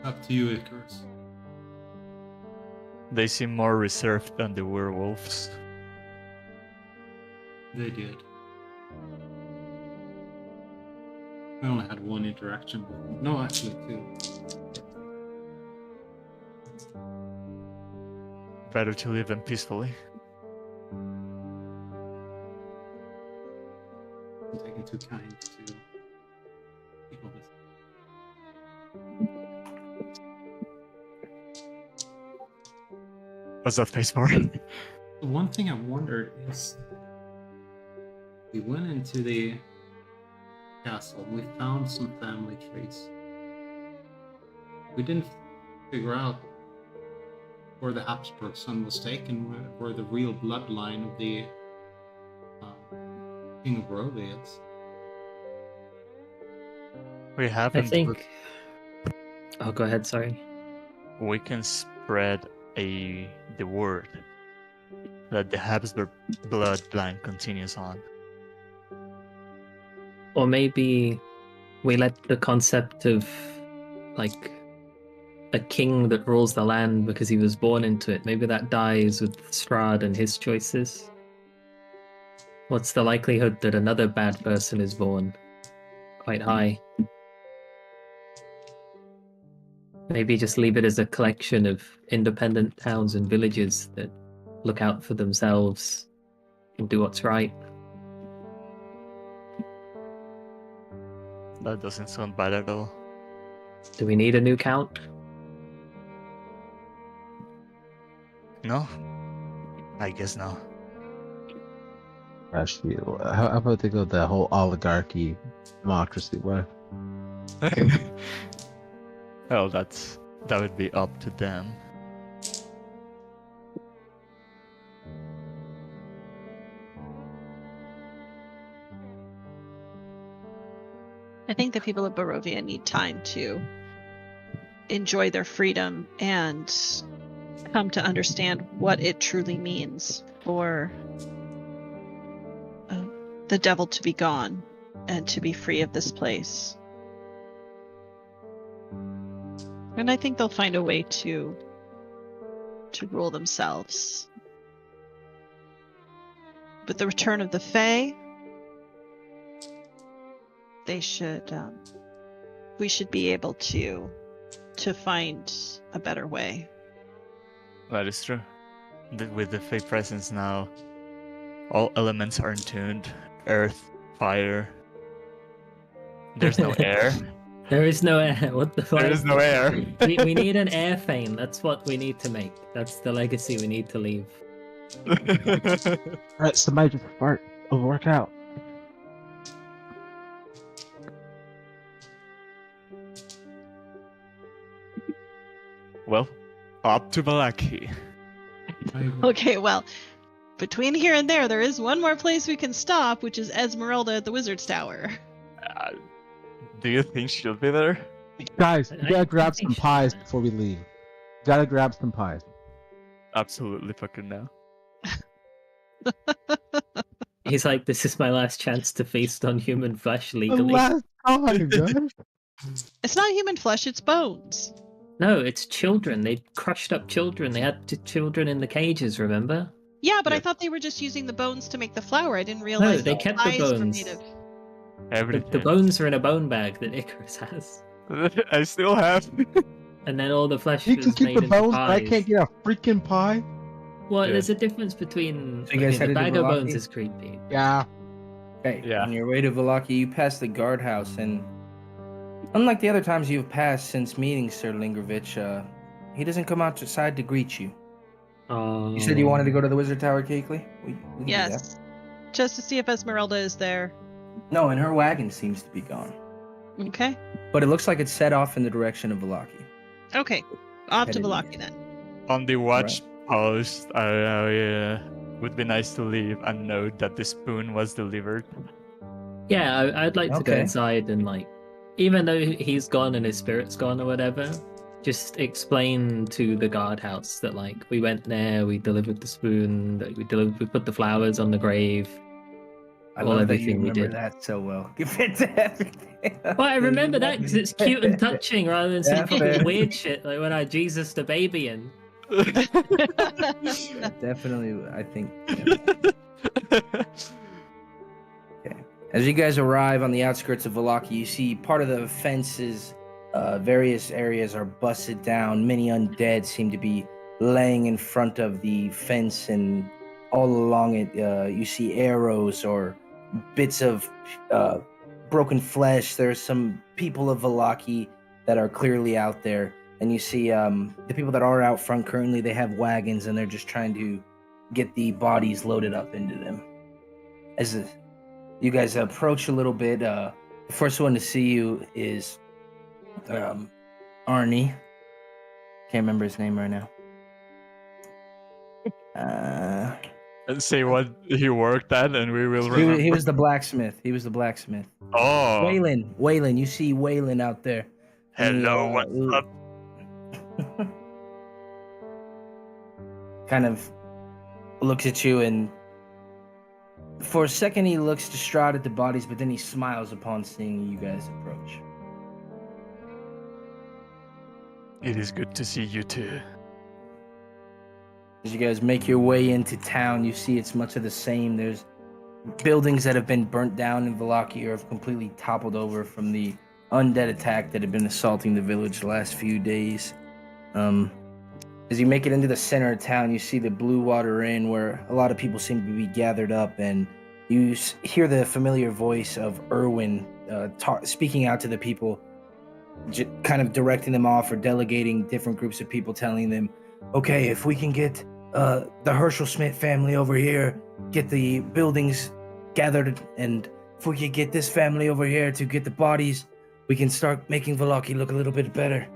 Up to you, Icarus. They seem more reserved than the werewolves. They did. I only had one interaction with them. No, actually two. Better to leave them peacefully. I'm taking too kind to people this. What's that face for? The one thing I wondered is, we went into the castle and we found some family trees. We didn't figure out where the Habsburg son was taken, where the real bloodline of the King of Barovia is. We I haven't. think. Oh, go ahead. Sorry. We can spread the word that the Habsburg bloodline continues on. Or maybe we let the concept of like a king that rules the land because he was born into it, maybe that dies with Strahd and his choices. What's the likelihood that another bad person is born? Quite high. Maybe just leave it as a collection of independent towns and villages that look out for themselves and do what's right. That doesn't sound bad at all. Do we need a new count? No? I guess no. Actually, how about they go the whole oligarchy democracy way? Well, that would be up to them. I think the people of Barovia need time to enjoy their freedom and come to understand what it truly means for the devil to be gone and to be free of this place. And I think they'll find a way to rule themselves. With the return of the Fae, they should we should be able to find a better way. That is true. With the Fae presence now, all elements are tuned. Earth, fire. There's no air. There is no air. What the fuck? There is no air. we need an air fane. That's what we need to make. That's the legacy we need to leave. Alright, somebody just fart. It'll work out. Well, up to Valaki. Okay, well, between here and there is one more place we can stop, which is Esmeralda at the Wizard's Tower. Do you think she'll be there? Guys, I you gotta grab think some she- pies before we leave. Gotta grab some pies. Absolutely fucking no. He's like, this is my last chance to feast on human flesh The legally. last time, guys. It's not human flesh, it's bones. No, it's children. They crushed up children. They had children in the cages, remember? Yeah, but I Yeah. thought they were just using the bones to make the flour. I didn't realize they the kept the eyes were bones. made of... Everything. The bones are in a bone bag that Icarus has. I still have. And then all the flesh You was can keep made the into bones, but I pies. can't get a freaking pie. Well, Yeah. there's a difference between... So you guys okay, the headed bag to of bones Valaki? is creepy. Yeah. Okay, Yeah. on your way to Valaki, you pass the guardhouse, and unlike the other times you've passed since meeting Sir Lingrovich, he doesn't come outside to greet you. You said you wanted to go to the Wizard Tower, Keekly? We can do that. Yes. Just to see if Esmeralda is there. No, and her wagon seems to be gone. Okay. But it looks like it's set off in the direction of Valaki. Okay. Off to Headed Valaki east. then. On the watch post, would be nice to leave a note that the spoon was delivered. Yeah, I'd like to go Okay. inside and like, even though he's gone and his spirit's gone or whatever, just explain to the guardhouse that like we went there, we delivered the spoon, that we put the flowers on the grave. I All love that you everything we remember did. that so well. Give it to everything. Well, I remember that because it's cute and touching rather than some Yeah, fucking fair. weird shit like when I Jesus the baby and Definitely, I think. Yeah. As you guys arrive on the outskirts of Valaki, you see part of the fences, various areas are busted down. Many undead seem to be laying in front of the fence, and all along it, you see arrows or bits of broken flesh. There's some people of Valaki that are clearly out there, and you see the people that are out front currently, they have wagons, and they're just trying to get the bodies loaded up into them. As you guys approach a little bit, the first one to see you is Arnie. Can't remember his name right now. And say what he worked at, and we will He remember. was the blacksmith. He was the blacksmith. Oh, Waylon. You see Waylon out there. hello, And what's up? kind of looks at you, and for a second he looks distraught at the bodies, but then he smiles upon seeing you guys approach. It is good to see you too. As you guys make your way into town, you see it's much of the same. There's buildings that have been burnt down in Valaki or have completely toppled over from the undead attack that had been assaulting the village the last few days. As you make it into the center of town, you see the Blue Water Inn, where a lot of people seem to be gathered up, and you hear the familiar voice of Erwin speaking out to the people, kind of directing them off or delegating different groups of people, telling them, okay, if we can get the Herschel Smith family over here, get the buildings gathered, and if we could get this family over here to get the bodies, we can start making Valaki look a little bit better.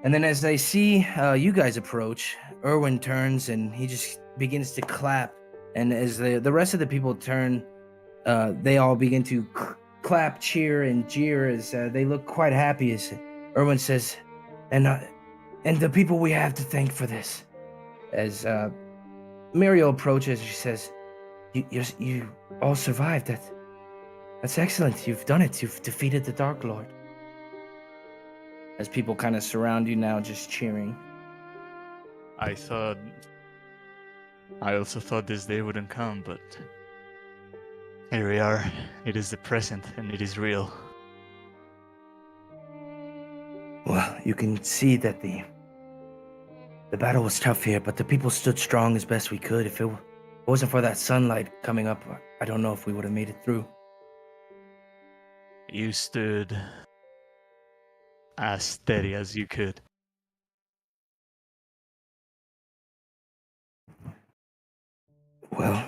And then as they see you guys approach, Erwin turns and he just begins to clap. And as the rest of the people turn, they all begin to clap, cheer, and jeer as they look quite happy. As Erwin says, and the people we have to thank for this. As Muriel approaches, she says, "You all survived. That's excellent. You've done it. You've defeated the Dark Lord." As people kind of surround you now, just cheering. I also thought this day wouldn't come, but here we are. It is the present, and it is real. Well, you can see that the battle was tough here, but the people stood strong as best we could. If it wasn't for that sunlight coming up, I don't know if we would have made it through. You stood as steady as you could. Well,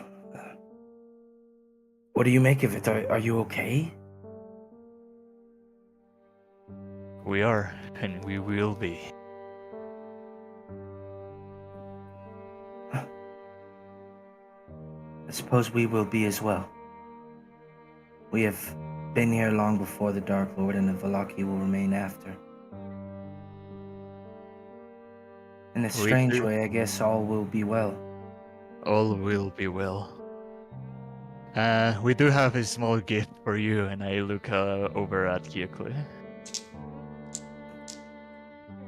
what do you make of it? Are you okay? We are, and we will be. I suppose we will be as well. We have been here long before the Dark Lord, and the Valaki will remain after. In a strange way, I guess all will be well. All will be well. We do have a small gift for you, and I look over at Kyokle.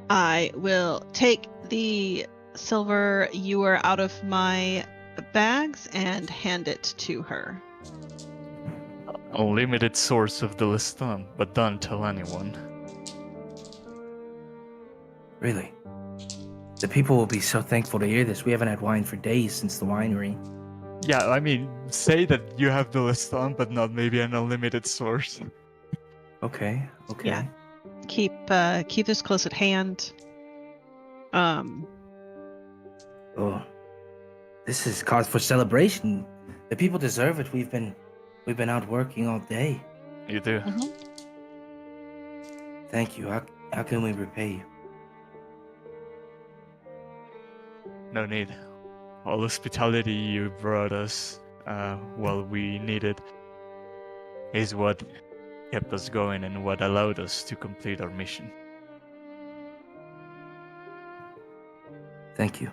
I will take the silver ewer out of my bags and hand it to her. A limited source of the Liston, but don't tell anyone. Really? The people will be so thankful to hear this. We haven't had wine for days since the winery. Yeah, I mean, say that you have the Liston, but not maybe an unlimited source. Okay. Yeah. Keep this close at hand. Oh, this is cause for celebration. The people deserve it. We've been out working all day. You do. Thank you. How can we repay you? No need. All hospitality you brought us while we needed is what kept us going and what allowed us to complete our mission. Thank you.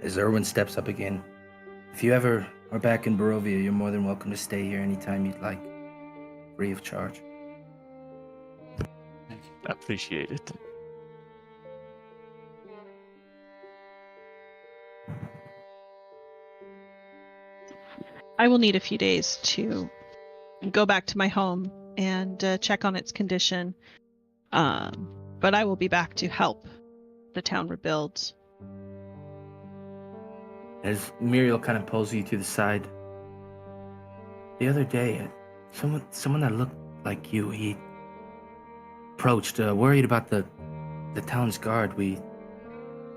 As Erwin steps up again, if you ever are back in Barovia, you're more than welcome to stay here anytime you'd like, free of charge. Thank you. Appreciate it. I will need a few days to go back to my home and check on its condition. But I will be back to help the town rebuild. As Muriel kind of pulls you to the side, the other day, someone that looked like you, he approached, worried about the town's guard. We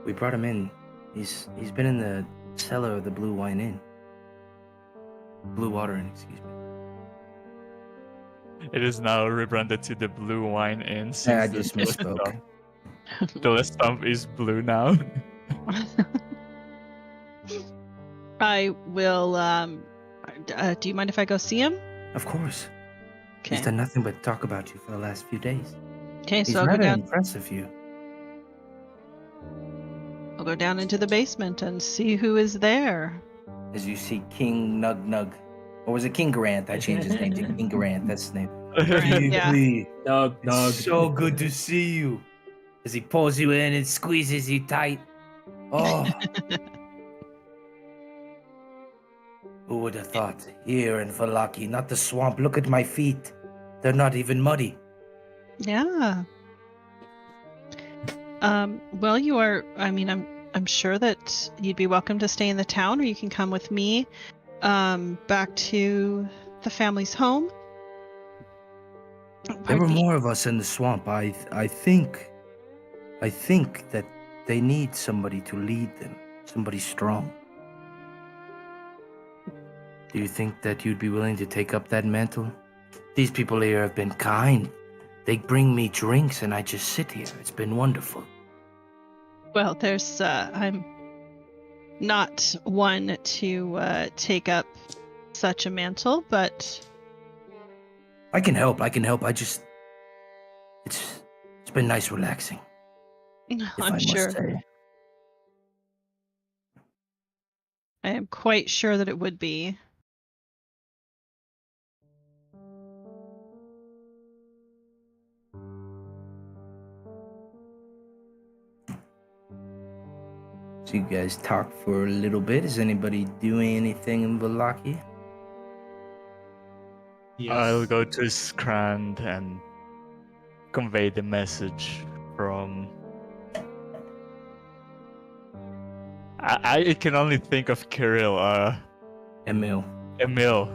brought him in. He's been in the cellar of the Blue Water Inn, excuse me. It is now rebranded to the Blue Wine Inn. Yeah, I since just the misspoke. The list stump is blue now. I will. Do you mind if I go see him? Of course. Okay. He's done nothing but talk about you for the last few days. Okay, He's so I'll go rather down. impressed with you. I'll go down into the basement and see who is there. As you see King Nug Nug. Or was it King Garant? I changed his name to King Garant. That's his name. Yeah. Dog. It's so good to see you. As he pulls you in and squeezes you tight. Oh. Who would have thought? Here in Valaki, not the swamp. Look at my feet. They're not even muddy. Yeah. Well, you are. I mean, I'm sure that you'd be welcome to stay in the town, or you can come with me, back to the family's home. There were Pardon me. more of us in the swamp. I think that they need somebody to lead them. Somebody strong. Do you think that you'd be willing to take up that mantle? These people here have been kind. They bring me drinks and I just sit here. It's been wonderful. Well, I'm not one to take up such a mantle, but I can help. It's been nice relaxing. If I'm I sure. must say. I am quite sure that it would be. So you guys talk for a little bit. Is anybody doing anything in Valaki? Yes. I'll go to Scrand and convey the message from. I can only think of Kirill, Emil. Emil,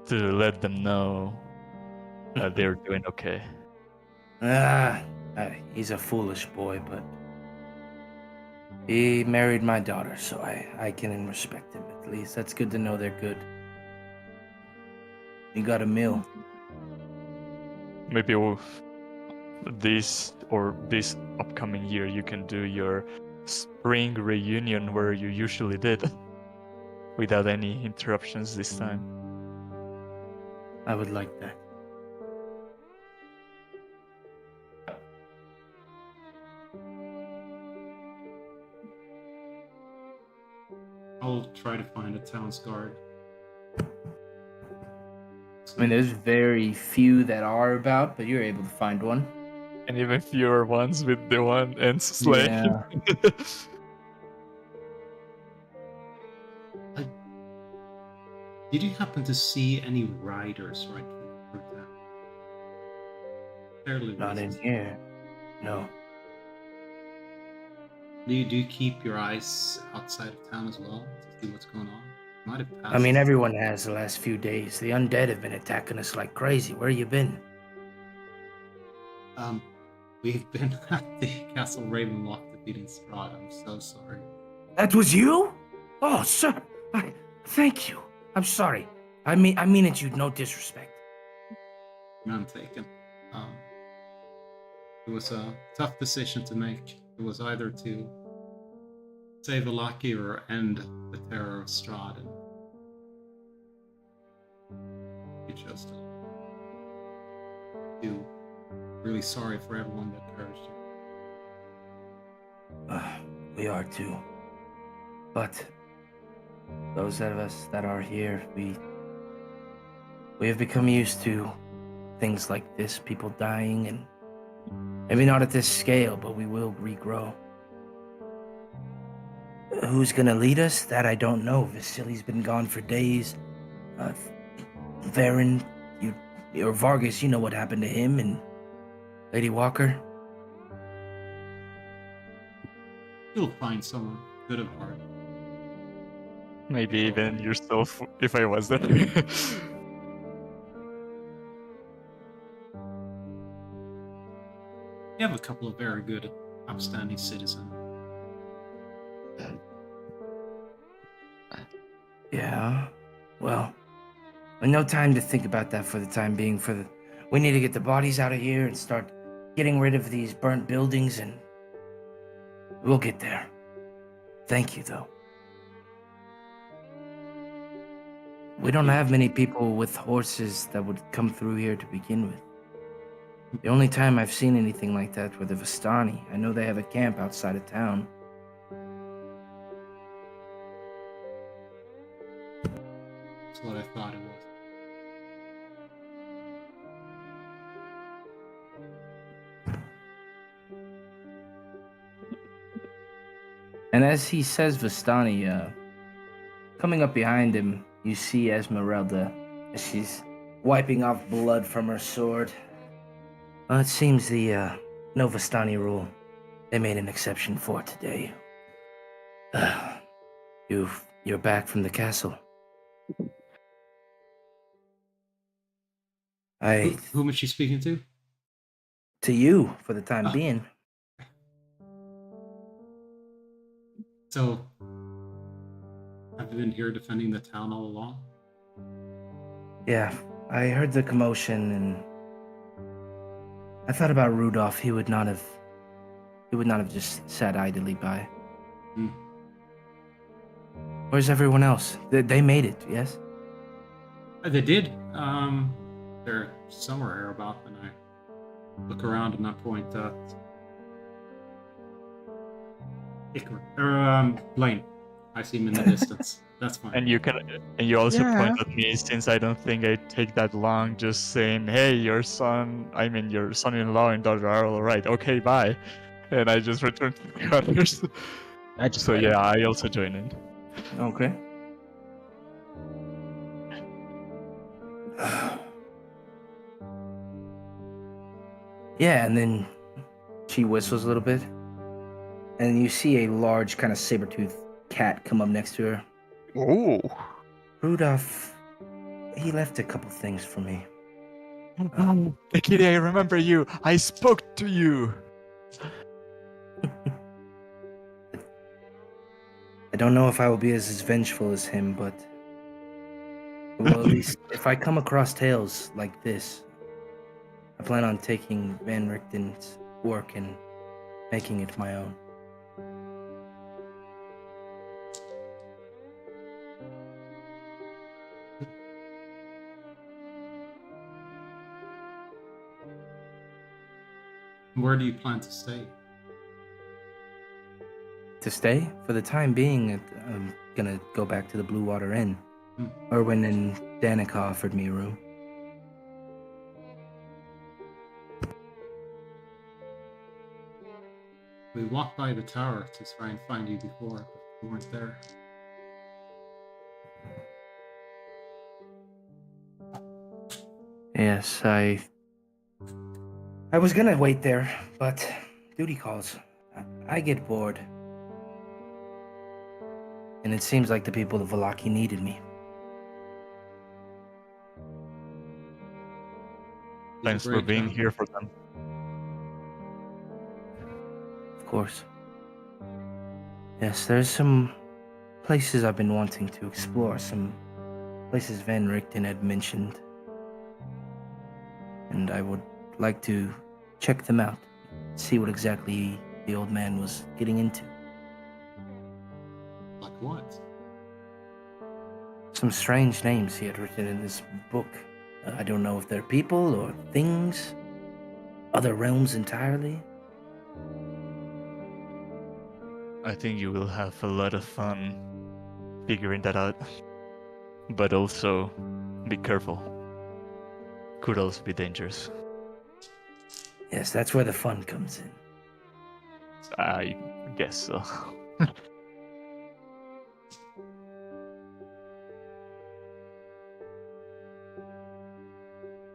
to let them know that they're doing okay. He's a foolish boy, but he married my daughter, so I can respect him at least. That's good to know they're good. You got a meal. Maybe this upcoming year you can do your spring reunion where you usually did, without any interruptions this time. I would like that. I'll try to find a town's guard. I mean, there's very few that are about, but you're able to find one. And even fewer ones with the one and slay. Yeah. Did you happen to see any riders right through town? Fairly Not in recent. here. No. Do you keep your eyes outside of town as well to see what's going on? Might have passed. I mean, everyone has the last few days. The undead have been attacking us like crazy. Where you been? We've been at the Castle Ravenlock defeating Strahd. I'm so sorry. That was you? Oh, sir. Thank you. I'm sorry. I mean it. You no disrespect. None taken. It was a tough decision to make. It was either to save Alaki or end the terror of Strahd. And we chose to do. Really sorry for everyone that perished here. We are too. But those of us that are here, we have become used to things like this, people dying, and maybe not at this scale, but we will regrow. Who's gonna lead us? That I don't know. Vasili's been gone for days. Varen, or Vargas, you know what happened to him, and Lady Walker. You'll find someone good of heart. Maybe even yourself, if I was there. You have a couple of very good, upstanding citizens. Yeah, well, no time to think about that for the time being. We need to get the bodies out of here and start getting rid of these burnt buildings, and we'll get there. Thank you, though. We don't have many people with horses that would come through here to begin with. The only time I've seen anything like that were the Vistani. I know they have a camp outside of town. That's what I thought it was. And as he says Vistani, coming up behind him, you see Esmeralda as she's wiping off blood from her sword. Well, it seems the no Vistani rule, they made an exception for today. You're back from the castle. Whom is she speaking to? To you, for the time being. So, have you been here defending the town all along? Yeah, I heard the commotion and I thought about Rudolph. He would not have just sat idly by. Where's everyone else? They made it, yes? They did. They're somewhere here about, and I look around and I point at Blaine. I see him in the distance. That's fine. And you also Yeah. point at me, since I don't think I take that long, just saying, "Hey, your son-in-law and daughter are all right. Okay, bye." And I just return to the others. I just So let yeah, him. I also join in. Okay. Yeah, and then she whistles a little bit, and you see a large kind of saber-toothed cat come up next to her. Oh. Rudolph, he left a couple things for me. Kitty, I remember you. I spoke to you. I don't know if I will be as vengeful as him, but well, at least if I come across tales like this, I plan on taking Van Richten's work and making it my own. Where do you plan to stay? To stay? For the time being, I'm gonna go back to the Blue Water Inn. Erwin and Danica offered me a room. We walked by the tower to try and find you before, but you weren't there. Yes, I was gonna wait there, but duty calls. I get bored. And it seems like the people of Vallaki needed me. Thanks for being here for them. course. Yes, there's some places I've been wanting to explore, some places Van Richten had mentioned. And I would like to check them out, see what exactly the old man was getting into. Like what? Some strange names he had written in this book. I don't know if they're people or things, other realms entirely. I think you will have a lot of fun figuring that out. But also, be careful. Could also be dangerous. Yes, that's where the fun comes in. I guess so.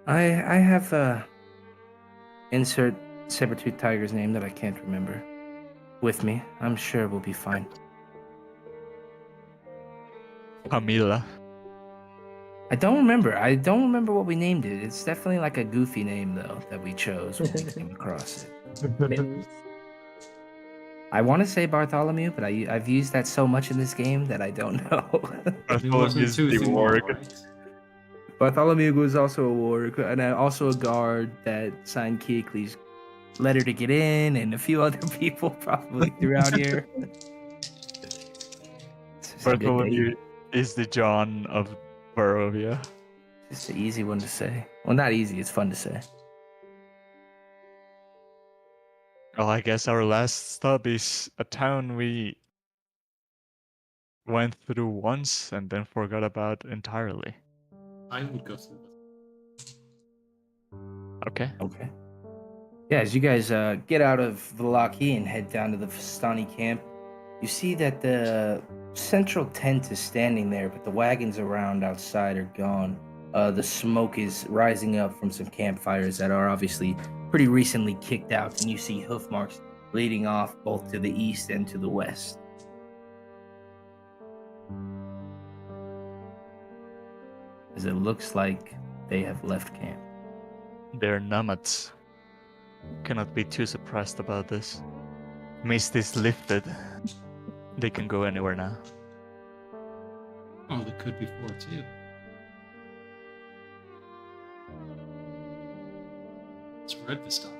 I have insert saber-tooth tiger's name that I can't remember with me. I'm sure we'll be fine. Camila. I don't remember what we named it. It's definitely like a goofy name though that we chose when we came across it. I want to say Bartholomew, but I've used that so much in this game that I don't know. It wasn't too small, right? Bartholomew was also a warrior and also a guard that signed Keekly's letter to get in, and a few other people probably throughout here. It's just a good day. Bartholomew is the John of Barovia. Just an easy one to say. Well, not easy. It's fun to say. Well, I guess our last stop is a town we went through once and then forgot about entirely. I would go through Okay. Okay. Yeah, as you guys get out of Valaki and head down to the Vistani camp, you see that the central tent is standing there, but the wagons around outside are gone. The smoke is rising up from some campfires that are obviously pretty recently kicked out, and you see hoof marks leading off both to the east and to the west. As it looks like they have left camp. They're nomads. Cannot be too surprised about this. Mist is lifted. They can go anywhere now. Oh, there could be 4 too. Let's read this stuff.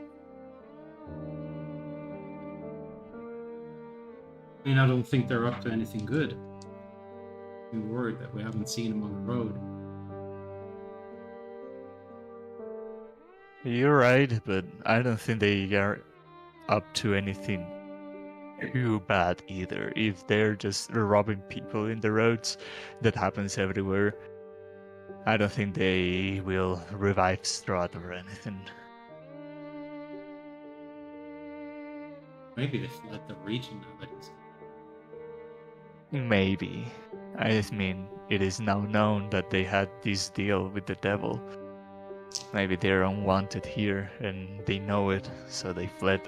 I mean, I don't think they're up to anything good. I'm worried that we haven't seen them on the road. You're right, but I don't think they are up to anything too bad either. If they're just robbing people in the roads, that happens everywhere. I don't think they will revive Strahd or anything. Maybe they fled the region now that he's... Maybe. I mean, it is now known that they had this deal with the devil. Maybe they're unwanted here and they know it, so they fled.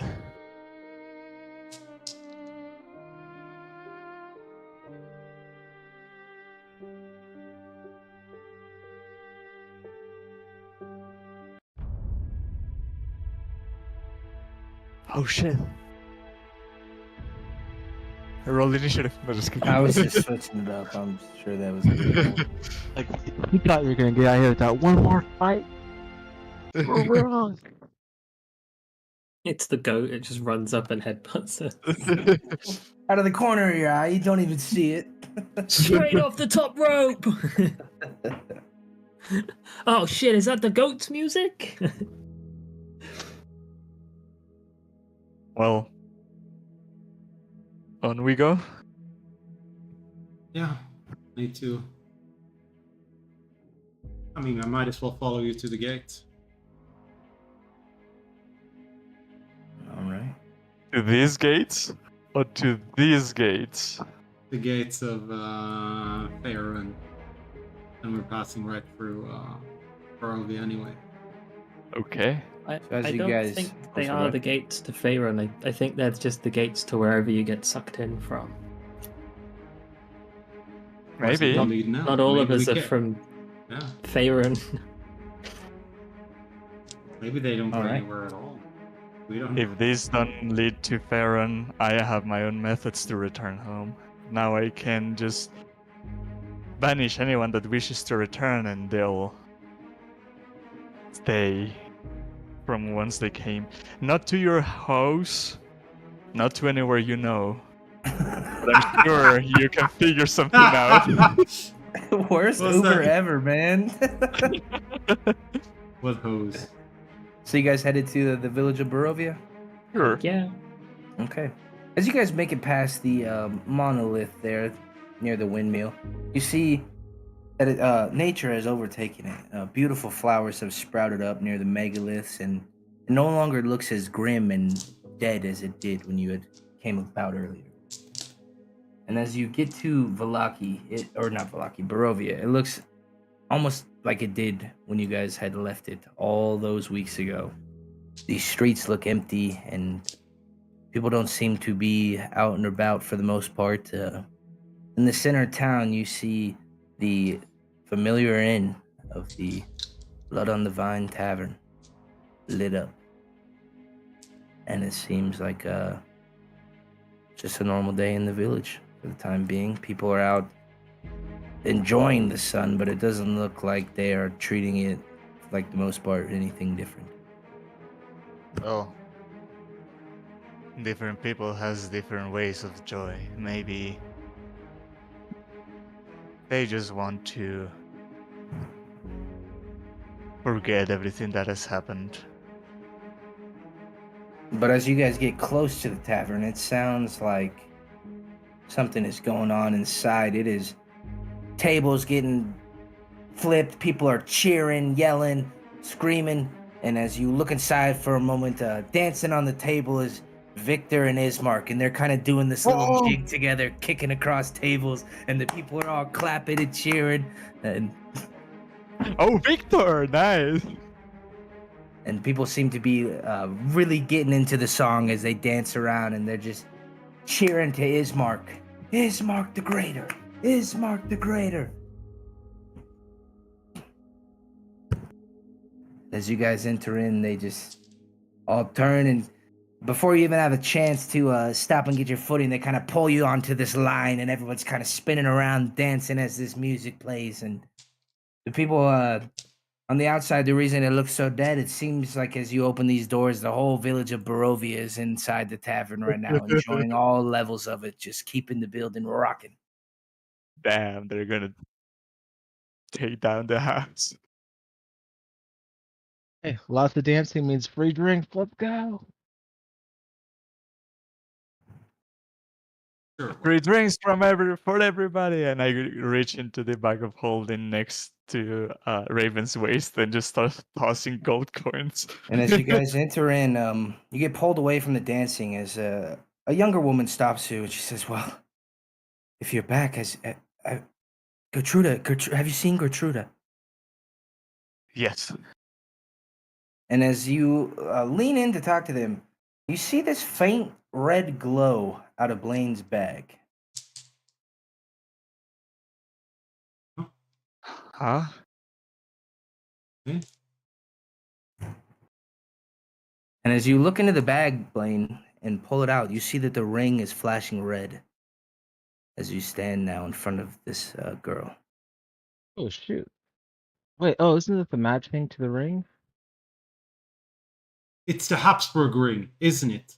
Oh shit. Roll initiative. No, just kidding. I was just switching it up. I'm sure that was a good one. Like, you thought you were gonna get out here without one more fight? We're wrong. It's the goat. It just runs up and headbutts her. Out of the corner of your eye, you don't even see it. Straight off the top rope! Oh shit, is that the goat's music? Well, on we go. Yeah, me too. I mean, I might as well follow you to the gate. All right. To these gates? Or to these gates? The gates of Faerun. And we're passing right through Barovia anyway. Okay. So as I you don't guys- think oh, they sorry, are what? the gates to Faerun. I think that's just the gates to wherever you get sucked in from. Where's Maybe. the lead now? Not all Maybe of us we are can- from Yeah, Faerun. maybe they don't go All right. anywhere at all. We don't. If this don't lead to Farron, I have my own methods to return home. Now I can just banish anyone that wishes to return and they'll stay from whence they came. Not to your house, not to anywhere you know. But I'm sure you can figure something out. Worst What's Uber that? ever, man. What hose? So you guys headed to the village of Barovia? Sure. Yeah. Okay. As you guys make it past the monolith there near the windmill, you see that nature has overtaken it. Beautiful flowers have sprouted up near the megaliths, and it no longer looks as grim and dead as it did when you had came about earlier. And as you get to Barovia, it looks almost like it did when you guys had left it all those weeks ago. These streets look empty, and people don't seem to be out and about for the most part. In the center of town, you see the familiar inn of the Blood on the Vine Tavern lit up. And it seems like just a normal day in the village for the time being. People are out enjoying the sun, but it doesn't look like they are treating it, like the most part, anything different. Well, different people has different ways of joy. Maybe they just want to forget everything that has happened. But as you guys get close to the tavern, it sounds like something is going on inside. It is tables getting flipped, people are cheering, yelling, screaming, and as you look inside for a moment, dancing on the table is Victor and Ismark, and they're kind of doing this little jig together, kicking across tables, and the people are all clapping and cheering, and Oh, Victor! Nice! and people seem to be really getting into the song as they dance around, and they're just cheering to Ismark. Ismark the Greater! Ismark the Greater! As you guys enter in, they just all turn, and before you even have a chance to stop and get your footing, they kind of pull you onto this line, and everyone's kind of spinning around, dancing as this music plays. And the people on the outside, the reason it looks so dead, it seems like as you open these doors, the whole village of Barovia is inside the tavern right now, enjoying all levels of it, just keeping the building rocking. Damn, they're gonna take down the house. Hey, lots of dancing means free drinks. Let's go. Sure. Free drinks from for everybody, and I reach into the bag of holding next to Raven's waist and just start tossing gold coins. And as you guys enter in, you get pulled away from the dancing as a younger woman stops you, and she says, "Well, if you're back, as Gertruda, have you seen Gertruda?" Yes. And as you lean in to talk to them, you see this faint red glow out of Blaine's bag. Huh? And as you look into the bag, Blaine, and pull it out, you see that the ring is flashing red as you stand now in front of this girl. Oh shoot! Wait, oh, isn't it the matching to the ring? It's the Habsburg ring, isn't it?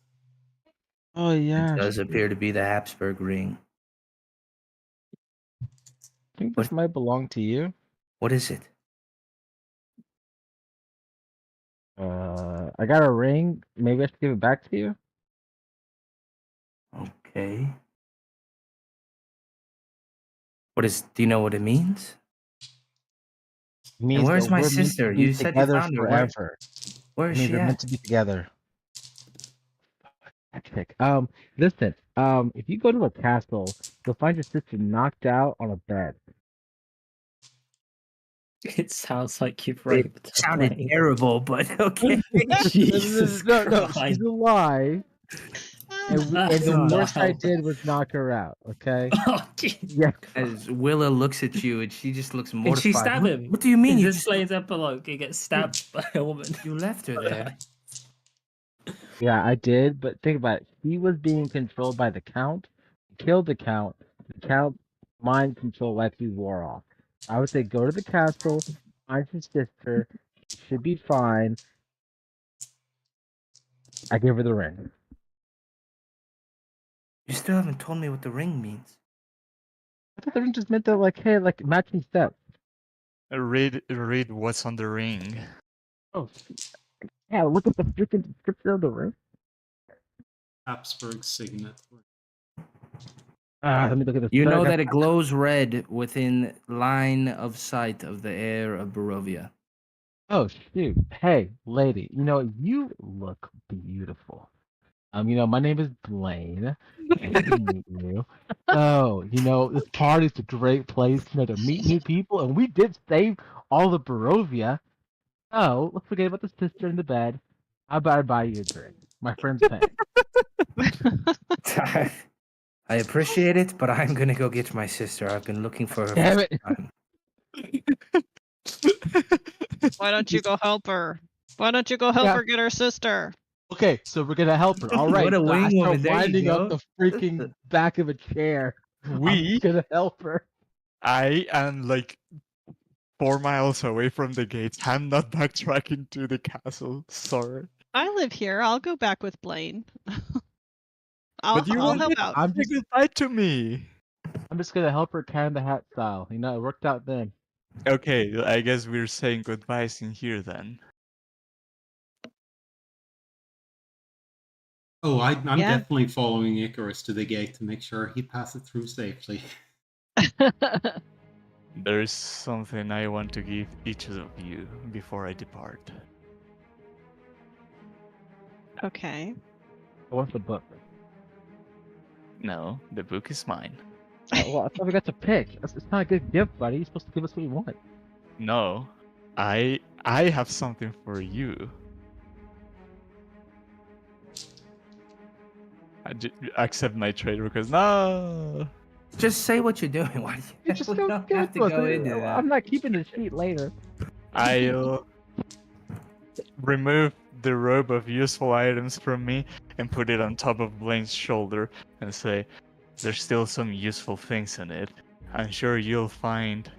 Oh yeah. It does appear to be the Habsburg ring. I think this might belong to you. What is it? I got a ring. Maybe I should give it back to you. Okay. Do you know what it means? It means where's that my we're meant to sister? be You said you together found her. forever. Where It is means she we're at? meant to be together. Heck. Listen. If you go to a castle, you'll find your sister knocked out on a bed. It sounds like you've It raped her, sounded Blaine. terrible, but okay. Jesus no, Christ. she's alive. And That's the not worst I how- did was knock her out. Okay. Oh, Jesus. Yeah. As Willa looks at you, and she just looks Can mortified. she stab him? What do you mean? Is this Blaine's epilogue? He gets stabbed by a woman. You left her there. Yeah, I did, but think about it. He was being controlled by the Count. He killed the Count. The Count mind control actually wore off. I would say go to the castle, find his sister. She should be fine. I give her the ring. You still haven't told me what the ring means. I thought the ring just meant that, like, hey, like matching steps. Read what's on the ring. Oh, yeah, look at the freaking description of the ring. Habsburg signet. Let me look at this. You know that it glows red within line of sight of the heir of Barovia. Oh shoot! Hey, lady, you look beautiful. My name is Blaine. Nice to meet you. Oh, this party's a great place, to meet new people, and we did save all of Barovia. Oh, let's forget about the sister in the bed. How about I buy you a drink? My friend's paying. I appreciate it, but I'm gonna go get my sister. I've been looking for her. Damn it! Why don't you go help her? Why don't you go help her get her sister? Okay, so we're gonna help her. All right. What a so I wing start over there, you winding up go. the freaking back of a chair. I'm gonna help her. I am like 4 miles away from the gates. I'm not backtracking to the castle. Sorry. I live here. I'll go back with Blaine. But you I'll help wanted out. to say goodbye to me. I'm just gonna help her carry the hat style. It worked out then. Okay, I guess we're saying goodbyes in here then. Oh, I'm Yeah. definitely following Icarus to the gate to make sure he passes through safely. There's something I want to give each of you before I depart. Okay. I want the book. No, the book is mine. Well, I thought we got to pick. It's not a good gift, buddy. You're supposed to give us what you want. No, I have something for you. Accept my trade because no. Just say what you're doing. Why do You just we go don't give have it to to us. go into that? I'm not keeping the sheet later. I'll remove the robe of useful items from me and put it on top of Blaine's shoulder and say, there's still some useful things in it. I'm sure you'll find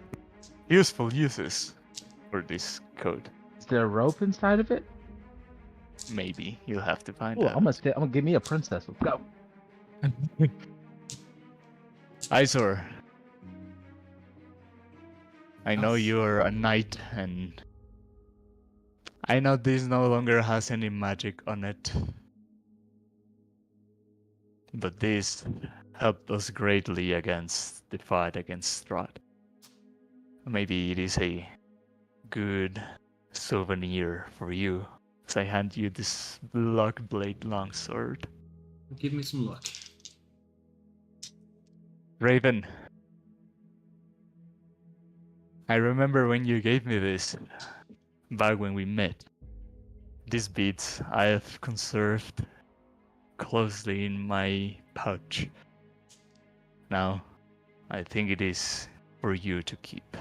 useful uses for this coat. Is there a rope inside of it? Maybe you'll have to find Ooh, out. I'm gonna give me a princess. Let's go. Izor, I know you're a knight, and I know this no longer has any magic on it. But this helped us greatly against the fight against Strahd. Maybe it is a good souvenir for you, as I hand you this Block Blade longsword. Give me some luck. Raven, I remember when you gave me this, back when we met. These beads I have conserved closely in my pouch. Now, I think it is for you to keep.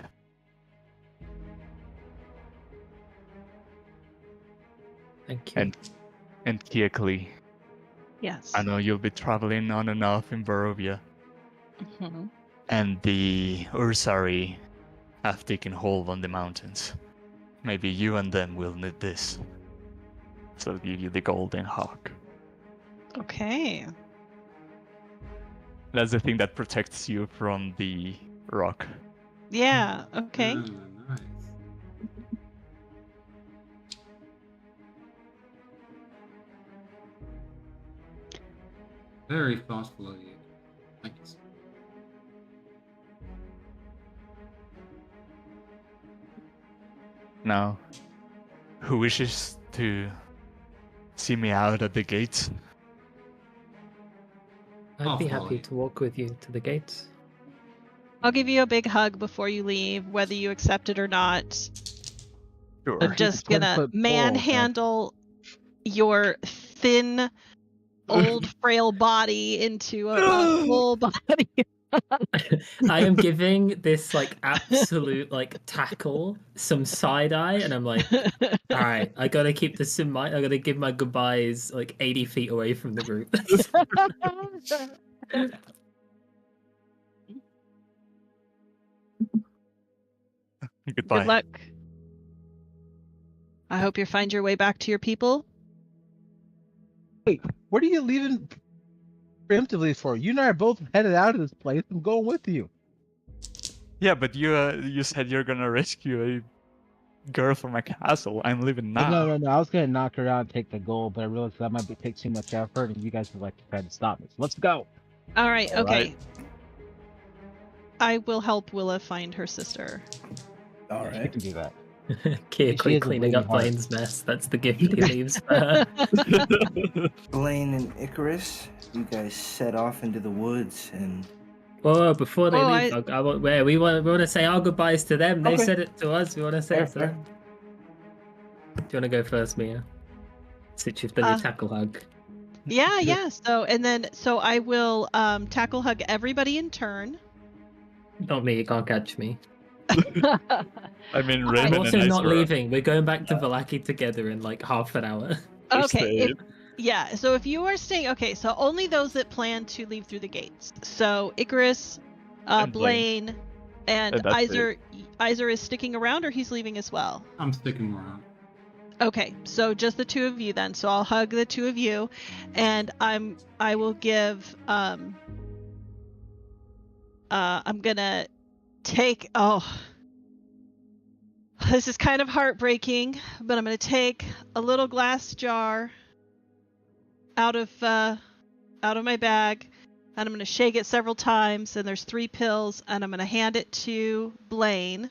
Thank you. And Kiekli, Yes. I know you'll be traveling on and off in Barovia, Mhm. and the Ursari have taken hold on the mountains. Maybe you and them will need this. So I'll give you the golden hawk. Okay. That's the thing that protects you from the rock. Yeah. Okay. Ah, nice. Very thoughtful of you. Thank you. Now, who wishes to see me out at the gates? I'd be follow happy you. to walk with you to the gates. I'll give you a big hug before you leave, whether you accept it or not. Sure. I'm just gonna manhandle your thin, old, frail body into a full body. I am giving this like absolute like tackle some side eye, and I'm like, all right, I gotta keep this in mind. I gotta give my goodbyes like 80 feet away from the group. Goodbye. Good luck. I hope you find your way back to your people. Wait, what are you leaving preemptively for? You and I are both headed out of this place. I'm going with you. Yeah, but you said you're gonna rescue a girl from a castle. I'm leaving now. No. I was gonna knock her out and take the gold, but I realized that might take too much effort, and you guys would like to try to stop me. So let's go. All right, All okay. right. I will help Willa find her sister. All You right. can do that. Kia She quick is a cleaning up bleeding heart. Blaine's mess. That's the gift he leaves for her. Blaine and Icarus, you guys set off into the woods, and Whoa, before they Oh, leave, we want to say our goodbyes to them. They Okay. said it to us. We want to say Fair, it to fair. them. Do you want to go first, Mia? Since you've done your tackle hug. Yeah. So I will tackle hug everybody in turn. Not me, you can't catch me. I mean, I'm Raven I'm and also I not were- leaving. We're going back to Vallaki together in like half an hour. Okay. stayed. So if you are staying, okay, so only those that plan to leave through the gates. So Icarus, And Blaine, and And that's Iser. Iser is sticking around, or he's leaving as well. I'm sticking around. Okay, so just the two of you then. So I'll hug the two of you, and I will give I'm gonna take this is kind of heartbreaking, but I'm gonna take a little glass jar out of my bag, and I'm gonna shake it several times, and there's 3 pills, and I'm gonna hand it to Blaine,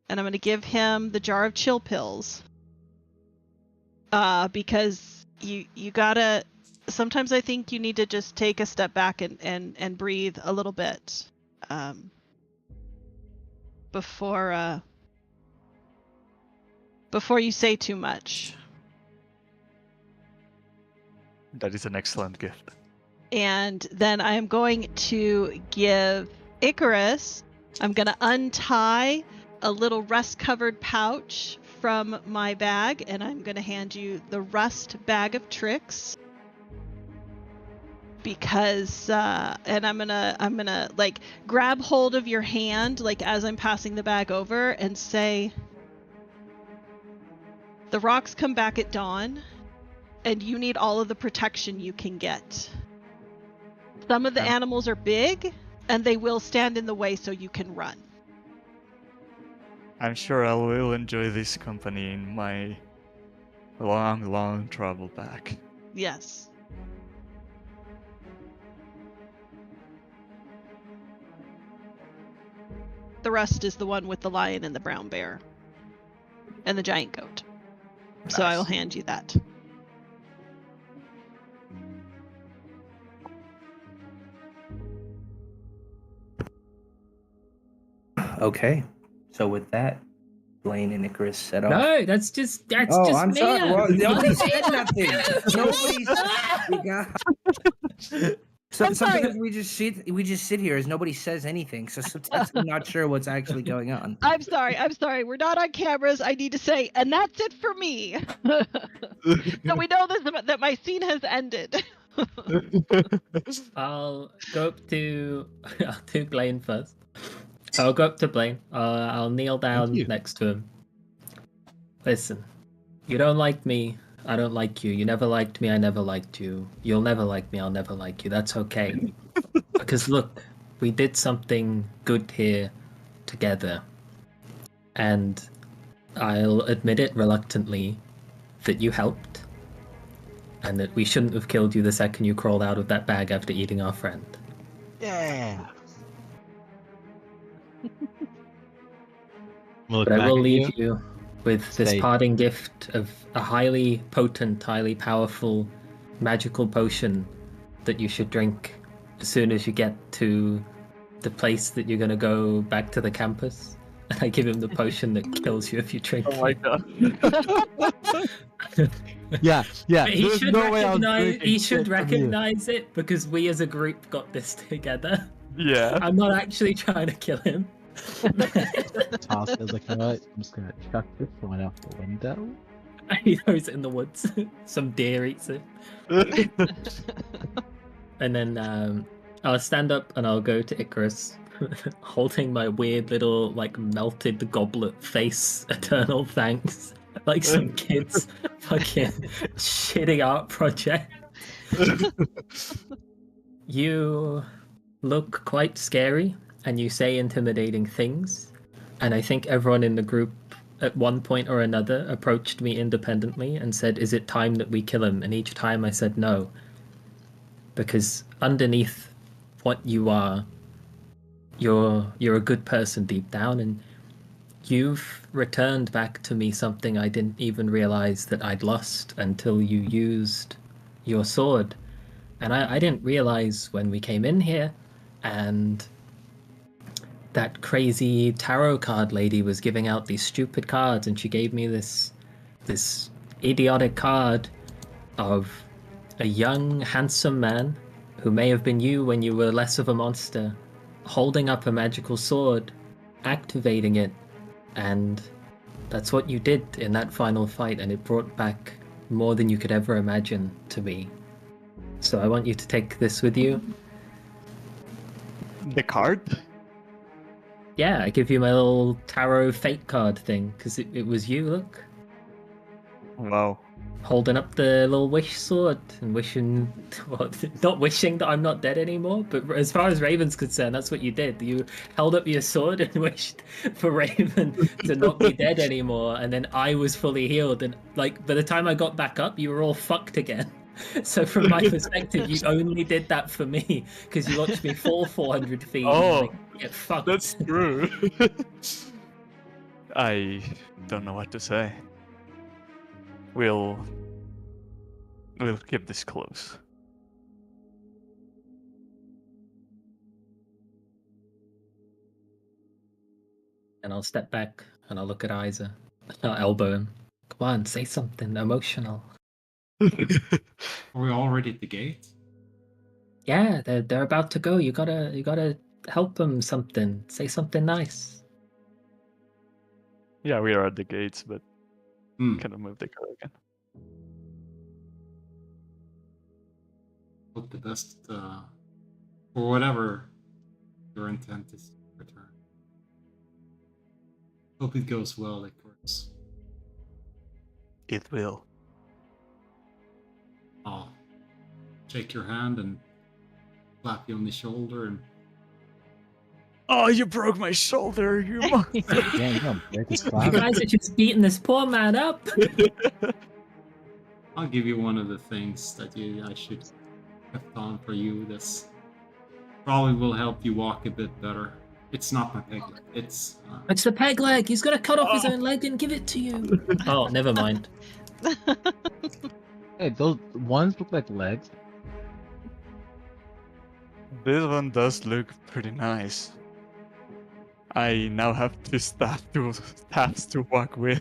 and I'm gonna give him the jar of chill pills. Because you gotta, sometimes I think you need to just take a step back and breathe a little bit before you say too much. That is an excellent gift. And then I am going to give Icarus, I'm going to untie a little rust-covered pouch from my bag, and I'm going to hand you the rust bag of tricks. Because and I'm gonna like grab hold of your hand like as I'm passing the bag over and say, the rocks come back at dawn, and you need all of the protection you can get. Some of the animals are big, and they will stand in the way so you can run. I'm sure I will enjoy this company in my long travel back. Yes. The rest is the one with the lion and the brown bear. And the giant goat. So I will Nice. hand you that. okay. So with that, Blaine and Icarus set off. No, that's just Oh, I'm sorry. Mia. Well, nobody said nothing. Nobody said. I'm sorry. Sometimes we just sit here as nobody says anything. So sometimes I'm not sure what's actually going on. I'm sorry. We're not on cameras. I need to say, and that's it for me. So we know that my scene has ended. I'll go up to I'll do Blaine first. I'll go up to Blaine. I'll kneel down you. next to him. Listen, you don't like me. I don't like you. You never liked me. I never liked you. You'll never like me. I'll never like you. That's okay. Because look, we did something good here together. And I'll admit it reluctantly that you helped. And that we shouldn't have killed you the second you crawled out of that bag after eating our friend. Yeah. But I will leave you with this Say- parting gift of a highly potent, highly powerful, magical potion that you should drink as soon as you get to the place that you're going to go back to the campus. And I give him the potion that kills you if you drink Oh my it. god. Yeah, yeah. But he There's should no way I was recognize. drinking He should shit from you. recognize it because we as a group got this together. Yeah. I'm not actually trying to kill him. Toss is like, you know what? I'm just gonna chuck this one out the window. He throws it in the woods. Some deer eats it. And then I'll stand up and I'll go to Icarus, holding my weird little like melted goblet face. Eternal thanks, like some kids fucking shitty art project. You look quite scary, and you say intimidating things. And I think everyone in the group at one point or another approached me independently and said, "Is it time that we kill him?" And each time I said no. Because underneath what you are, you're a good person deep down, and you've returned back to me something I didn't even realize that I'd lost until you used your sword. And I didn't realize when we came in here and that crazy tarot card lady was giving out these stupid cards, and she gave me this idiotic card of a young, handsome man who may have been you when you were less of a monster, holding up a magical sword, activating it, and that's what you did in that final fight, and it brought back more than you could ever imagine to me. So I want you to take this with you. The card? Yeah, I give you my little tarot fate card thing, because it was you, look. Wow. Holding up the little wish sword and wishing, well, not wishing that I'm not dead anymore, but as far as Raven's concerned, that's what you did. You held up your sword and wished for Raven to not be dead anymore, and then I was fully healed, and like by the time I got back up, you were all fucked again. So from my perspective, you only did that for me because you watched me fall 400 feet and like, get fucked. That's true. I don't know what to say. We'll keep this close. And I'll step back and I'll look at Isa. I'll elbow him. Come on, say something emotional. Are we already at the gate? Yeah, they're about to go. You gotta help them something. Say something nice. Yeah, we are at the gates, but Hmm. kind of move the car again. Hope the best for whatever your intent is to return. Hope it goes well, of course. It will. I'll shake your hand and slap you on the shoulder and Oh, you broke my shoulder, you monkey! Yeah, break his You clap. guys are just beating this poor man up. I'll give you one of the things that I should have done for you. This probably will help you walk a bit better. It's not my peg leg. It's It's the peg leg. He's gonna cut off his own leg and give it to you. Oh, never mind. Hey, those ones look like legs. This one does look pretty nice. I now have two staffs to walk with.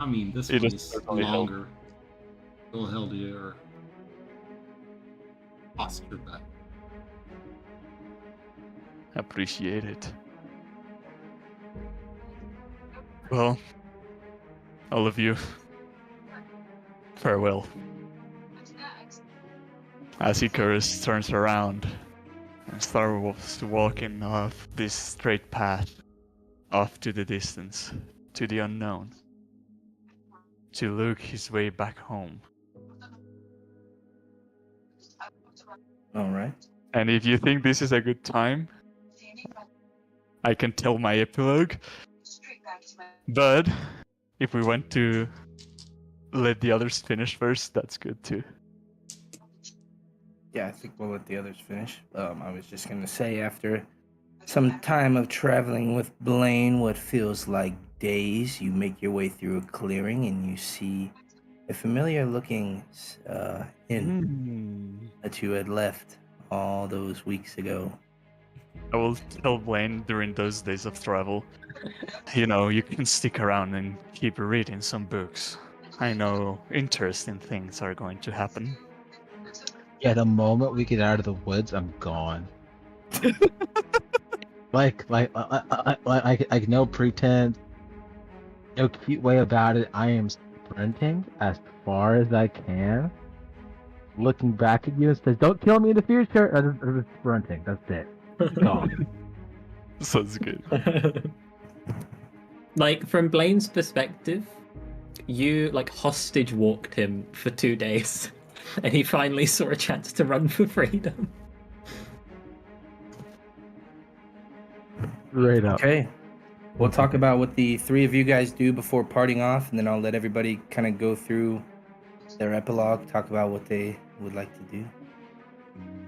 I mean, this It one is is certainly help. longer. It'll help your posture back. Appreciate it. Well, all of you, farewell. As Icarus turns around and starts walking off this straight path, off to the distance, to the unknown, to look his way back home. All right. And if you think this is a good time, I can tell my epilogue. But if we want to let the others finish first, that's good too. Yeah, I think we'll let the others finish. I was just gonna say, after some time of traveling with Blaine, what feels like days, you make your way through a clearing and you see a familiar-looking inn that you had left all those weeks ago. I will tell Blaine during those days of travel, you can stick around and keep reading some books. I know interesting things are going to happen. Yeah, the moment we get out of the woods, I'm gone. like no pretense, no cute way about it. I am sprinting as far as I can, looking back at you and says, "Don't kill me in the future." Or just sprinting. That's it. Gone. Sounds good. Like, from Blaine's perspective, you like hostage walked him for 2 days, and he finally saw a chance to run for freedom. Right up. Okay. We'll talk about what the three of you guys do before parting off, and then I'll let everybody kind of go through their epilogue, talk about what they would like to do.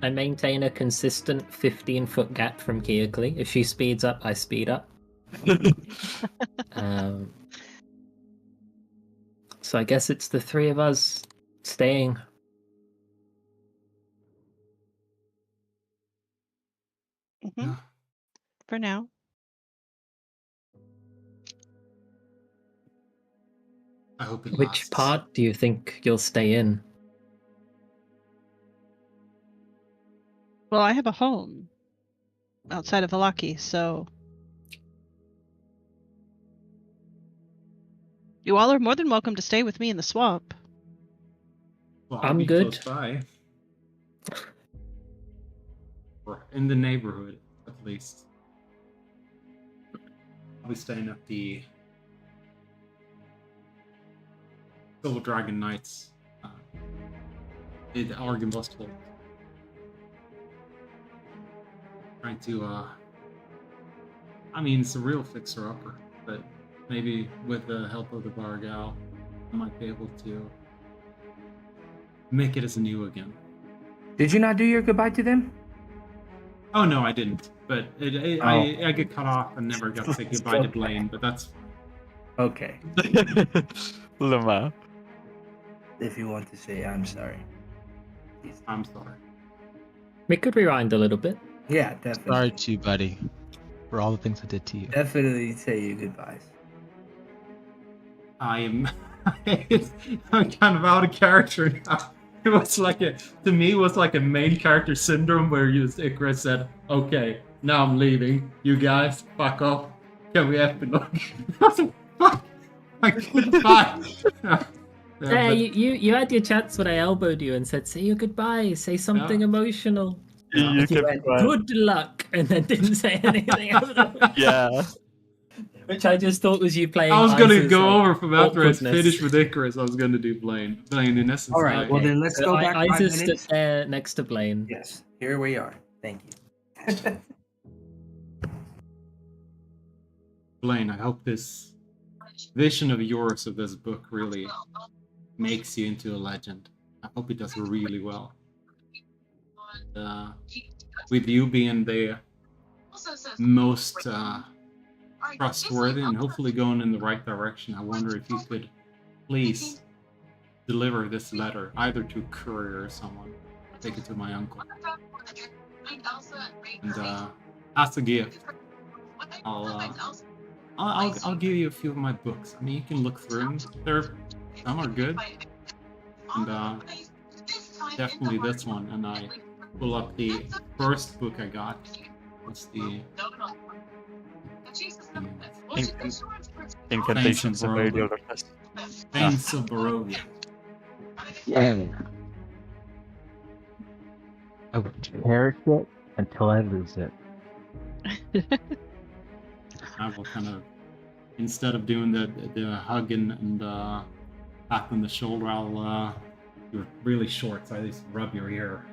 I maintain a consistent 15-foot gap from Keokli. If she speeds up, I speed up. So I guess it's the three of us staying. Mhm. For now. I hope it Which lasts. part do you think you'll stay in? Well, I have a home outside of Valaki, so you all are more than welcome to stay with me in the swamp. Well, I'll I'm be good. close by. Or in the neighborhood, at least. I'll be staying at the Silver Dragon Knights in the Oregon Festival. Trying to, it's a real fixer-upper, but maybe with the help of the Bargal, I might be able to make it as new again. Did you not do your goodbye to them? Oh no, I didn't. But I get cut off and never got to say goodbye to Blaine. But that's Okay. Lama. If you want to say, I'm sorry. I'm sorry. We could rewind a little bit. Yeah, definitely. Sorry to you, buddy, for all the things I did to you. Definitely say your goodbyes. I'm kind of out of character now. It was like to me it was like a main character syndrome where Icarus said, "Okay, now I'm leaving. You guys, fuck off. Can we have I was like, fuck. Like, goodbye." Yeah, you had your chance when I elbowed you and said, "Say your goodbye. Say something emotional." You You kept went, quiet. "Good luck," and then didn't say anything afterwards. Yeah. Which I just thought was you playing. I was gonna Ice's, go like, over from after I awkwardness. finished with Icarus. I was gonna do Blaine. Blaine, in essence. All right, well then let's So go back 5 Isis stood minutes. there next to Blaine. Yes, here we are. Thank you. Blaine, I hope this vision of yours of this book really makes you into a legend. I hope it does really well. With you being the most trustworthy and hopefully going in the right direction, I wonder if you could please deliver this letter either to a courier or someone. Take it to my uncle. And as a gift, I'll give you a few of my books. I mean, you can look through them. Some are good. And definitely this one. And I pull up the first book I got. It's the Incantations of Radio Darkness. Thanks of Barovia. Yeah. I will cherish it until I lose it. I will kind of, instead of doing the hug and pat on the shoulder, you're really short, so I just rub your hair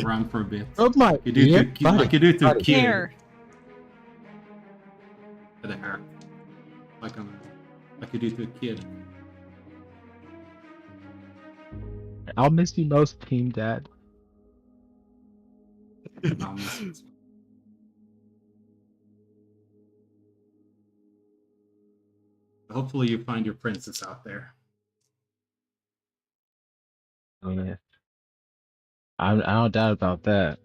around for a bit. Rub my You do ear? to, like you do to a Buddy. kid. Hair. To the hair. Like you do to a kid. I'll miss you most, Team Dad. I'll miss it. Hopefully you find your princess out there. Oh, yeah. I don't doubt about that.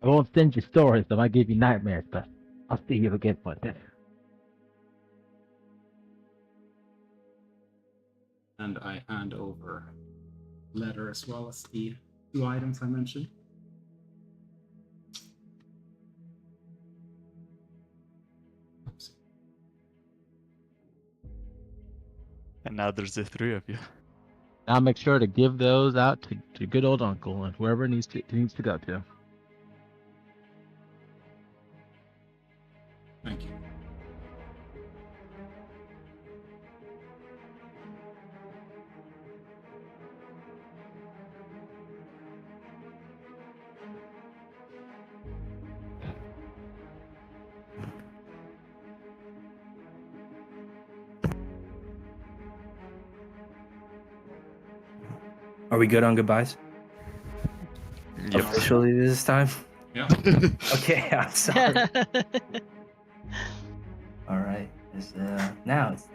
I won't send you stories that might give you nightmares, but I'll see you again one day. And I hand over letter as well as the 2 items I mentioned. Oops. And now there's the 3 of you. Now make sure to give those out to good old uncle and whoever needs to go to. Thank you. Are we good on goodbyes? Yep. Officially this time? Yeah. Okay, I'm sorry. All right. Now it's the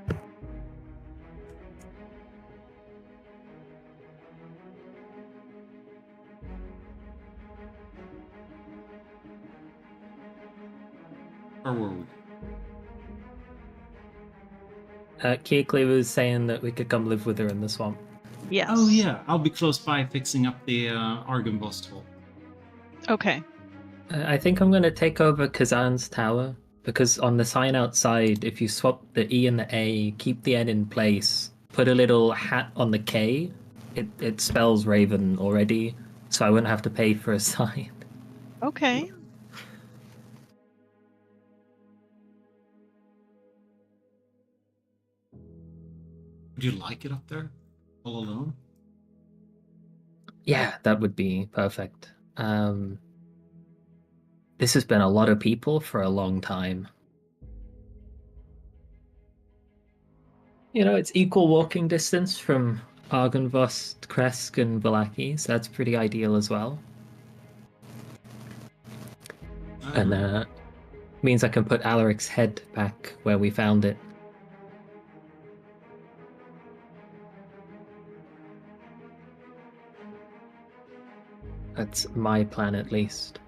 3. Or were we? Keekly was saying that we could come live with her in the swamp. Yes. Oh yeah, I'll be close by fixing up the Argon Boss tool. Okay. I think I'm going to take over Kazan's tower, because on the sign outside, if you swap the E and the A, keep the N in place, put a little hat on the K, it spells Raven already, so I wouldn't have to pay for a sign. Okay. Would you like it up there? All alone? Yeah, that would be perfect. This has been a lot of people for a long time. You know, it's equal walking distance from Argynvost, Kresk, and Valaki, so that's pretty ideal as well. And means I can put Alaric's head back where we found it. That's my plan, at least.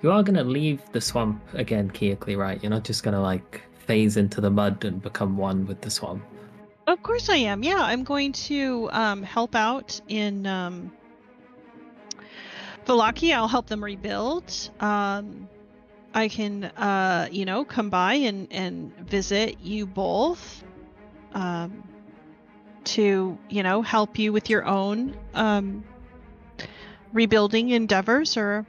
You are gonna leave the swamp again, Keokly, right? You're not just gonna, like, phase into the mud and become one with the swamp. Of course I am. Yeah, I'm going to help out in Valaki. I'll help them rebuild. I can, come by and visit you both to, help you with your own rebuilding endeavors or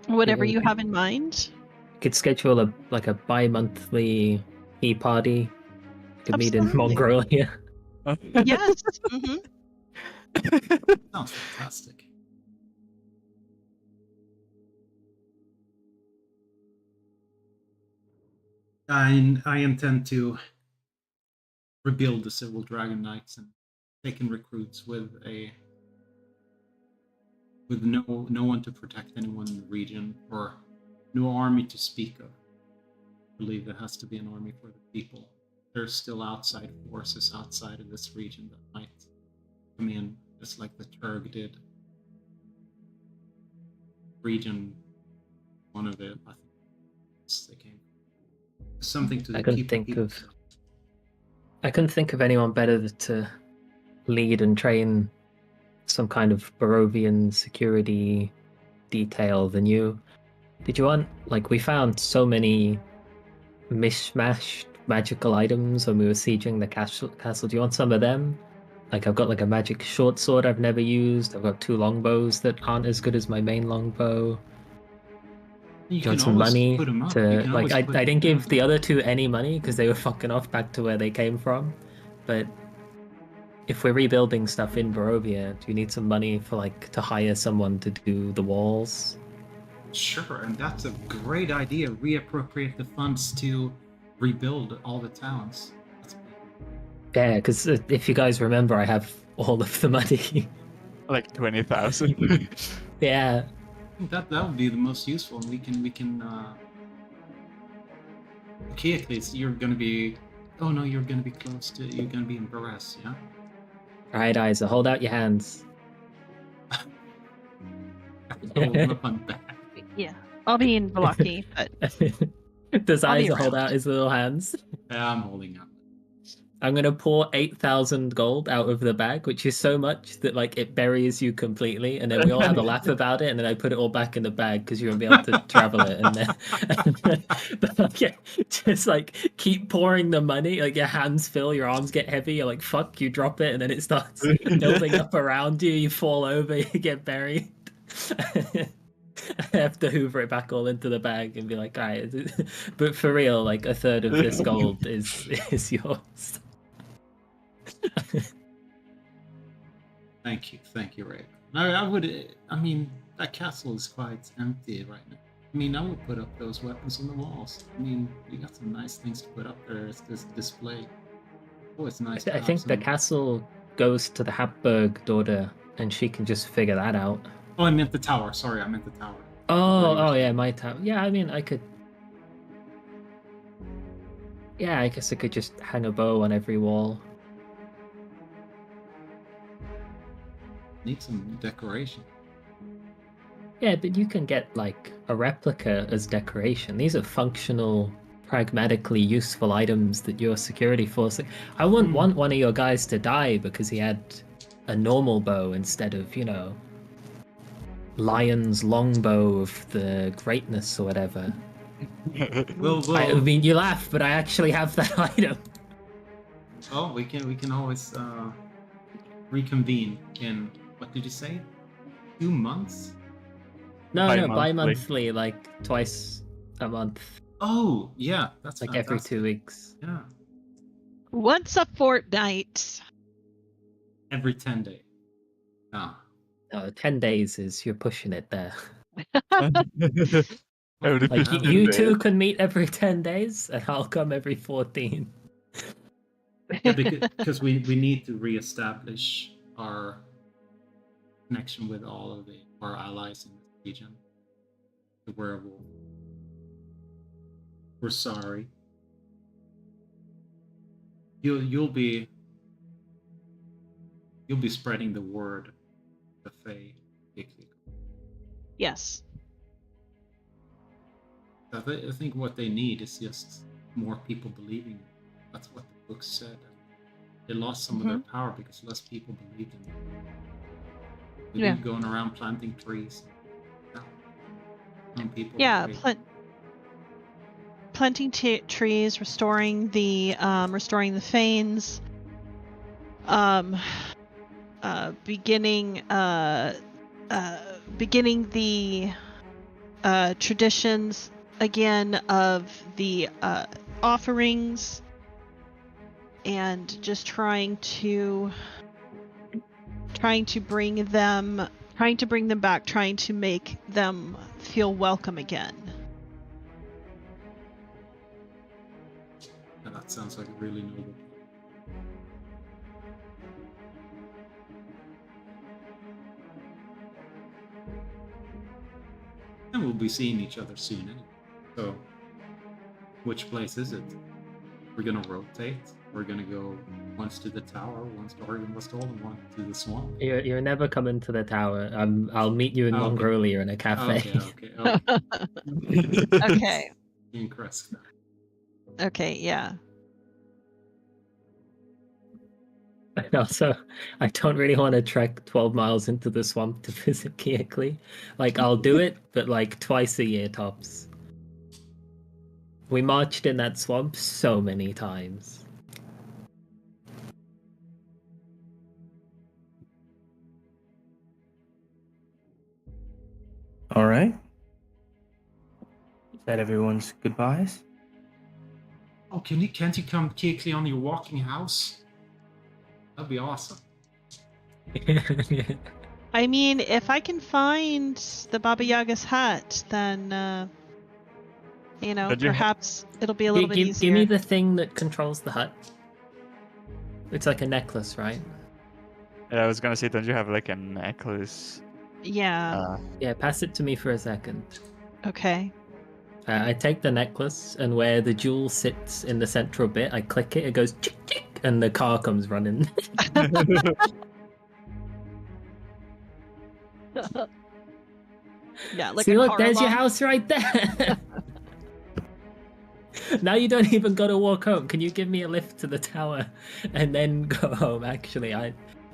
whatever you have in mind. You could schedule a bi-monthly e-party. You could meet in Absolutely. Mongolia. Yes. Mm-hmm. Sounds fantastic. I intend to rebuild the Civil Dragon Knights and take in recruits with no one to protect anyone in the region, or no army to speak of. I believe there has to be an army for the people. There's still outside forces outside of this region that might come in, just like the Turg did. Region, one of it, I think they came. Something to I couldn't think of anyone better to lead and train some kind of Barovian security detail than you. Did you want, we found so many mishmashed magical items when we were sieging the castle. Do you want some of them? I've got a magic short sword I've never used. I've got 2 longbows that aren't as good as my main longbow. You Do you want some money to I didn't give the other 2 any money because they were fucking off back to where they came from. But if we're rebuilding stuff in Barovia, do you need some money for to hire someone to do the walls? Sure, and that's a great idea. Reappropriate the funds to rebuild all the towns. Yeah, because if you guys remember, I have all of the money. Like 20,000. Yeah. I think that would be the most useful, and we can Keocles, you're gonna be. Oh no, you're gonna be close to. You're gonna be in Barres, yeah. All right, Isa, hold out your hands. Hold them up on back. Yeah, I'll be in Velaki, but Does I'll be Isa hold around. out his little hands? Yeah, I'm holding up. I'm gonna pour 8,000 gold out of the bag, which is so much that like it buries you completely, and then we all have a laugh about it, and then I put it all back in the bag because you won't be able to travel it, and then but like, yeah, just like keep pouring the money, like your hands fill, your arms get heavy, you're like fuck, you drop it, and then it starts building up around you, you fall over, you get buried. I have to hoover it back all into the bag and be like, all right, but for real, like a third of this gold is yours. Thank you, Ray. No, I would. I mean, that castle is quite empty right now. I mean, I would put up those weapons on the walls. I mean, you got some nice things to put up there as this display. Oh, it's nice. I think the castle goes to the Habsburg daughter, and she can just figure that out. Oh, I meant the tower. Sorry, I meant the tower. Oh yeah, my tower. Yeah, I mean, I could. Yeah, I guess I could just hang a bow on every wall. Need some decoration. Yeah, but you can get like a replica as decoration. These are functional, pragmatically useful items that your security force. I wouldn't want one of your guys to die because he had a normal bow instead of, Lion's longbow of the greatness or whatever. Well, I mean, you laugh, but I actually have that item. Oh, we can always reconvene in, what did you say? 2 months? No, Bi-monthly. bi-monthly, like twice a month, Oh, yeah, that's like every fantastic. 2 weeks. Yeah, once a fortnight. every 10 days. Ah, No, 10 days is you're pushing it there. Every Like 15 you days. two can meet every 10 days, and I'll come every 14. yeah, because we need to reestablish our connection with all of our allies in this region. The werewolf. We're sorry. You'll be spreading the word, the Fae. Yes. I think what they need is just more people believing it. That's what the book said. They lost some of their power because less people believed in them. They're going around planting trees. Some people. Yeah, planting trees, restoring the fanes, beginning the traditions again of the offerings, and just trying to bring them back, trying to make them feel welcome again. Yeah, that sounds like a really noble. And we'll be seeing each other soon anyway. So, which place is it? We're gonna rotate. We're gonna go once to the tower, once to Argenvastol, and one to the swamp. You're never coming to the tower. I'll meet you in Okay. Mongolia in a cafe. Okay. Okay. In Kreska. Okay, yeah. And also, I don't really want to trek 12 miles into the swamp to visit Keocles. Like, I'll do it, but like twice a year tops. We marched in that swamp so many times. All right. Is that everyone's goodbyes? Oh, can't you come Keocles on your walking house? That'd be awesome. I mean, if I can find the Baba Yaga's hut, then But you perhaps it'll be a little bit Give easier. me the thing that controls the hut. It's like a necklace, right? Yeah, I was gonna say, don't you have like a necklace? Yeah. Yeah, pass it to me for a second. Okay. I take the necklace, and where the jewel sits in the central bit, I click it, it goes tick tick, and the car comes running. Yeah, like See, a look, car there's your alarm. house right there. Now you don't even got to walk home. Can you give me a lift to the tower and then go home? Actually,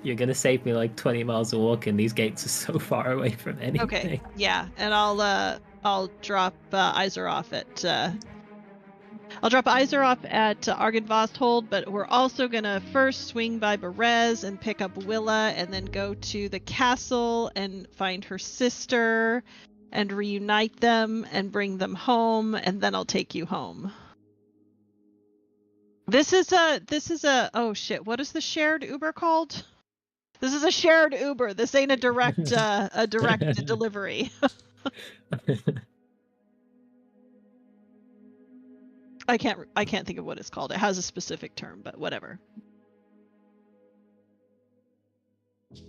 you're gonna save me like 20 miles of walking. These gates are so far away from anything. Okay, yeah, and I'll drop Iser off at Argenvosthold, but we're also gonna first swing by Berez and pick up Willa, and then go to the castle and find her sister, and reunite them and bring them home, and then I'll take you home. This is a oh shit, what is the shared Uber called? This is a shared Uber. This ain't a direct delivery. I can't think of what it's called. It has a specific term, but whatever.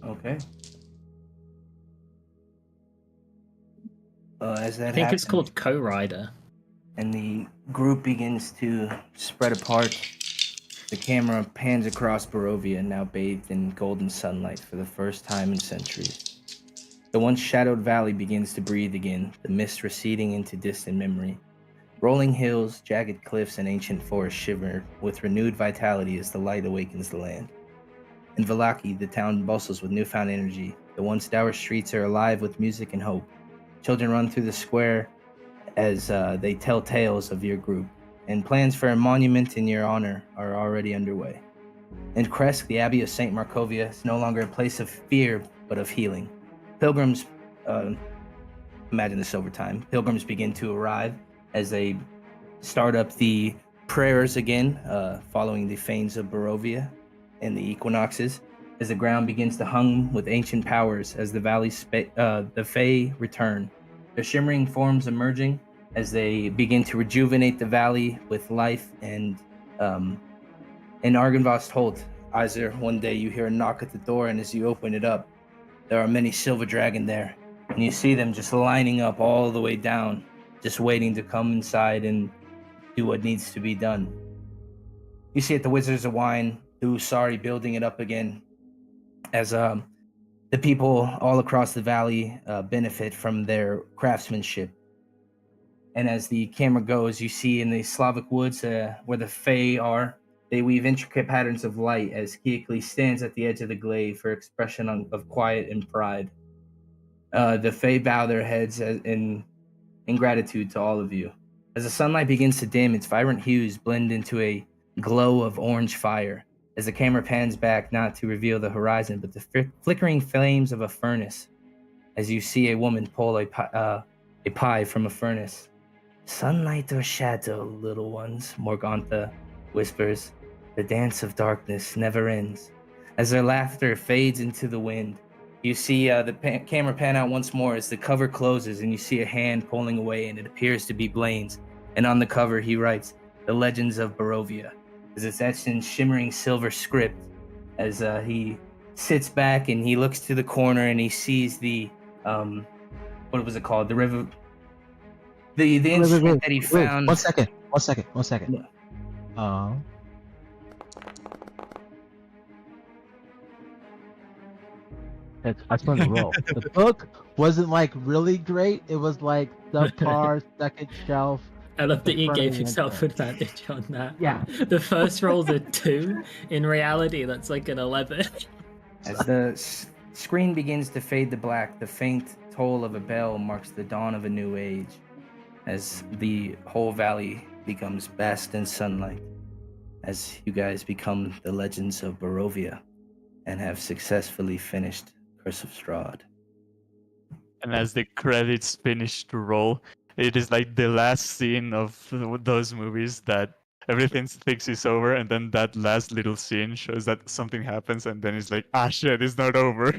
Okay. As that I think it's happens, called Co-Rider. and the group begins to spread apart, the camera pans across Barovia, now bathed in golden sunlight for the first time in centuries. The once shadowed valley begins to breathe again, the mist receding into distant memory. Rolling hills, jagged cliffs, and ancient forests shiver with renewed vitality as the light awakens the land. In Valaki, the town bustles with newfound energy. The once dour streets are alive with music and hope. Children run through the square as they tell tales of your group, and plans for a monument in your honor are already underway. In Kresk, the Abbey of St. Markovia is no longer a place of fear, but of healing. Pilgrims, imagine this over time, pilgrims begin to arrive as they start up the prayers again, following the fanes of Barovia and the equinoxes, as the ground begins to hum with ancient powers as the the Fae return. The shimmering forms emerging as they begin to rejuvenate the valley with life. And in Argenvost Holt, Iser, one day you hear a knock at the door, and as you open it up, there are many silver dragon there, and you see them just lining up all the way down, just waiting to come inside and do what needs to be done. You see at the Wizards of Wine, the Usari building it up again, as the people all across the valley benefit from their craftsmanship. And as the camera goes, you see in the Slavic woods where the Fae are, they weave intricate patterns of light as Kiekli stands at the edge of the glade for expression of quiet and pride. The Fae bow their heads in gratitude to all of you. As the sunlight begins to dim, its vibrant hues blend into a glow of orange fire. As the camera pans back, not to reveal the horizon, but the flickering flames of a furnace, as you see a woman pull a pie from a furnace. Sunlight or shadow, little ones, Morgantha whispers. The dance of darkness never ends. As their laughter fades into the wind, you see the camera pan out once more as the cover closes, and you see a hand pulling away, and it appears to be Blaine's. And on the cover, he writes, "The Legends of Barovia," as it's etched in shimmering silver script. As he sits back and he looks to the corner and he sees the what was it called? The river. The instrument that he found. One second. Yeah. I just wanted to roll. The book wasn't like really great. It was like subpar, second shelf. I love that you Preferring gave yourself answer. advantage on that. Yeah. The first roll's a 2. In reality, that's like an 11. As the screen begins to fade to black, the faint toll of a bell marks the dawn of a new age, as the whole valley becomes bathed in sunlight, as you guys become the Legends of Barovia and have successfully finished Curse of Strahd. And as the credits finish to roll, it is like the last scene of those movies that everything thinks is over, and then that last little scene shows that something happens, and then it's like, ah shit, it's not over.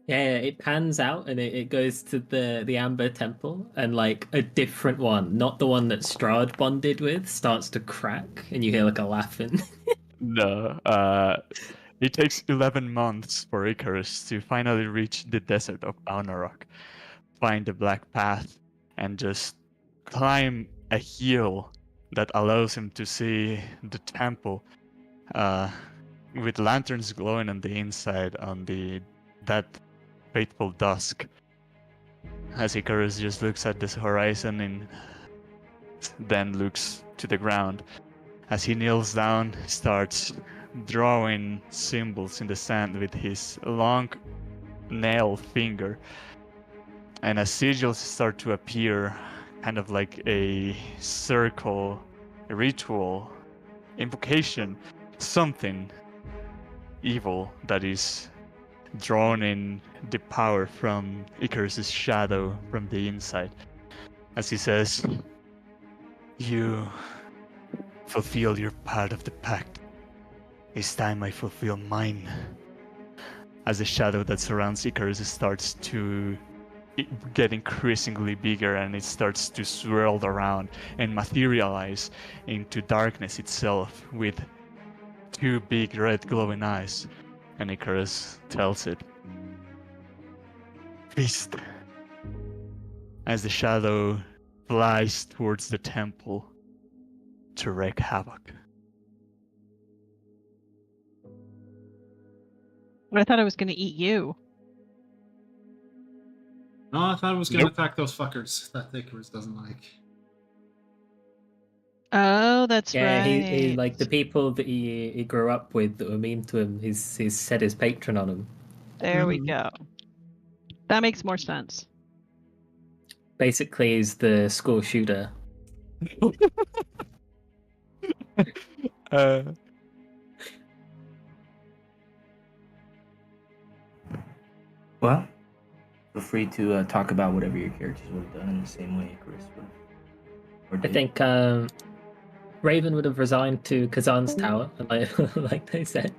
Yeah, it pans out and it goes to the Amber Temple, and like a different one, not the one that Strahd bonded with, starts to crack, and you hear like a laughing. No, it takes 11 months for Icarus to finally reach the desert of Alnarok, find the Black Path, and just climb a hill that allows him to see the temple with lanterns glowing on the inside on that fateful dusk. As Icarus just looks at this horizon and then looks to the ground. As he kneels down, starts drawing symbols in the sand with his long nail finger. And as sigils start to appear, kind of like a circle, a ritual, invocation, something evil that is drawn in the power from Icarus's shadow from the inside. As he says, "You fulfill your part of the pact. It's time I fulfill mine." As the shadow that surrounds Icarus starts to get increasingly bigger and it starts to swirl around and materialize into darkness itself with two big red glowing eyes. And Icarus tells it, "Feast." As the shadow flies towards the temple to wreak havoc. I thought I was going to eat you. No, I thought it was going to Nope. attack those fuckers that Icarus doesn't like. Oh, that's Yeah, right. he like the people that he grew up with that were mean to him. He's set his patron on him. There we Mhm. go. That makes more sense. Basically, he's the school shooter. uh, Well, feel free to talk about whatever your characters would have done in the same way Chris would. Or I did. think Raven would have resigned to Kazan's tower, like they said.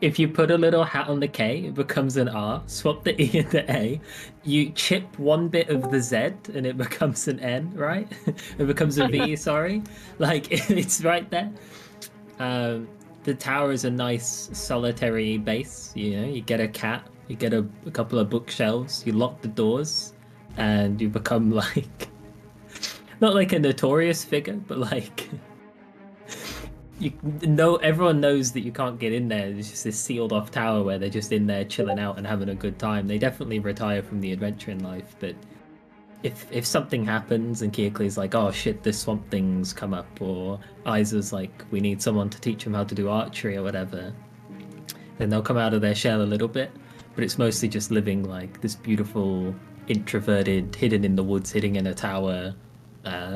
If you put a little hat on the K, it becomes an R. Swap the E and the A. You chip one bit of the Z, and it becomes an N, right? It becomes a V. Sorry, like it's right there. The tower is a nice solitary base. You know, you get a cat, you get a couple of bookshelves, you lock the doors, and you become like not like a notorious figure, but like you know, everyone knows that you can't get in there. It's just this sealed off tower where they're just in there chilling out and having a good time. They definitely retire from the adventure in life, but if something happens and Kiakli's like, oh shit, this swamp thing's come up, or Isa's like, we need someone to teach him how to do archery or whatever, then they'll come out of their shell a little bit. But it's mostly just living like this beautiful, introverted, hidden in the woods, hidden in a tower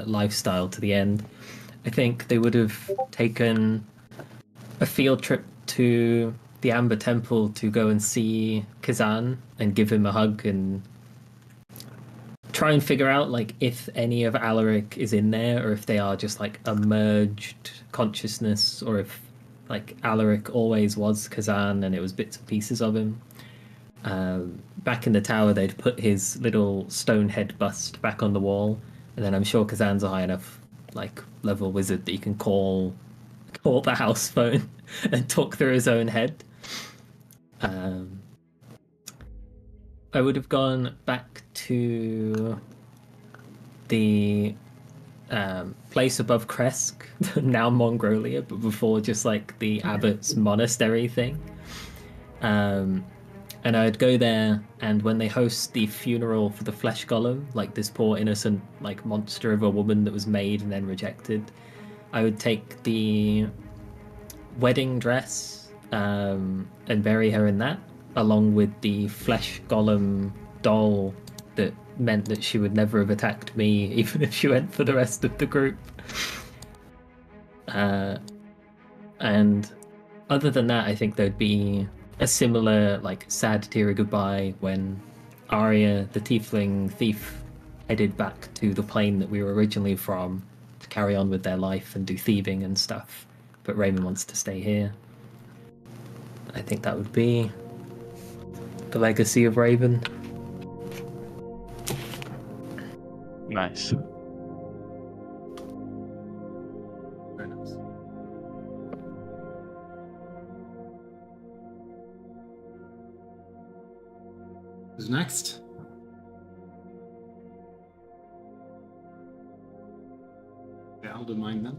lifestyle to the end. I think they would have taken a field trip to the Amber Temple to go and see Kazan and give him a hug and try and figure out like if any of Alaric is in there or if they are just like a merged consciousness or if like Alaric always was Kazan and it was bits and pieces of him. Back in the tower, they'd put his little stone head bust back on the wall, and then I'm sure Kazan's a high enough like level wizard that you can call the house phone and talk through his own head. I would have gone back to the place above Kresk, now Mongolia, but before just like the abbot's monastery thing. And I'd go there, and when they host the funeral for the flesh golem, like this poor innocent like monster of a woman that was made and then rejected, I would take the wedding dress and bury her in that, along with the flesh golem doll that meant that she would never have attacked me, even if she went for the rest of the group. And other than that, I think there'd be a similar, like, sad teary goodbye when Arya, the tiefling thief, headed back to the plane that we were originally from to carry on with their life and do thieving and stuff. But Raymond wants to stay here. I think that would be the legacy of Raven. Nice. Very nice. Who's next? Yeah, I'll do mine then.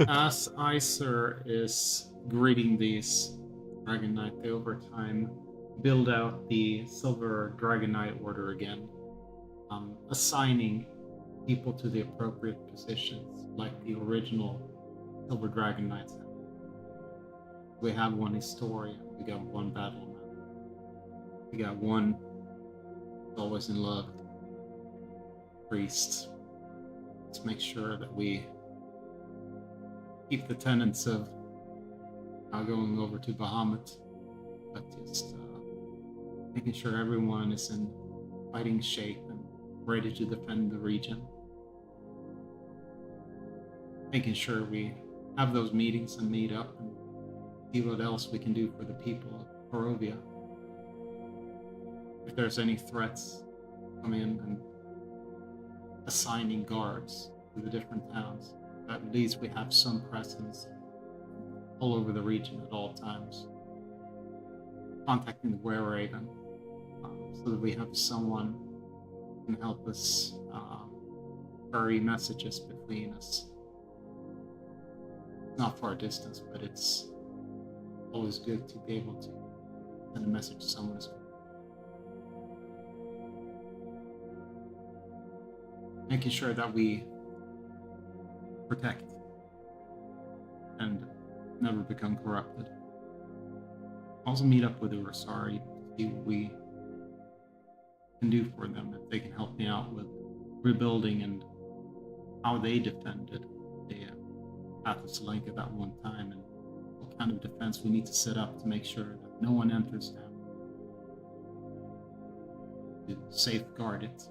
As Iser is greeting these Dragon Knight, they over time build out the Silver Dragon Knight Order again, assigning people to the appropriate positions, like the original Silver Dragon Knights. We have one historian, we got one battleman, we got one always in love priest. Let's make sure that we keep the tenets of going over to Bahamut, but just making sure everyone is in fighting shape and ready to defend the region. Making sure we have those meetings and meet up and see what else we can do for the people of Barovia. If there's any threats, come in and assigning guards to the different towns. At least we have some presence all over the region at all times. Contacting the Were-Raven so that we have someone who can help us carry messages between us. Not far distance, but it's always good to be able to send a message to someone who's making sure that we protect and never become corrupted. Also meet up with the Ursari to see what we can do for them, if they can help me out with rebuilding and how they defended the path of Selenka that one time, and what kind of defense we need to set up to make sure that no one enters them, to safeguard it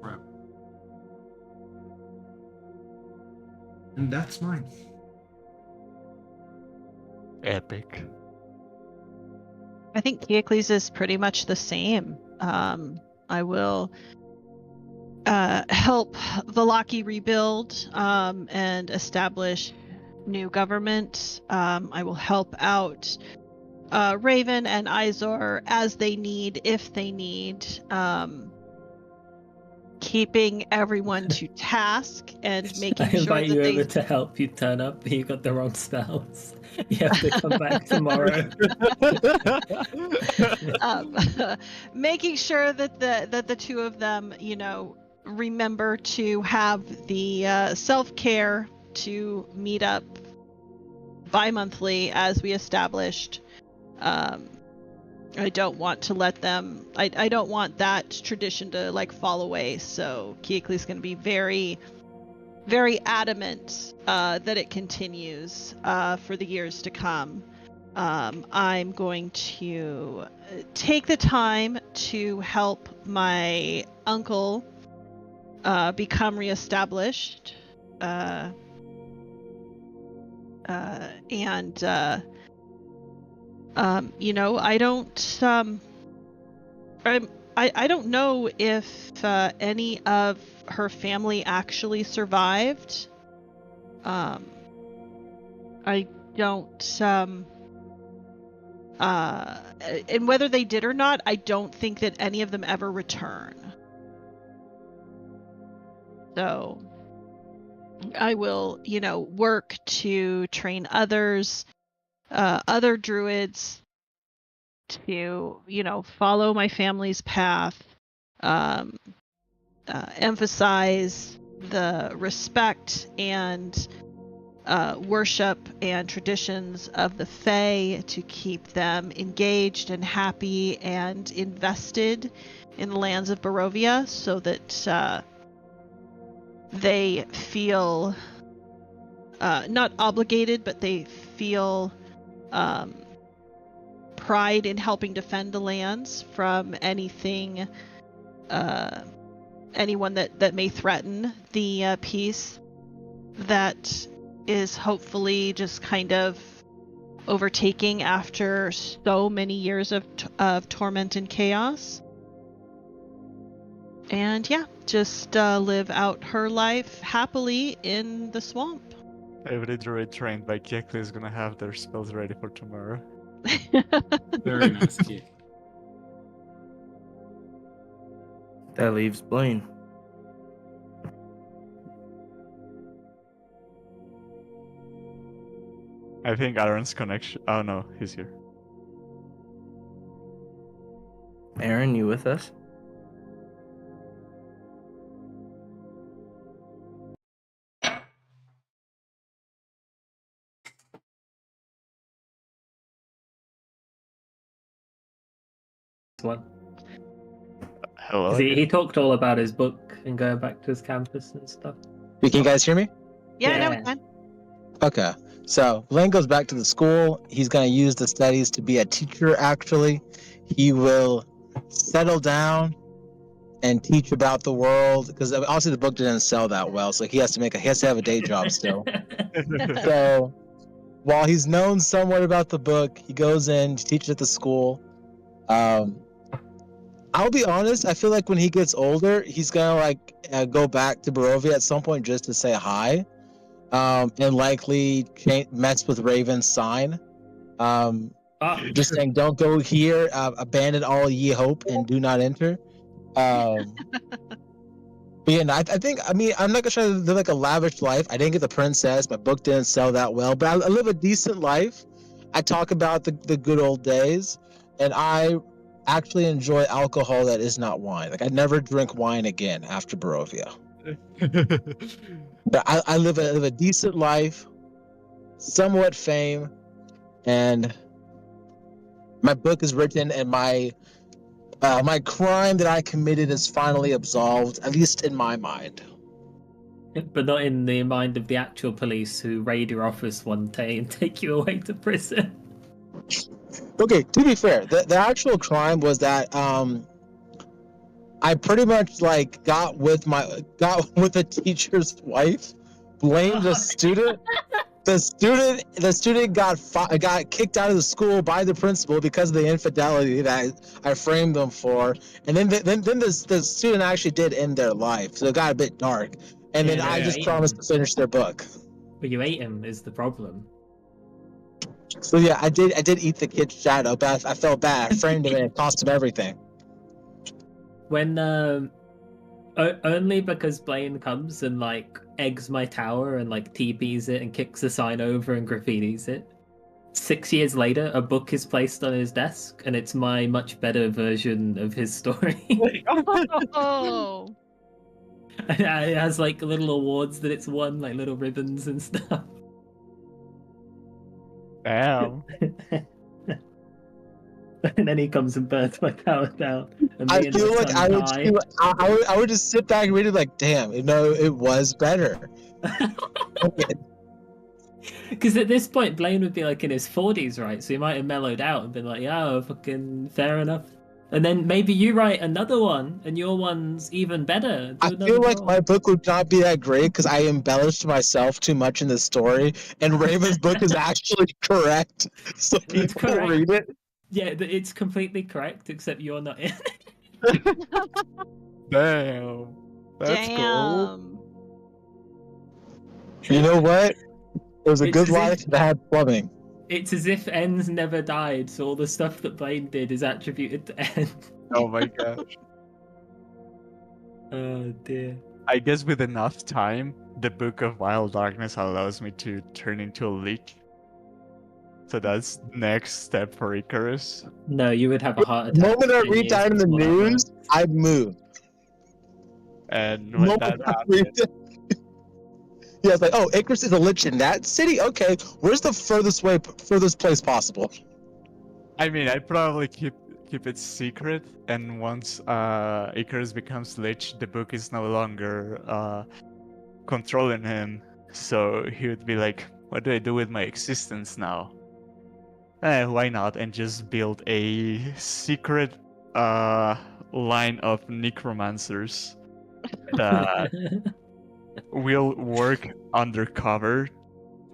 forever. And that's mine. Epic. I think Kiocles is pretty much the same. I will help Valaki rebuild and establish new government. I will help out Raven and Izor as they need, if they need. Keeping everyone to task and I making sure invite that you they over to help you turn up, but you got the wrong spells. You have to come back tomorrow. making sure that the two of them, remember to have the self-care to meet up bi-monthly as we established. I don't want to let them. I don't want that tradition to fall away. So Kiocles is going to be very, very adamant that it continues for the years to come. I'm going to take the time to help my uncle become reestablished, and I don't know if any of her family actually survived. I don't, and whether they did or not, I don't think that any of them ever return. So I will, work to train others, other druids to, follow my family's path, emphasize the respect and worship and traditions of the Fae to keep them engaged and happy and invested in the lands of Barovia, so that they feel not obligated, but they feel pride in helping defend the lands from anything, anyone that may threaten the peace that is hopefully just kind of overtaking after so many years of torment and chaos. And yeah, just live out her life happily in the swamp. Every druid trained by Kiocles is gonna have their spells ready for tomorrow. Very nice, kid. That leaves Blaine. I think Aaron's connection. Oh no, he's here. Aaron, you with us? One. Hello. 'Cause he talked all about his book and going back to his campus and stuff. Can you guys hear me? Yeah, no, Yeah. we can. Okay. So Blaine goes back to the school. He's going to use the studies to be a teacher, actually. He will settle down and teach about the world, because obviously the book didn't sell that well, so he has to have a day job still. So while he's known somewhat about the book, he goes in, teaches at the school. I'll be honest, I feel like when he gets older, he's gonna go back to Barovia at some point just to say hi, and likely mess with Raven's sign. Just saying, don't go here, abandon all ye hope, and do not enter. But yeah, no, I think, I mean, I'm not gonna try to live like a lavish life. I didn't get the princess. My book didn't sell that well, but I live a decent life. I talk about the good old days, and I actually enjoy alcohol that is not wine. Like, I never drink wine again after Barovia. But I live a decent life, somewhat fame, and my book is written, and my crime that I committed is finally absolved, at least in my mind. But not in the mind of the actual police who raid your office one day and take you away to prison. Okay, to be fair, the actual crime was that I pretty much got with the teacher's wife, blamed the student. The student got kicked out of the school by the principal because of the infidelity that I framed them for, and then the student actually did end their life, so it got a bit dark. And then I just promised to finish their book. But you ate him is the problem. So yeah, I did eat the kid's shadow, but I felt bad. I framed him and it cost him everything. When only because Blaine comes and eggs my tower and TPs it and kicks the sign over and graffitis it. 6 years later, a book is placed on his desk, and it's my much better version of his story. Oh. It has little awards that it's won, little ribbons and stuff. Damn. And then he comes and burns my tower down. And I me and feel the like son I would just sit back and read it damn, it was better. Because at this point, Blaine would be in his 40s, right? So he might have mellowed out and been yeah, fucking fair enough. And then maybe you write another one, and your one's even better. I feel like my book would not be that great because I embellished myself too much in the story, and Raven's book is actually correct, so people read it. Yeah, it's completely correct, except you're not in it. Damn. That's cool. Damn. You know what? It was a good life that had plumbing. It's as if N's never died, so all the stuff that Blaine did is attributed to N. Oh my gosh. Oh dear. I guess with enough time, the Book of Wild Darkness allows me to turn into a leech. So that's next step for Icarus. No, you would have a heart The attack. moment I read that in the news, I'd move. And when that happens, yeah, it's oh, Icarus is a lich in that city? Okay, where's the furthest place possible? I mean, I'd probably keep it secret, and once Icarus becomes lich, the book is no longer controlling him, so he would be what do I do with my existence now? Why not? And just build a secret line of necromancers that will work undercover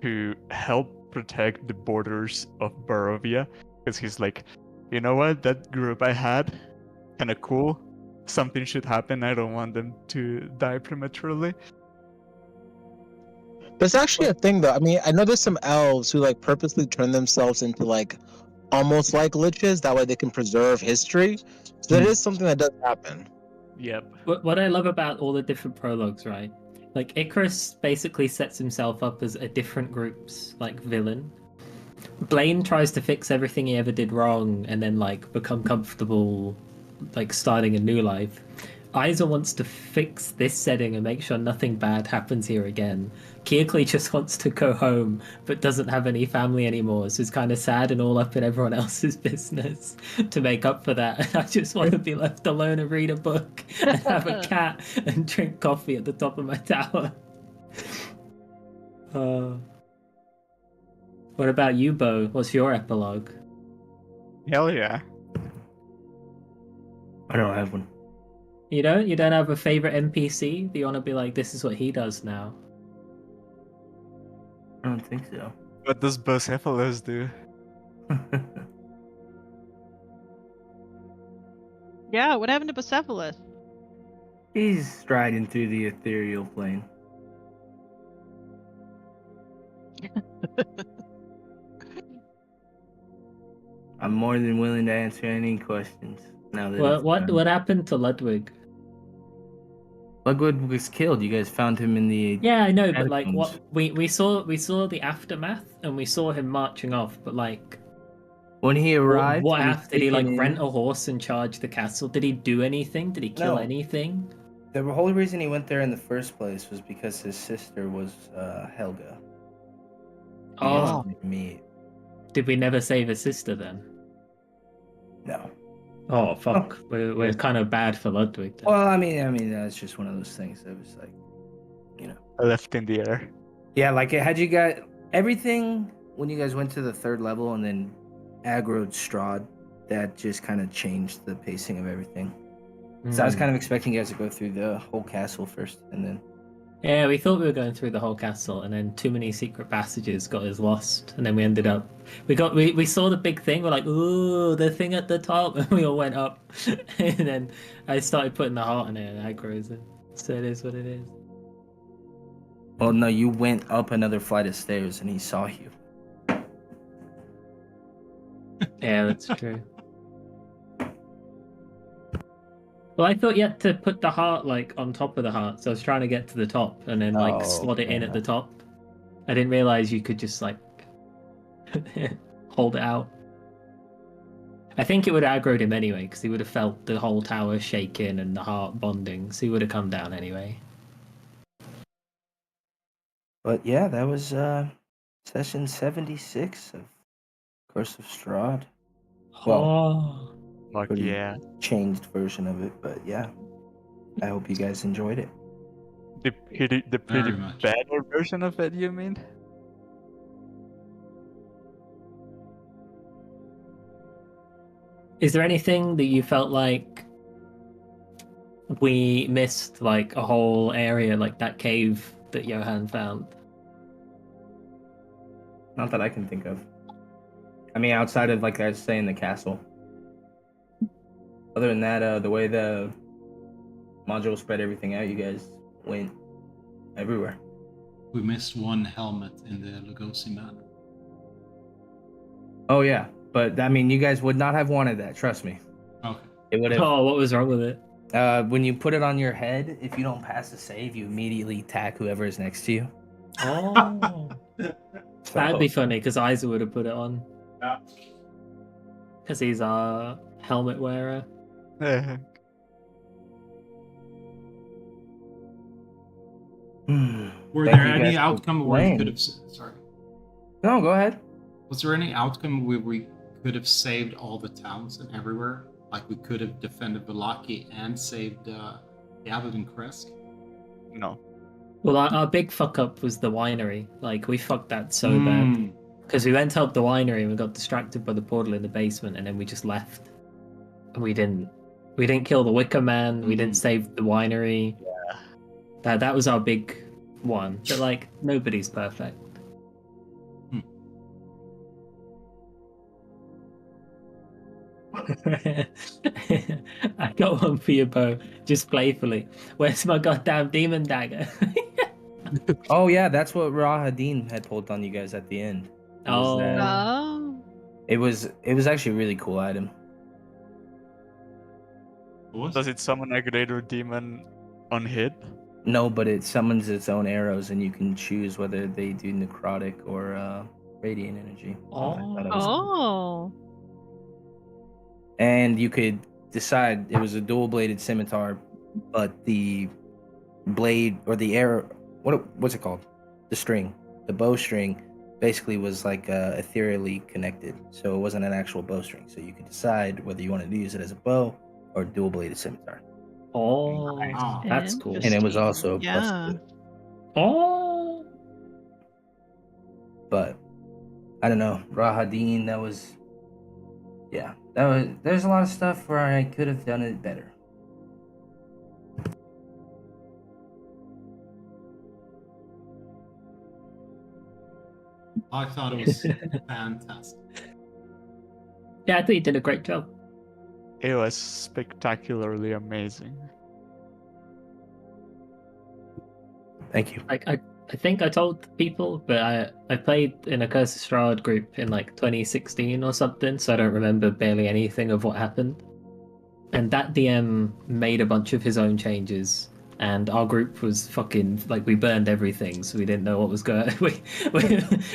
to help protect the borders of Barovia. Because he's you know what? That group I had, kind of cool. Something should happen. I don't want them to die prematurely. There's actually a thing, though. I mean, I know there's some elves who purposely turn themselves into almost like liches. That way they can preserve history. So that is something that does happen. Yep. What I love about all the different prologues, right? Icarus basically sets himself up as a different group's villain. Blaine tries to fix everything he ever did wrong and then like become comfortable like starting a new life. Isa wants to fix this setting and make sure nothing bad happens here again. Kearkley just wants to go home but doesn't have any family anymore, so it's kind of sad and all up in everyone else's business to make up for that. I just want to be left alone and read a book and have a cat and drink coffee at the top of my tower. What about you, Bo? What's your epilogue? Hell yeah. I don't have one. You don't? You don't have a favorite NPC? Do you want to be like, this is what he does now? I don't think so. What does Bucephalus do? Yeah, what happened to Bucephalus? He's striding through the ethereal plane. I'm more than willing to answer any questions now that it's done. What happened to Ludwig? Ludwig was killed. You guys found him in the Yeah, I know, but like catacombs. what we saw the aftermath and we saw him marching off, but like When he arrived, what he was happened? Did he like taken rent in. a horse and charge the castle? Did he do anything? Did he kill No. anything? The whole reason he went there in the first place was because his sister was Helga. He Oh, wanted to meet. did we never save his sister then? No. Oh fuck, we're kind of bad for Ludwig then. Well, I mean, that's just one of those things that was like, Left in the air. yeah, like had you got everything when you guys went to the third level and then aggroed Strahd, that just kind of changed the pacing of everything. So I was kind of expecting you guys to go through the whole castle first, and then Yeah, we thought we were going through the whole castle, and then too many secret passages got us lost, and then we ended up. We saw the big thing. We're like, ooh, the thing at the top, and we all went up, and then I started putting the heart in it, and aggro's it. So it is what it is. well, no, you went up another flight of stairs, and he saw you. Yeah, that's true. Well, I thought you had to put the heart like on top of the heart, so I was trying to get to the top and then like Oh, slot it in okay. at the top. I didn't realize you could just like hold it out. I think it would have aggroed him anyway, because he would have felt the whole tower shaking and the heart bonding, so he would have come down anyway. But yeah, that was session 76 of Curse of Strahd. Well, Oh, Fuck pretty yeah. changed version of it, but yeah. I hope you guys enjoyed it. The pretty Very much. better version of it, you mean? is there anything that you felt like we missed, like a whole area, like that cave that Johan found? Not that I can think of. I mean, outside of, like I was saying, the castle. Other than that, the way the module spread everything out, you guys went everywhere. We missed one helmet in the Lugosi Manor. Oh, yeah. But, I mean, you guys would not have wanted that, trust me. Okay. It would have... Oh, what was wrong with it? When you put it on your head, if you don't pass the save, you immediately attack whoever is next to you. Oh, So, that'd be funny because Isa would have put it on Yeah. because he's our helmet wearer. Were Thank there you any guys for outcome where we playing. could have... Sorry. No, go ahead. Was there any outcome where we could have saved all the towns and everywhere? Like we could have defended Vallaki and saved Yavin and Kresk? No. Well, our big fuck up was the winery. Like we fucked that so bad because we went to help the winery and we got distracted by the portal in the basement, and then we just left. And we didn't kill the Wicker Man. We didn't save the winery. Yeah. That was our big one. But like nobody's perfect. I got one for you, Bo. Just playfully. Where's my goddamn demon dagger? Oh, yeah, that's what Rahadin had pulled on you guys at the end. Was that- Oh. It was actually a really cool item. What? Does it summon a greater demon on hit? No, but it summons its own arrows, and you can choose whether they do necrotic or radiant energy. Oh. I thought it was cool. Oh. And you could decide it was a dual-bladed scimitar, but the blade or the arrow, what's it called? The string, the bowstring, basically was like ethereally connected, so it wasn't an actual bowstring. So you could decide whether you wanted to use it as a bow or dual-bladed scimitar. Oh, Nice. that's cool. And it was also a plus Yeah. 2. Oh, But I don't know, Rahadin. There's a lot of stuff where I could have done it better. I thought it was fantastic. yeah, I think you did a great job. It was spectacularly amazing. Thank you. I think I told people, but I played in a Curse of Strahd group in like 2016 or something, so I don't remember barely anything of what happened. And that DM made a bunch of his own changes, and our group was fucking like, we burned everything, so we didn't know what was going on.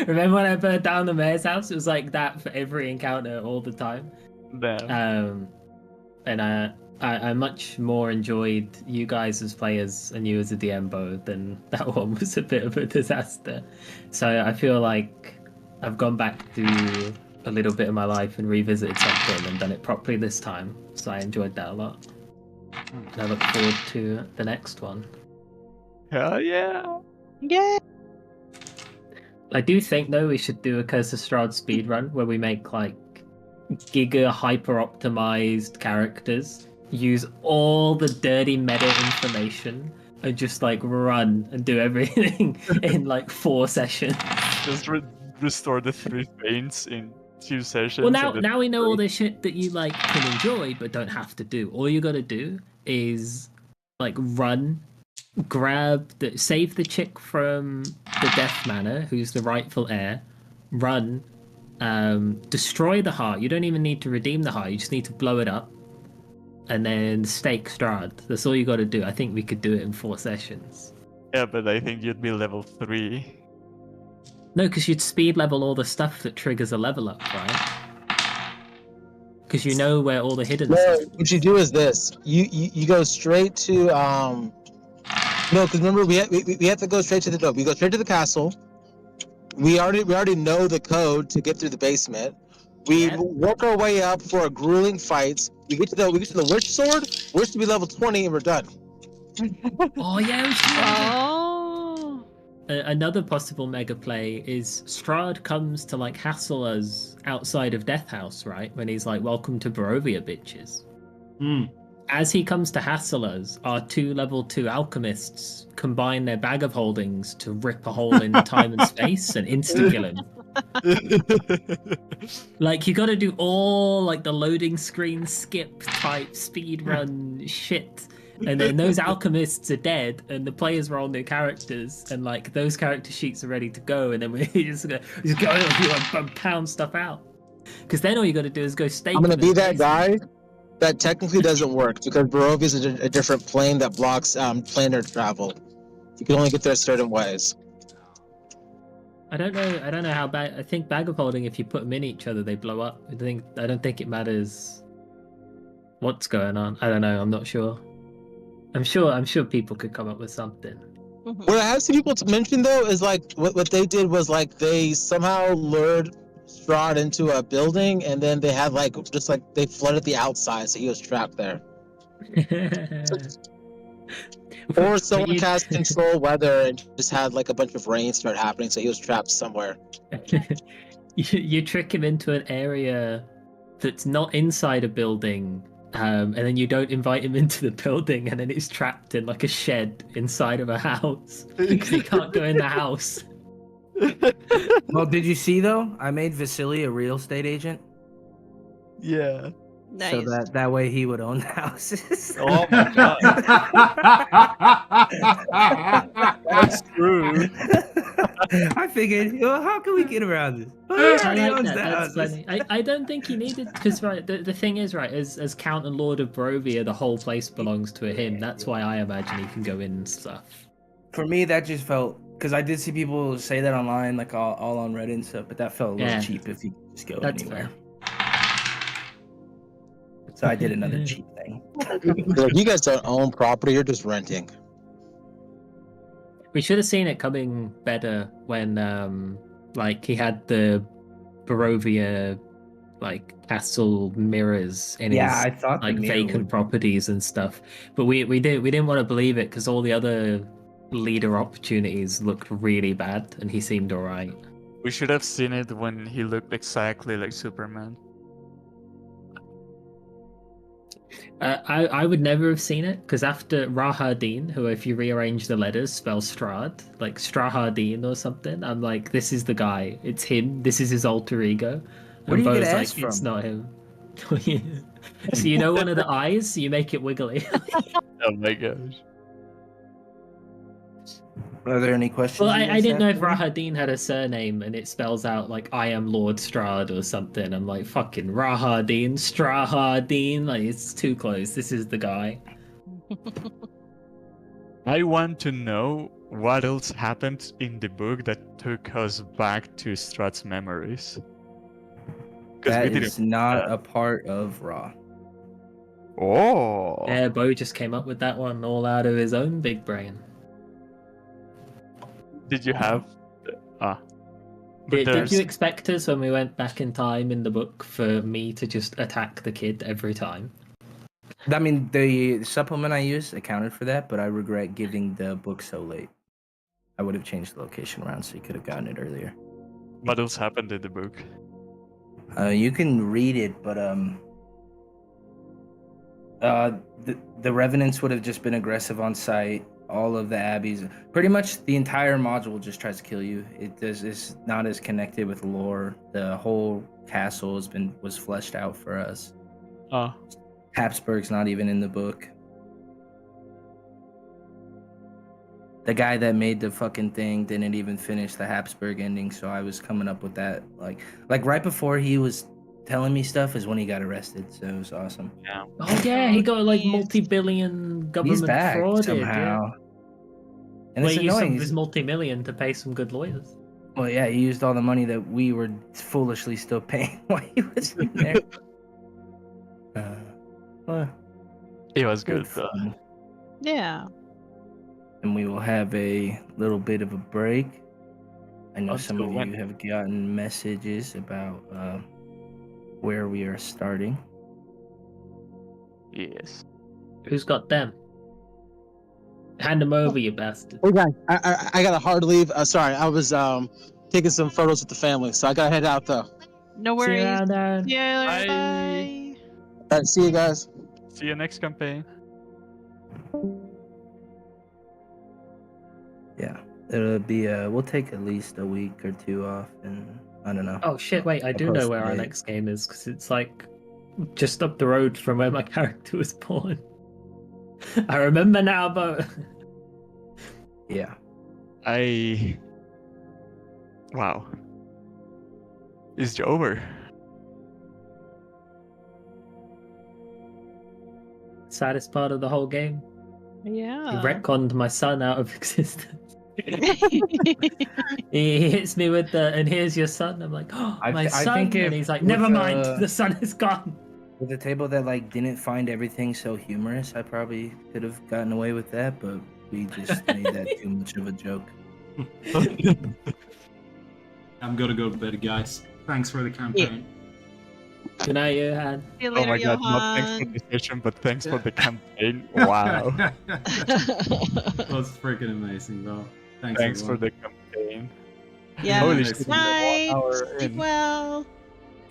Remember when I burned down the mayor's house? It was like that for every encounter all the time. Damn. And I much more enjoyed you guys as players and you as a DM both, than that one was a bit of a disaster. So I feel like I've gone back to a little bit of my life and revisited something and done it properly this time. So I enjoyed that a lot. And I look forward to the next one. Hell yeah. Yeah. I do think though we should do a Curse of Strahd speedrun where we make like giga hyper optimized characters, use all the dirty meta information, and just like run and do everything in like 4 sessions. Just restore the 3 veins in 2 sessions. Well, and then now we know all 3. the shit that you like can enjoy but don't have to do. All you gotta do is like run, save the chick from the Death Manor, who's the rightful heir, run, destroy the heart. You don't even need to redeem the heart, you just need to blow it up, and then stake Strahd. That's all you gotta do. I think we could do it in 4 sessions. Yeah, but I think you'd be level 3. No, because you'd speed level all the stuff that triggers a level up, right? Because you know where all the hidden No, stuff. what you do is this: you go straight to no, because remember we have to go straight to the door. We go straight to the castle. We already know the code to get through the basement. We Yeah. work our way up for a grueling fight. We get to the witch sword. We're to be level 20 and we're done. Oh yeah, we should do that. Oh. Another possible mega play is Strahd comes to like hassle us outside of Death House, right? When he's like, "Welcome to Barovia, bitches." As he comes to hassle us, our 2 level 2 alchemists combine their bag of holdings to rip a hole in time and space and insta-kill him. Like, you gotta do all like the loading screen skip type speed run shit. And then those alchemists are dead, and the players roll new characters, and like those character sheets are ready to go, and then we just go and pound stuff out. Because then all you got to do is go stake. I'm gonna them in be the that basement. guy that technically doesn't work because Barovia is a different plane that blocks planar travel. You can only get there certain ways. I don't know how bad. I think bag of holding, if you put them in each other, they blow up. I don't think it matters what's going on. I don't know. I'm not sure. I'm sure people could come up with something. What I have seen people to mention though is like what they did was like they somehow lured Strahd into a building and then they had like just like they flooded the outside so he was trapped there. Or someone cast control weather and just had like a bunch of rain start happening so he was trapped somewhere. you trick him into an area that's not inside a building, and then you don't invite him into the building, and then he's trapped in like a shed inside of a house because he can't go in the house. Well, did you see though? I made Vasily a real estate agent, Yeah. Nice. so that way he would own the houses. Oh my god. That's true. I figured, how can we get around this? I He like owns that. the That's houses. funny. I don't think he needed, because right, the thing is, right, as Count and Lord of Barovia, the whole place belongs to him. That's why I imagine he can go in and stuff. For me, that just felt because I did see people say that online, like all on Reddit and stuff, but that felt a little Yeah. cheap if you could just go That's anywhere. So I did another cheap thing. Like, you guys don't own property, you're just renting. We should have seen it coming better when like he had the Barovia like castle mirrors in Yeah, I his thought the like mirror vacant would- properties and stuff. But we didn't want to believe it because all the other leader opportunities looked really bad and he seemed alright. We should have seen it when he looked exactly like Superman. I would never have seen it because after Rahardin, who if you rearrange the letters spells Strahd, like Strahardin or something, I'm like, this is the guy. It's him. This is his alter ego. Where do you get Bo's ass like, it's from? not him. So you know one of the eyes, you make it wiggly. Oh my gosh. Are there any questions? Well, you I guys didn't know have if for me? Rahardin had a surname and it spells out like I am Lord Strahd or something. I'm like, fucking Rahardin, Strahardin. Like, it's too close. This is the guy. I want to know what else happened in the book that took us back to Strahd's memories. Because That we didn't. is not a part of Raw. Oh. Yeah, Bo just came up with that one all out of his own big brain. Did you have? But Did there's- you expect us when we went back in time in the book for me to just attack the kid every time? I mean, the supplement I used accounted for that, but I regret giving the book so late. I would have changed the location around so you could have gotten it earlier. What else happened in the book? You can read it, but the revenants would have just been aggressive on site. All of the abbeys, pretty much the entire module just tries to kill you. It's not as connected with lore. The whole castle was fleshed out for us. Oh. Habsburg's not even in the book. The guy that made the fucking thing didn't even finish the Habsburg ending, so I was coming up with that like right before he was telling me stuff is when he got arrested, so it was awesome. Yeah. Oh yeah, he got like He's- multi-billion He's government back frauded. somehow. Yeah. And Well, it's he used some annoying. of his multi-million to pay some good lawyers. Well, yeah, he used all the money that we were foolishly still paying while he was in there. Well, It was good good though. fun. Yeah. And we will have a little bit of a break. I know some Until of when? you have gotten messages about where we are starting. Yes. Who's got them? Hand them over, you bastard. Hey guys, I got a hard leave. Sorry, I was taking some photos with the family, so I gotta head out though. No See you worries. around there. See you later. Bye. Bye. All right, see you guys. See you next campaign. Yeah, it'll be. We'll take at least a week or two off, and I don't know. Oh shit! Wait, I do know where our Post-it. next game is because it's like just up the road from where my character was born. I remember now, but Yeah. Wow. It's over. saddest part of the whole game. Yeah. He retconned my son out of existence. He hits me with the, and here's your son. I'm like, oh, I my th- I son. think And if he's like, with, never mind, the son is gone. With a table that like didn't find everything so humorous, I probably could have gotten away with that, but we just made that too much of a joke. I'm gonna go to bed, guys. Thanks for the campaign. Good night, Johan. See you Oh later, my god, not thanks for Johan. the session, but thanks for the campaign. Wow. That was freaking amazing, bro. Thanks for everyone. the campaign. Yeah. Holy Nice. shit, Night. we're 1 hour Sleep in. well.